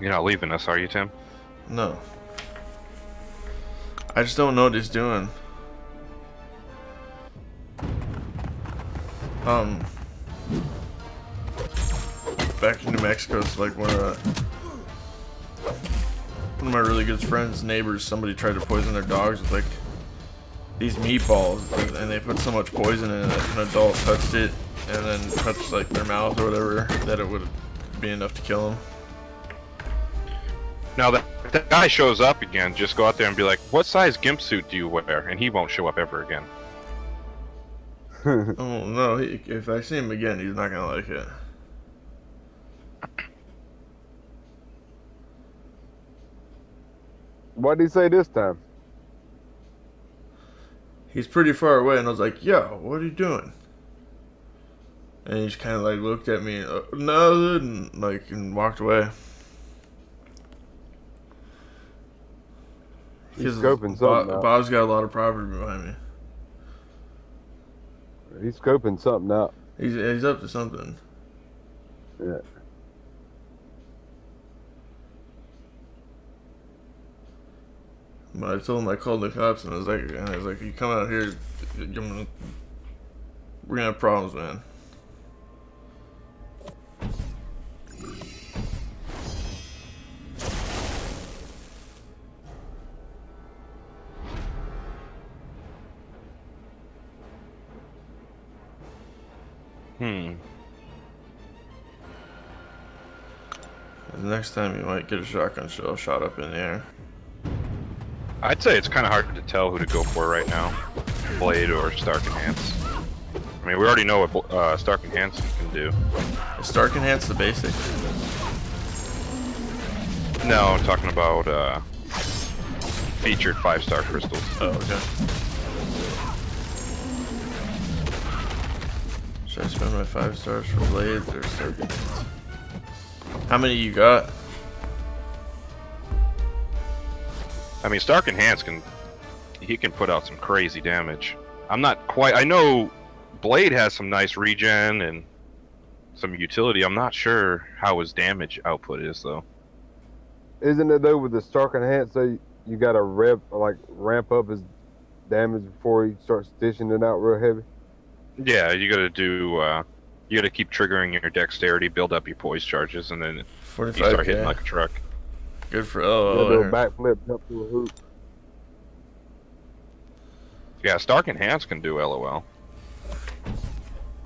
You're not leaving us, are you, Tim? No. I just don't know what he's doing. Back in New Mexico, it's like one of my really good friends' neighbors, somebody tried to poison their dogs with like these meatballs, and they put so much poison in it that if an adult touched it and then touched like their mouth or whatever, that it would be enough to kill them. Now that guy shows up again, just go out there and be like, what size gimp suit do you wear? And he won't show up ever again. Oh no, if I see him again, he's not gonna like it. What did he say this time? He's pretty far away, and I was like, yo, what are you doing? And he just kind of like looked at me, no, and walked away. He's scoping something out. Bob's got a lot of property behind me. He's scoping something out. He's up to something. Yeah. But I told him I called the cops, and I was like, you come out here, we're gonna have problems, man. The next time you might get a shotgun shell shot up in the air. I'd say it's kind of hard to tell who to go for right now, Blade or Stark Enhance. I mean, we already know what Stark Enhance can do. Is Stark Enhance the basic? No, I'm talking about featured 5-star crystals. Oh, okay. Should I spend my 5 stars for Blades or Stark Enhance? How many you got? I mean, Stark Enhance can put out some crazy damage. I'm not quite. I know Blade has some nice regen, and some utility. I'm not sure how his damage output is though. Isn't it though with the Stark Enhance? So you got to ramp up his damage before he starts dishing it out real heavy. Yeah, you gotta do. You gotta keep triggering your dexterity, build up your poise charges, and then you 45. start hitting like a truck. Good for Do oh. a backflip, jump through a hoop. Yeah, Stark Enhance can do LOL.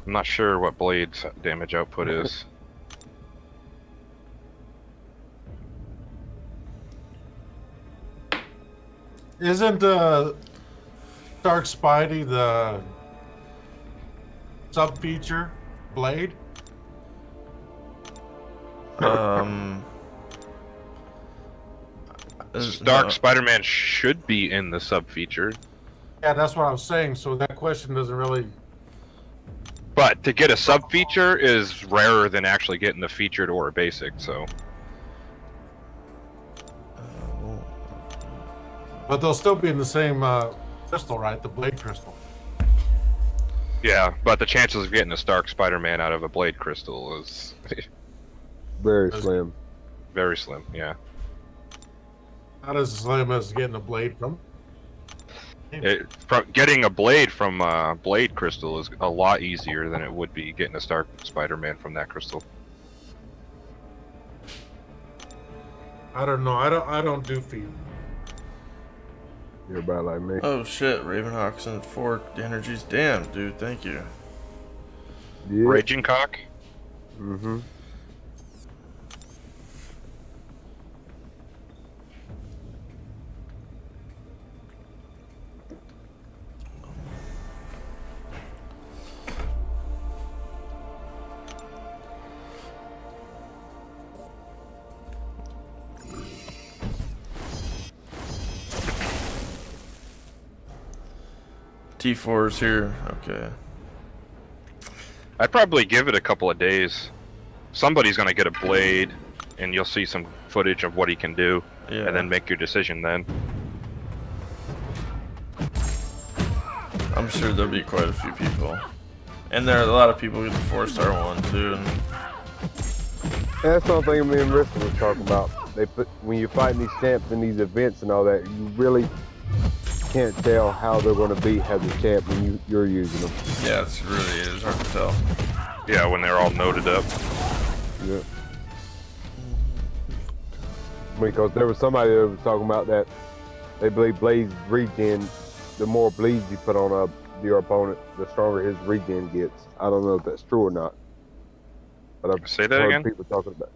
I'm not sure what Blade's damage output is. Isn't Dark Spidey the sub feature Blade? Dark no. Spider-Man should be in the sub feature, Yeah, that's what I was saying. So that question doesn't really. but to get a sub feature is rarer than actually getting the featured or a basic. So But they'll still be in the same crystal, right? The Blade crystal. yeah, but the chances of getting a Stark Spider-Man out of a Blade crystal is Very slim. very slim. Yeah. Not as slim as getting a Blade from. Getting a blade from Blade Crystal is a lot easier than it would be getting a Stark Spider-Man from that crystal. I don't know. I don't do feed. You're about like me. Oh shit, Ravenhawks and 4 energies. Damn, dude, thank you. Yeah. Raging Cock? Mm-hmm. T4 is here. Okay. I'd probably give it a couple of days. Somebody's gonna get a blade, and you'll see some footage of what he can do, Yeah. and then make your decision then. I'm sure there'll be quite a few people. And there are a lot of people who get the 4-star one too. And That's something me and Rissa was talking about. They put when you're fighting these champs in these events and all that, you really can't tell how they're going to be as a champ when you're using them. yeah, it's really is hard to tell. Yeah, when they're all noted up. Yeah. Because there was somebody that was talking about that they believe Blade's regen, the more bleeds you put on your opponent, the stronger his regen gets. I don't know if that's true or not. But I've Say that heard again? people talking about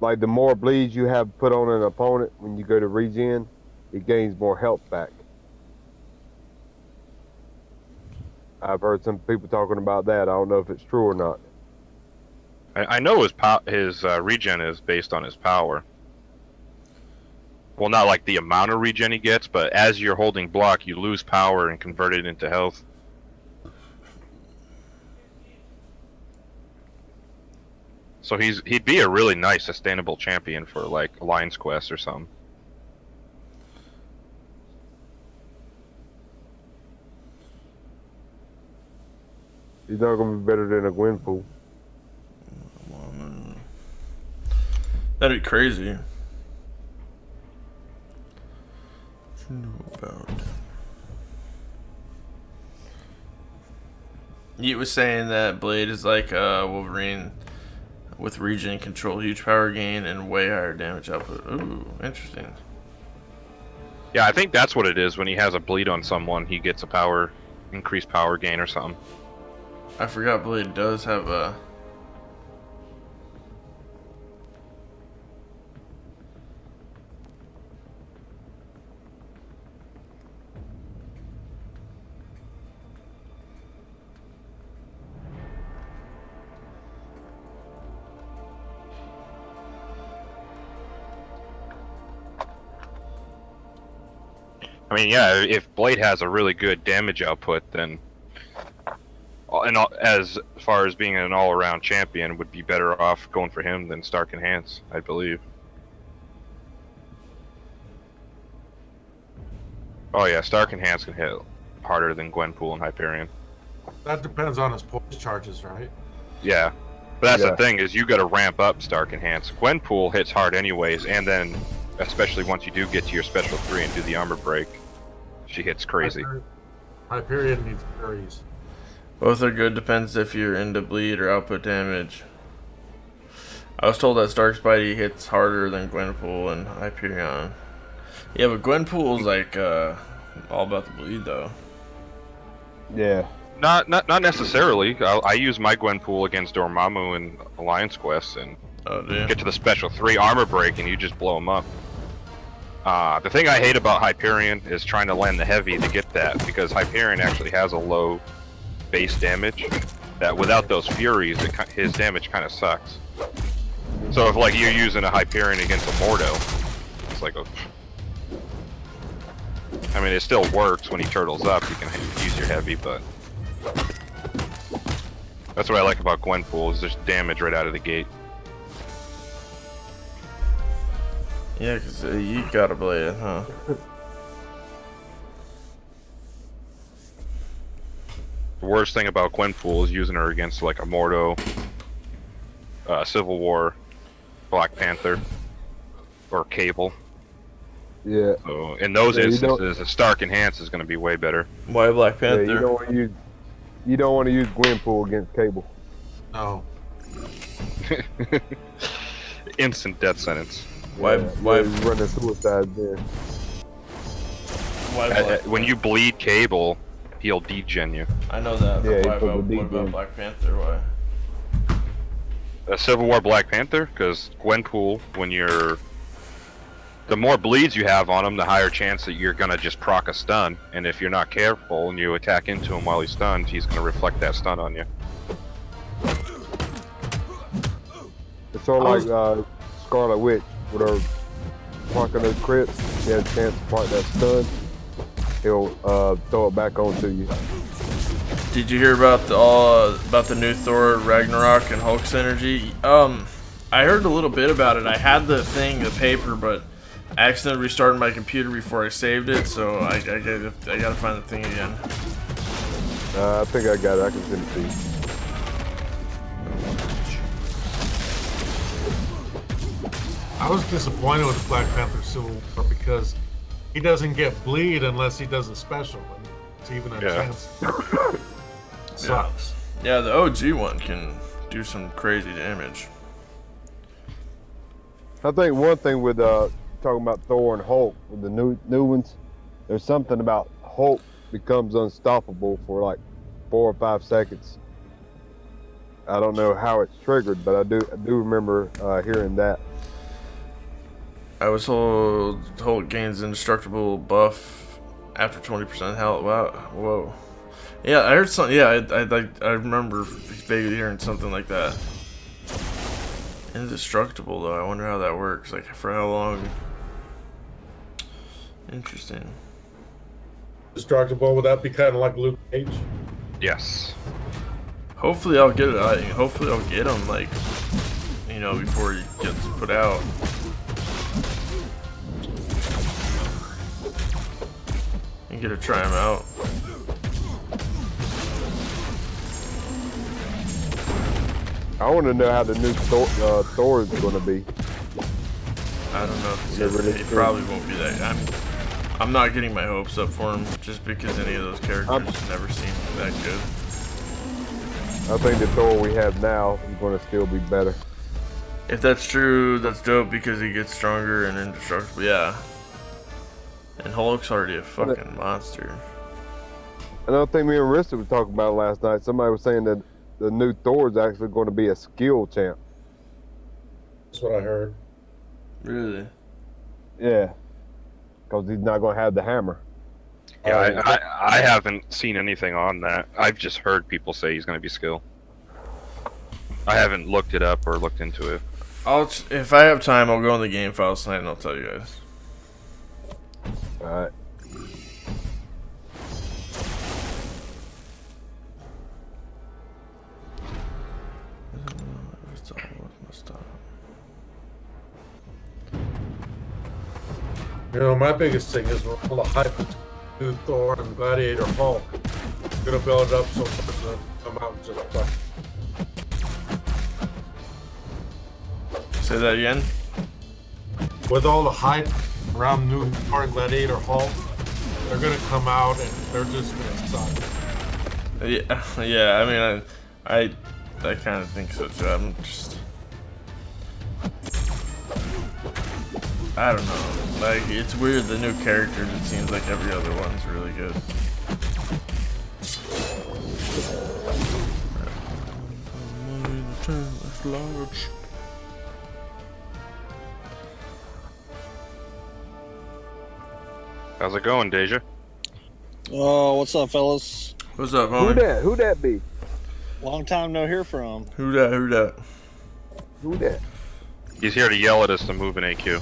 like the more bleeds you have put on an opponent when you go to regen, it gains more health back. I've heard some people talking about that. I don't know if it's true or not. I know his regen is based on his power. Well, not like the amount of regen he gets, but as you're holding block, you lose power and convert it into health. So he'd be a really nice sustainable champion for like Alliance Quest or something. He's not going to be better than a Gwenpool. That'd be crazy. What you know about? Yeet was saying that Blade is like Wolverine with regen control, huge power gain, and way higher damage output. Ooh, interesting. Yeah, I think that's what it is. When he has a bleed on someone, he gets a increased power gain or something. I forgot Blade does have a... I mean, yeah, if Blade has a really good damage output, then as far as being an all-around champion, would be better off going for him than Stark Enhance, I believe. Oh yeah, Stark Enhance can hit harder than Gwenpool and Hyperion. That depends on his poise charges, right? Yeah, But that's Yeah. the thing is you got to ramp up Stark Enhance. Gwenpool hits hard anyways, and then especially once you do get to your special 3 and do the armor break, she hits crazy. Hyperion needs berries. Both are good, depends if you're into bleed or output damage. I was told that Stark Spidey hits harder than Gwenpool and Hyperion. Yeah, but Gwenpool's like all about the bleed though. Yeah. Not necessarily. I use my Gwenpool against Dormammu in Alliance Quest and Oh, dude. get to the special 3 armor break and you just blow them up. The thing I hate about Hyperion is trying to land the heavy to get that, because Hyperion actually has a low base damage that without those Furies, his damage kind of sucks. So if like you're using a Hyperion against a Mordo, it's like a... I mean, it still works when he turtles up, you can use your heavy, but... That's what I like about Gwenpool, is there's damage right out of the gate. Yeah, because you gotta play it, huh? The worst thing about Gwenpool is using her against like a Mordo, Civil War, Black Panther, or Cable. Yeah. So in those Yeah, instances, a Stark Enhance is going to be way better. Why Black Yeah, Panther? you don't want to use Gwenpool against Cable. No. Instant death sentence. Why? Yeah, Why? you're running suicide there. Why Black? When you bleed Cable, he'll degen you. I know that. Yeah, But he why put about, the what about DJ. Black Panther? Why? A Civil War Black Panther, because Gwenpool, when you're... The more bleeds you have on him, the higher chance that you're going to just proc a stun. And if you're not careful and you attack into him while he's stunned, he's going to reflect that stun on you. It's sort of like Scarlet Witch with her parking those crits. He has a chance to park that stun. He'll throw it back onto you. Did you hear about the new Thor Ragnarok and Hulk synergy? I heard a little bit about it. I had the paper, but I accidentally restarted my computer before I saved it, so I gotta find the thing again. I think I got it. I can send it to you. I was disappointed with Black Panther Civil War because he doesn't get bleed unless he does a special. And it's even a Yeah. chance. Sucks. Yeah, the OG one can do some crazy damage. I think one thing with talking about Thor and Hulk with the new ones, there's something about Hulk becomes unstoppable for like 4 or 5 seconds. I don't know how it's triggered, but I do remember hearing that. I was told Hulk gains indestructible buff after 20% health. Wow, whoa. Yeah, I heard something. Yeah, I remember vaguely hearing something like that. Indestructible though. I wonder how that works. Like for how long? Interesting. Destructible, would that be kind of like Luke Cage? Yes. Hopefully I'll get it. Hopefully I'll get him like, you know, before he gets put out. And get to try him out. I want to know how the new Thor is going to be. I don't know if it's Yeah, gonna, really it cool. probably won't be that. I'm not getting my hopes up for him just because any of those characters never seem that good. I think the Thor we have now is going to still be better. If that's true, that's dope because he gets stronger and indestructible. Yeah. And Hulk's already a fucking monster. Another thing me and Rissa were talking about last night, somebody was saying that the new Thor is actually going to be a skill champ. That's what I heard. Really? Yeah. Because he's not going to have the hammer. Yeah, I haven't seen anything on that. I've just heard people say he's going to be skill. I haven't looked it up or looked into it. If I have time, I'll go on the game files tonight and I'll tell you guys. Alright. You know, my biggest thing is with all the hype between Thor and Gladiator Hulk. Gonna build it up so much that I'm out just Say that again. With all the hype around new Gladiator Hulk, they're gonna come out and they're just gonna suck. Yeah, yeah. I mean, I kind of think so too. I'm just, I don't know. Like, it's weird. The new characters. It seems like every other one's really good. How's it going, Deja? Oh, what's up, fellas? What's up, Who homie? that? Who that be? Long time no hear from. Who that? Who that? Who that? He's here to yell at us to move an AQ.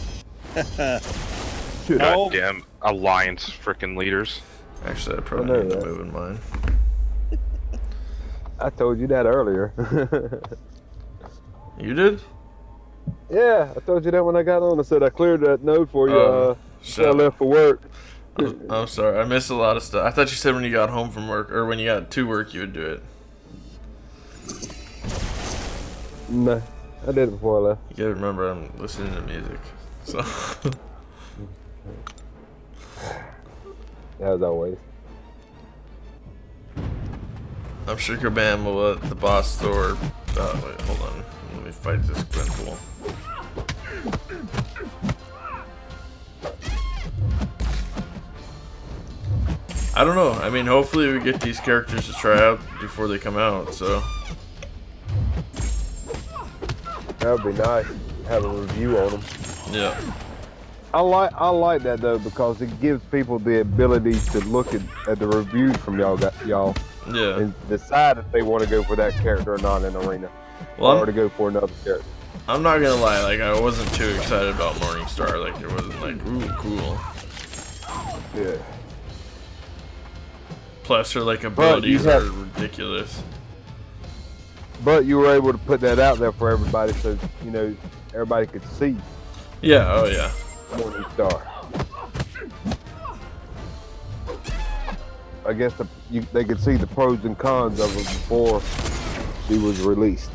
Shit. No. Goddamn Alliance frickin' leaders. Actually, I probably I know need to that. move in mine. I told you that earlier. You did? Yeah, I told you that when I got on. I said I cleared that node for you. Oh, So I shit. left for work. I'm sorry. I missed a lot of stuff. I thought you said when you got home from work, or when you got to work, you would do it. No, I did it before I left. You gotta remember, I'm listening to music. So, As always. I'm sure Kabam will let the boss Thor. Wait, hold on. Let me fight this Gwenpool. I don't know. I mean, hopefully we get these characters to try out before they come out, so. That would be nice. Have a review on them. Yeah. I like that though because it gives people the ability to look at the reviews from y'all Yeah. and decide if they want to go for that character or not in arena, Well, or to go for another character. I'm not gonna lie, like, I wasn't too excited about Morningstar. Like, it wasn't like, ooh, cool. Yeah. Plus, her, like, you abilities have- are ridiculous. But you were able to put that out there for everybody, so you know everybody could see Yeah, oh yeah. Morningstar. I guess they could see the pros and cons of it before she was released.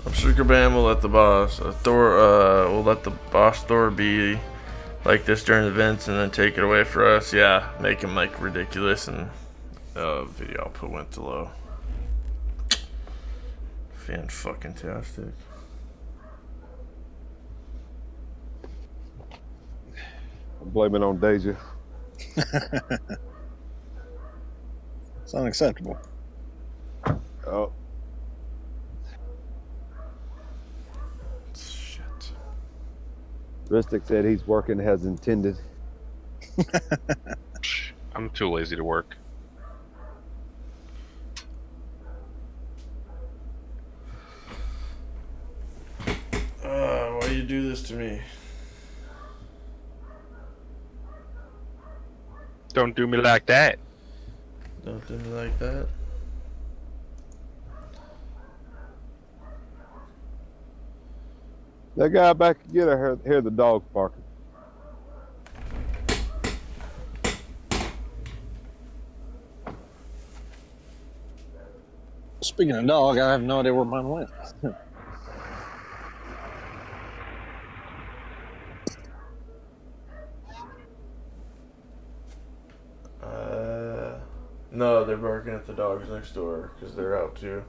I'm sure Kabam will let the boss, Thor, will let the boss Thor be like this during events and then take it away for us. Yeah, make him like ridiculous and video output went to low. Fan-fucking-tastic. I'm blaming on Deja. It's unacceptable. Oh, Shit. Ristic said he's working as intended. Psh, I'm too lazy to work. Why you do this to me? Don't do me like that. Don't do me like that. That guy back again, I hear the dog barking. Speaking of dog, I have no idea where mine went. No, they're barking at the dogs next door because they're out too.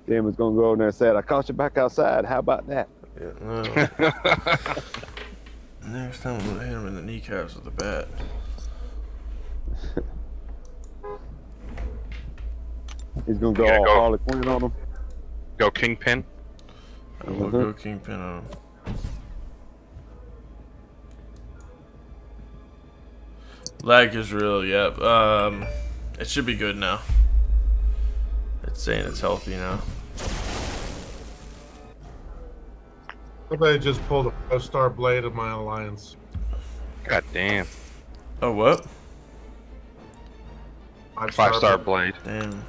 Tim was gonna go in there and said, "I caught you back outside. How about that?" Yeah, no. Next time I'm gonna hit him in the kneecaps with a bat. He's gonna go Yeah, all go. Harley Quinn on him. Go Kingpin. I will go Kingpin on him. Lag is real, yep. It should be good now. It's saying it's healthy now. Somebody just pulled a 5-star blade of my alliance. God damn. Oh, what? 5-star blade. Damn.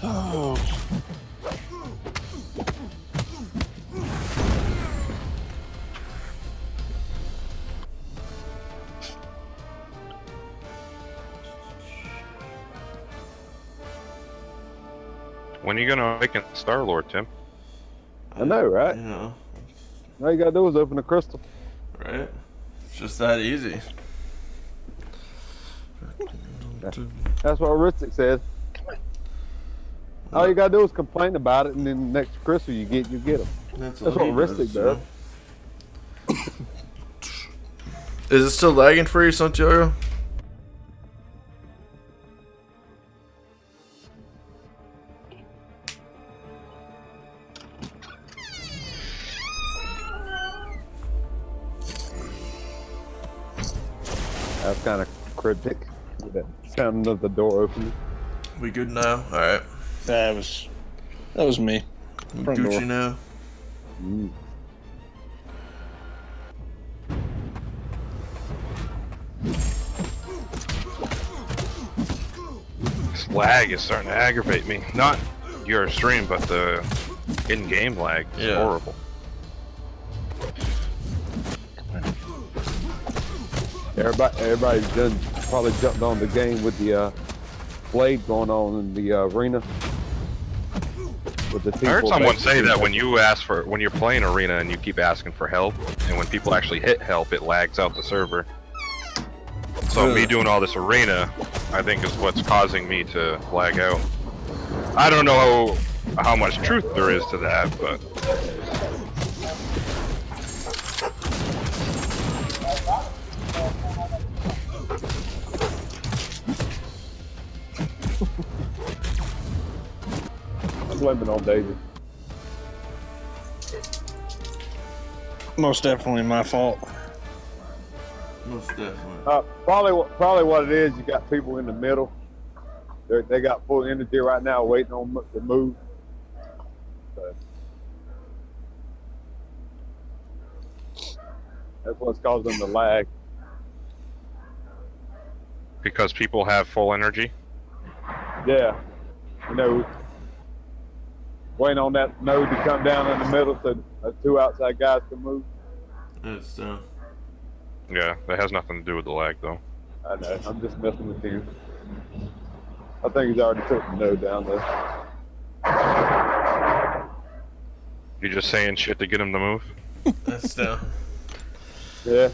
Oh. When are you gonna awaken Star-Lord, Tim? I know, right? You know, All you gotta do is open the crystal. right? It's just that easy. That's what Ristic said. All you gotta do is complain about it, and then the next crystal you get them. That's That's all what he Ristic does. Is it still lagging for you, Santiago? That's kind of cryptic. That sound of the door opening. We good now? Alright. That was me. Front Gucci door. now? Mm. This lag is starting to aggravate me. Not your stream, but the in-game lag is Yeah. horrible. Everybody's done probably jumped on the game with the blade going on in the arena. With the I heard people someone say basically- that when you're playing arena and you keep asking for help, and when people actually hit help, it lags out the server. So Really? me doing all this arena, I think, is what's causing me to lag out. I don't know how much truth there is to that, but I'm blaming on David. Most definitely my fault. Most definitely. Probably what it is. You got people in the middle. They got full energy right now, waiting on the move. So, that's what's causing the lag. because people have full energy. Yeah, you know, waiting on that node to come down in the middle so two outside guys can move. It's Yeah, that has nothing to do with the lag, though. I know. I'm just messing with you. I think he's already took the node down though. You're just saying shit to get him to move. that's down. Yeah.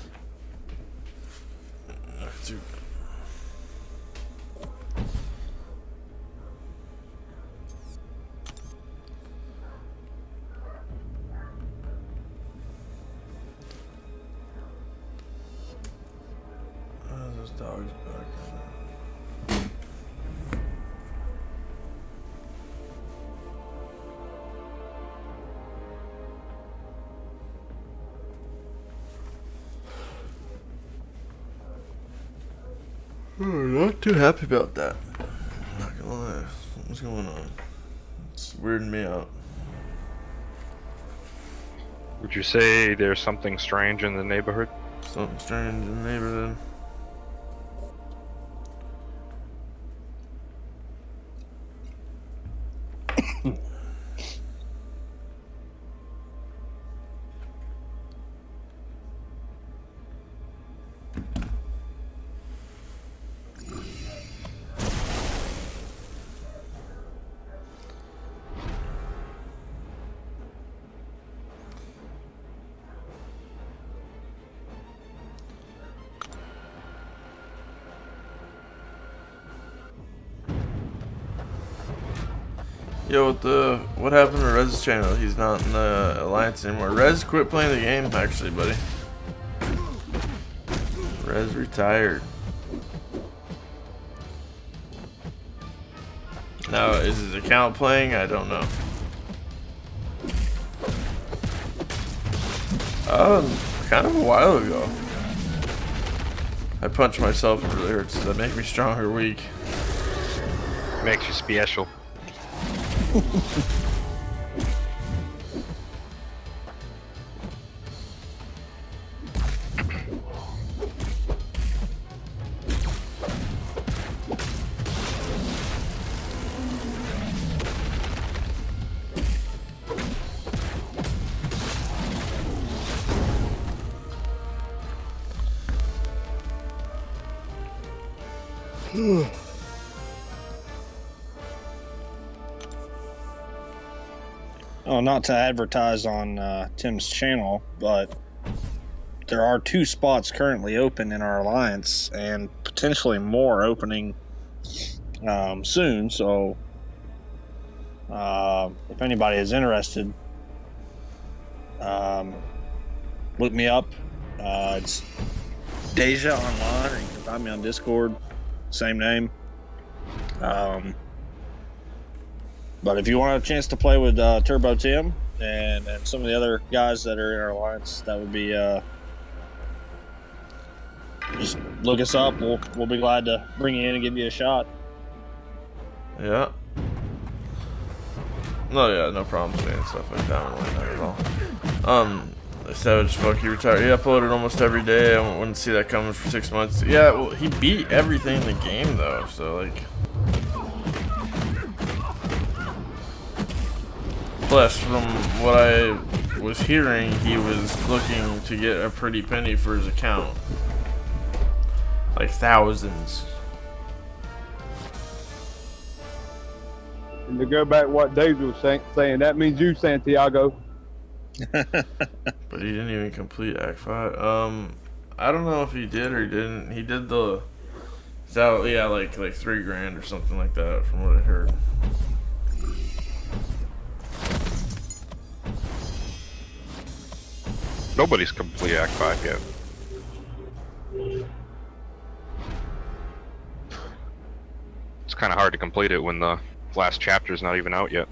Those dogs back. Not too happy about that. Not gonna lie. What's going on? It's weirding me out. Would you say there's something strange in the neighborhood? Something strange in the neighborhood. Yo, what happened to Rez's channel? He's not in the Alliance anymore. Rez quit playing the game, actually, buddy. Rez retired. Now, is his account playing? I don't know. Kind of a while ago. I punched myself and it really hurts. Does that make me strong or weak? Makes you special. Oh, not to advertise on Tim's channel, but there are 2 spots currently open in our alliance, and potentially more opening soon. So, if anybody is interested, look me up. It's Deja Online, or you can find me on Discord. Same name. But if you want a chance to play with Turbo Tim and some of the other guys that are in our alliance, that would be just look us up. We'll be glad to bring you in and give you a shot. Yeah. No, yeah, no problem saying stuff like that. Not at all. Savage Fuck, you retired. He uploaded almost every day. I wouldn't see that coming for 6 months. Yeah, well, he beat everything in the game though, so like. Plus, from what I was hearing, he was looking to get a pretty penny for his account. Like thousands. And to go back to what Dave was saying, that means you, Santiago. But he didn't even complete Act 5. I don't know if he did or he didn't. He did the... So, yeah, like $3,000 or something like that, from what I heard. Nobody's complete Act 5 yet. It's kind of hard to complete it when the last chapter's not even out yet.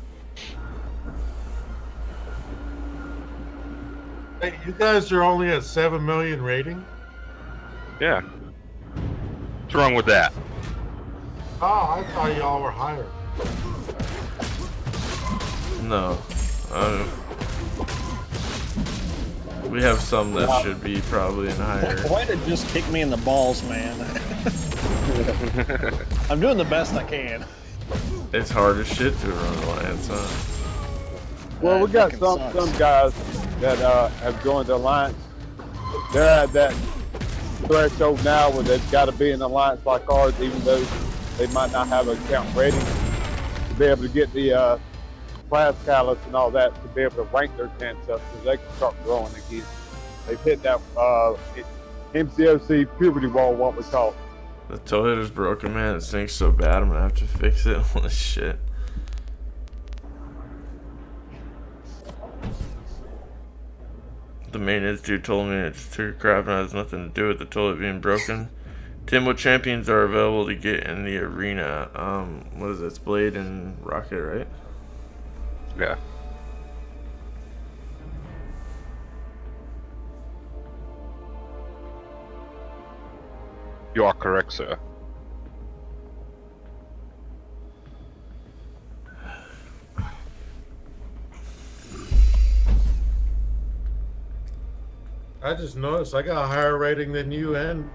Hey, you guys are only at 7 million rating? Yeah. What's wrong with that? Oh, I thought y'all were higher. No. We have some that should be probably in higher. Way to just kick me in the balls, man. I'm doing the best I can. It's hard as shit to run Alliance, huh? Well, we got fucking some sucks. guys that have joined the alliance. They're at that threshold now where they've got to be in an alliance like ours, even though they might not have an account ready to be able to get the class catalyst and all that to be able to rank their tents up because they can start growing again. They've hit that MCOC puberty wall, what we call it. The toe hitter's broken, man. It stinks so bad. I'm gonna have to fix it. Holy shit. The maintenance dude told me it's trigger crap and has nothing to do with the toilet being broken. Tim, what champions are available to get in the arena? What is it? It's Blade and Rocket, right? Yeah. You are correct, sir. I just noticed I got a higher rating than you and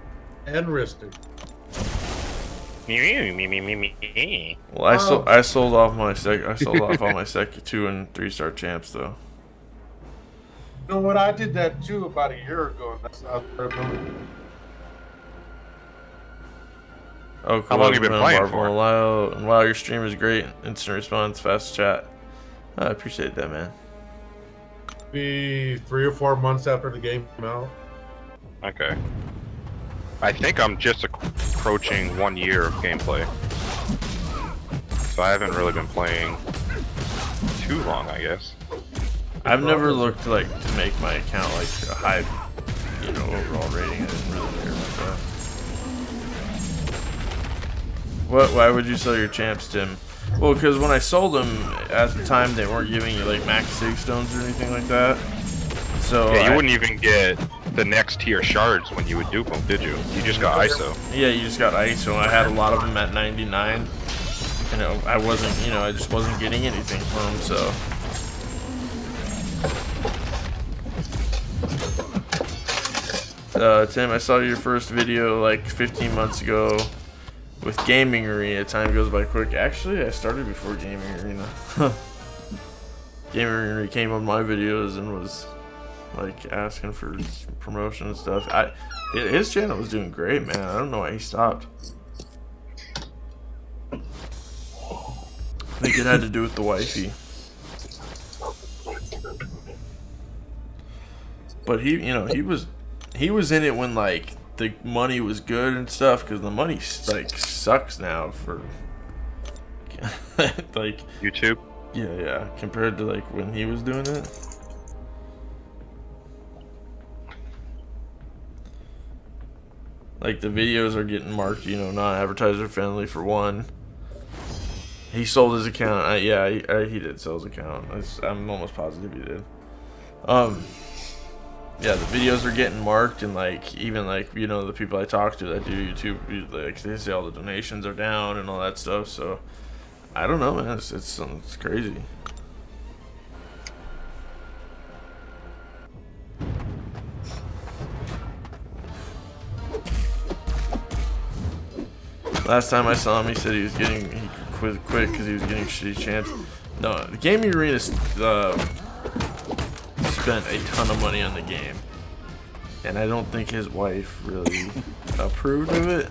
Ristic. Well, I sold off my all my second 2 and 3-star champs though. You know what? I did that too about a year ago. That's I remember. Oh, cool. How long you been playing for? And wow, your stream is great. Instant response, fast chat. I appreciate that, man. Be 3 or 4 months after the game came out. Okay. I think I'm just approaching 1 year of gameplay. So I haven't really been playing too long, I guess. I've never looked like to make my account like a high, overall rating. I didn't really care about that. Why would you sell your champs, Tim? Well, because when I sold them at the time, they weren't giving you like max sig stones or anything like that. So Yeah, you wouldn't even get the next tier shards when you would dupe them, did you? You just got ISO. Yeah, you just got ISO. I had a lot of them at 99. You know, I wasn't, you know, I just wasn't getting anything from them, so. Tim, I saw your first video like 15 months ago with Gaming Arena. Time goes by quick. Actually, I started before Gaming Arena. Gaming Arena came on my videos and was like asking for promotion and stuff. His channel was doing great, man. I don't know why he stopped. I think it had to do with the wifey. But he, you know, he was in it when like the money was good and stuff, because the money like sucks now for like YouTube. Yeah, compared to like when he was doing it. Like the videos are getting marked, you know, non-advertiser friendly for one. He sold his account. He did sell his account. I'm almost positive he did. Yeah, the videos are getting marked, and like even like, you know, the people I talk to that do YouTube, like they say all the donations are down and all that stuff. So I don't know, man. It's crazy. Last time I saw him, he said he quit because he was getting shitty champs. No, the Gaming Arena spent a ton of money on the game, and I don't think his wife really approved of it.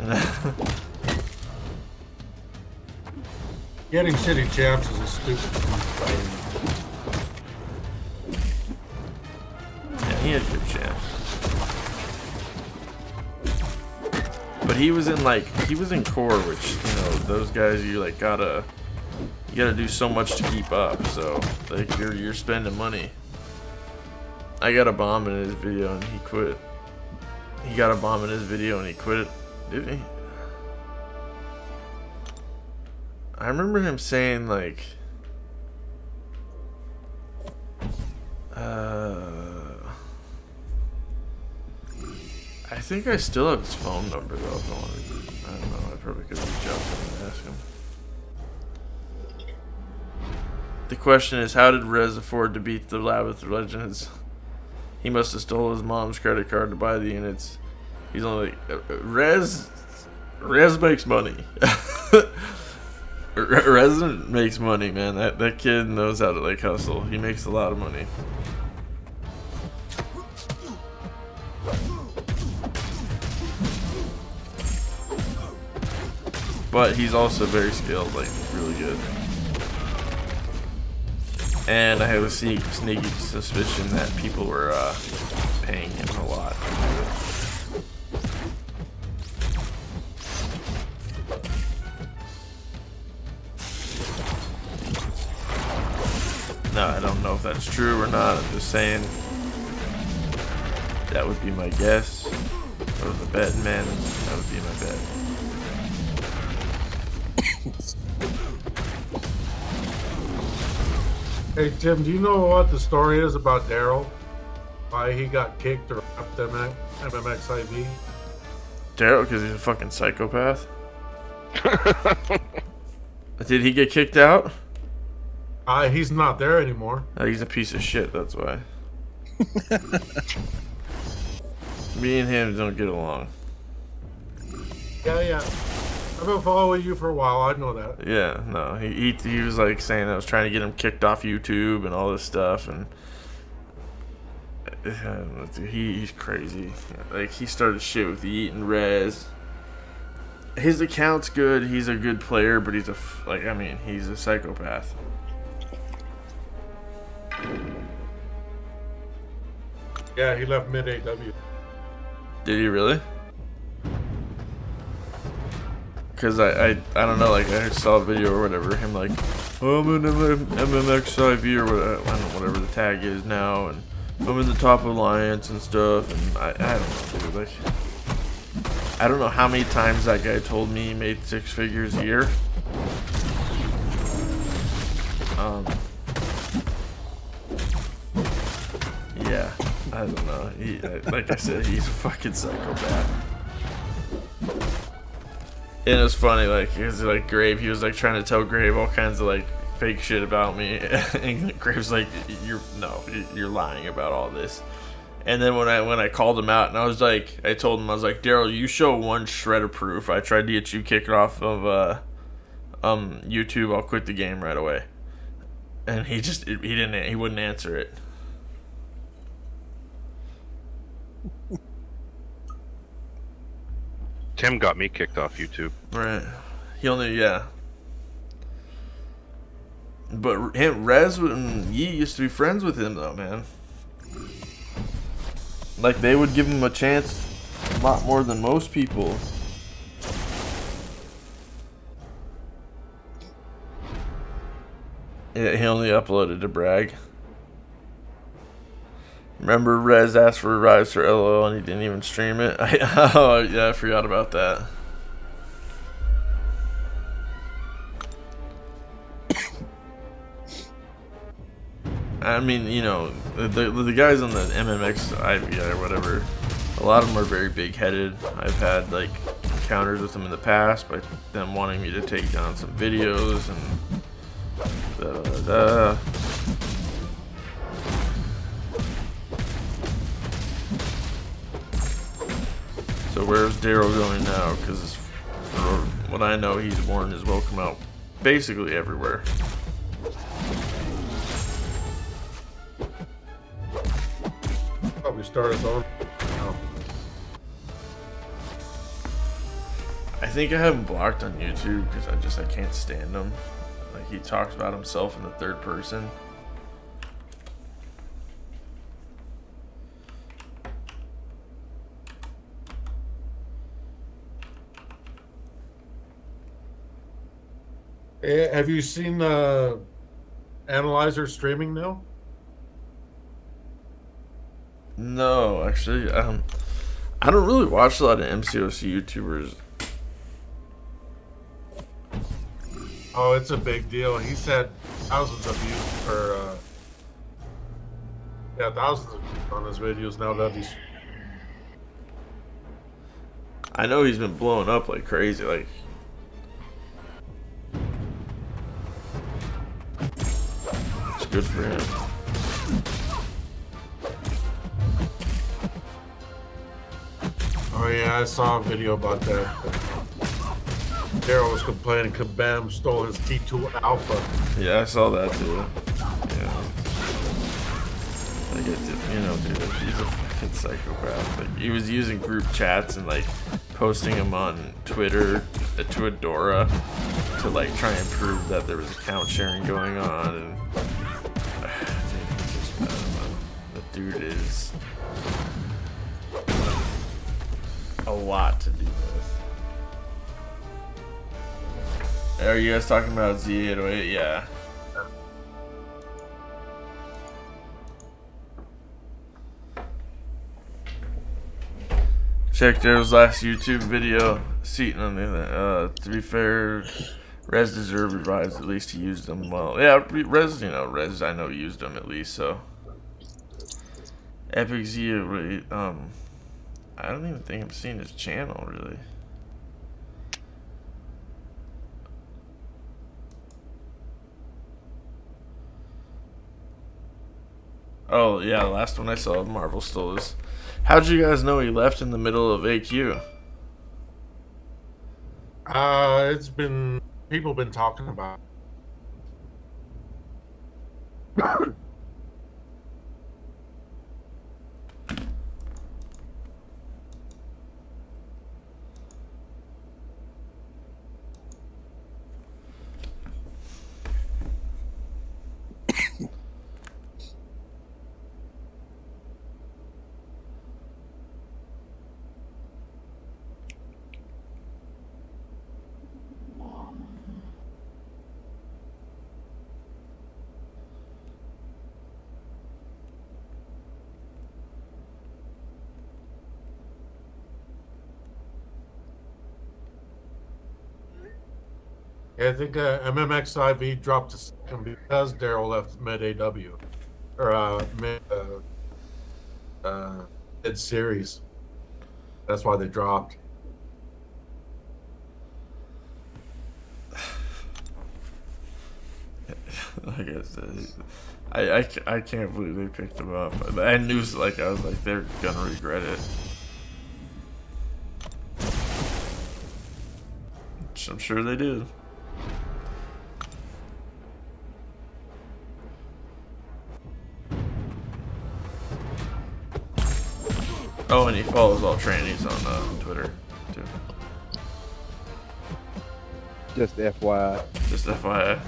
Getting shitty champs is a stupid thing. Yeah, he had good champs. But he was in core, which, you know, those guys, you like gotta do so much to keep up. So like you're spending money. I got a bomb in his video and he quit. He got a bomb in his video and he quit it, didn't he? I remember him saying like, I think I still have his phone number though. If I wanted, I don't know. I probably could reach out to him and ask him. The question is, how did Rez afford to beat the Labyrinth Legends? He must have stole his mom's credit card to buy the units. He's only Rez makes money. Resident makes money, man. That kid knows how to like hustle. He makes a lot of money. But he's also very skilled, like really good. And I have a sneaky suspicion that people were paying him a lot. No, I don't know if that's true or not. I'm just saying that would be my guess. If I was a betting man, that would be my bet. Hey Tim, do you know what the story is about Daryl? Why he got kicked or left MMXIV? Daryl, because he's a fucking psychopath. Did he get kicked out? He's not there anymore. He's a piece of shit, that's why. Me and him don't get along. Yeah. I've been following you for a while, I know that. Yeah, no, he was like saying I was trying to get him kicked off YouTube and all this stuff, and he's crazy. Like, he started shit with Yeet and Rez. His account's good, he's a good player, but he's he's a psychopath. Yeah, he left mid-AW. Did he really? Because I don't know, like I saw a video or whatever, him like, oh, I'm in MMXIV or whatever, I don't know, whatever the tag is now, and I'm in the top alliance and stuff, and I don't know, dude, like, I don't know how many times that guy told me he made 6 figures a year. Yeah. I don't know. Like I said, he's a fucking psychopath. And it was funny, like, it was like Grave. He was like trying to tell Grave all kinds of like fake shit about me, and Grave's like, you're lying about all this. And then when I called him out, and I told him, I was like, Daryl, you show one shred of proof I tried to get you kicked off of YouTube, I'll quit the game right away. And he wouldn't answer it. Tim got me kicked off YouTube. Right. Yeah. But Rez and Yi used to be friends with him, though, man. Like, they would give him a chance a lot more than most people. Yeah, he only uploaded to brag. Remember Rez asked for Rise for LOL and he didn't even stream it? Oh, yeah, I forgot about that. I mean, you know, the guys on the MMX IVI or whatever, a lot of them are very big-headed. I've had, like, encounters with them in the past by them wanting me to take down some videos and da-da-da-da. So where's Daryl going now? Because for what I know, he's worn his welcome out basically everywhere. Probably start us on. Oh. I think I have him blocked on YouTube because I can't stand him. Like, he talks about himself in the third person. Have you seen Analyzer streaming now? No, actually, I don't really watch a lot of MCOC YouTubers. Oh, it's a big deal. He's had thousands of views for thousands of views on his videos now that he's. I know he's been blowing up like crazy. Like, it's good for him. Oh yeah, I saw a video about that. Daryl was complaining Kabam stole his T2 Alpha. Yeah, I saw that too. Yeah. Like, you know, dude, he's a fucking psychopath. Like, he was using group chats and like posting them on Twitter to Adora to like try and prove that there was account sharing going on. And dude, I don't know. The dude is a lot to do with. Are you guys talking about Z808? Yeah. Check Daryl's last YouTube video. Seaton on the to be fair, Rez deserved revives. At least he used them well. Yeah, Rez, Rez I know used them at least. So Epic Z808. I don't even think I'm seeing his channel really. Oh yeah, the last one I saw of Marvel stole his. How'd you guys know he left in the middle of AQ? It's been people been talking about. Yeah, I think MMX IV dropped to second because Daryl left mid AW or mid Dead series. That's why they dropped. Like I said, I can't believe they picked him up. I knew, like, I was like, they're gonna regret it. Which I'm sure they did. Oh, and he follows all trannies on Twitter, too. Just FYI. Just FYI.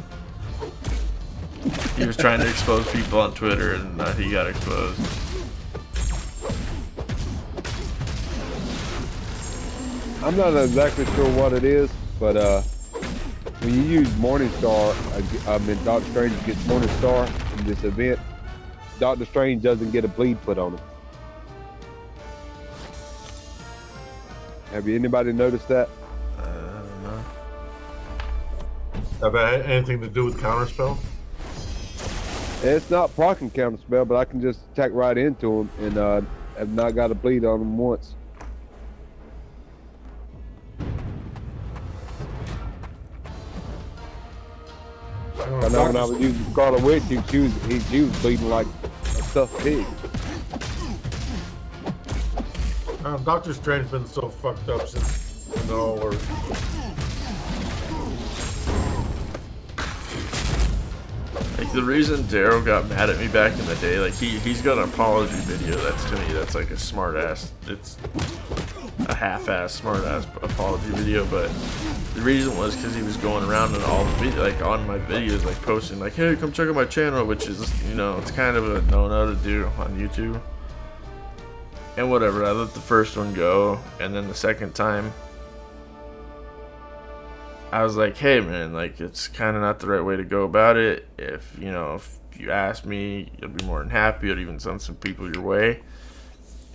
He was trying to expose people on Twitter, and he got exposed. I'm not exactly sure what it is, but when you use Morningstar, Doctor Strange gets Morningstar in this event, Doctor Strange doesn't get a bleed put on him. Have anybody noticed that? I don't know. Have that anything to do with Counterspell? It's not proccing Counterspell, but I can just attack right into him and have not got a bleed on him once. I know when I was using Scarlet Witch, she was bleeding like a stuffed pig. Doctor Strange's been so fucked up since, you know, or Like, the reason Daryl got mad at me back in the day, like, he's got an apology video that's, to me, that's like a smart-ass, it's a half-ass, smart-ass apology video, but the reason was because he was going around and all the like, on my videos, like, posting, like, hey, come check out my channel, which is, you know, it's kind of a no-no to do on YouTube. And whatever, I let the first one go, and then the second time, I was like, hey man, like, it's kind of not the right way to go about it. If, you know, if you ask me, you'll be more than happy. I'd even send some people your way.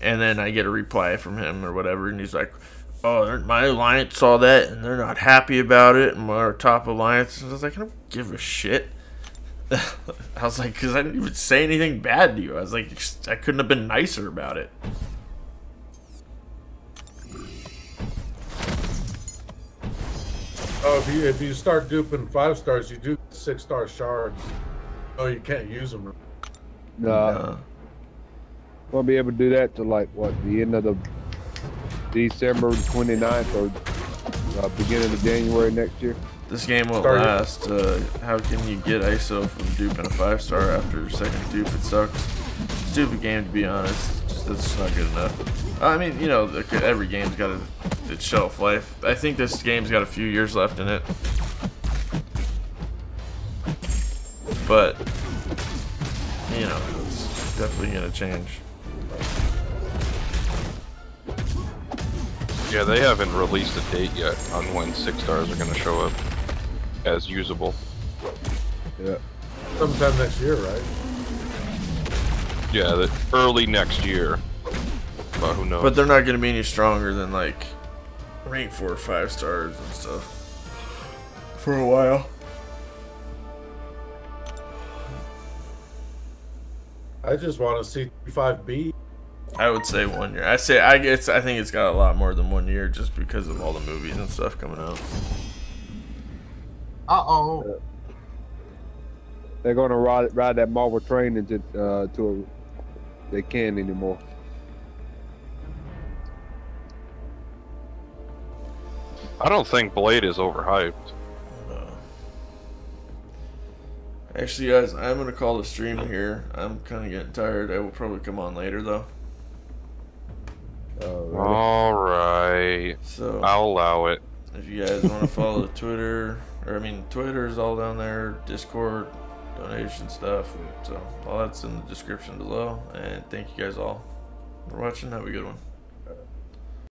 And then I get a reply from him or whatever, and he's like, oh, my alliance saw that, and they're not happy about it, and our top alliance. And I was like, I don't give a shit. I was like, because I didn't even say anything bad to you. I was like, I couldn't have been nicer about it. Oh, if you start duping 5 stars, you do 6-star shards. Oh, you can't use them. No. Won't be able to do that till, like, what, the end of the December 29th or beginning of January next year? This game won't last. How can you get ISO from duping a 5-star after your second dupe? It sucks. Stupid game, to be honest. Just, that's not good enough. I mean, you know, every game's got its shelf life. I think this game's got a few years left in it. But, you know, it's definitely going to change. Yeah, they haven't released a date yet on when 6 stars are going to show up as usable. Yeah. Sometime next year, right? Yeah, early next year. But who knows? But they're not going to be any stronger than, like, rank 4 or 5 stars and stuff for a while. I just want to see 5B. I would say 1 year. I think it's got a lot more than 1 year just because of all the movies and stuff coming out. Uh-oh. They're going to ride that Marvel train until they can't anymore. I don't think Blade is overhyped. Actually, guys, I'm going to call the stream here. I'm kind of getting tired. I will probably come on later, though. Alright. So, I'll allow it. If you guys want to follow the Twitter, Twitter is all down there, Discord, donation stuff. So, all that's in the description below. And thank you guys all for watching. Have a good one.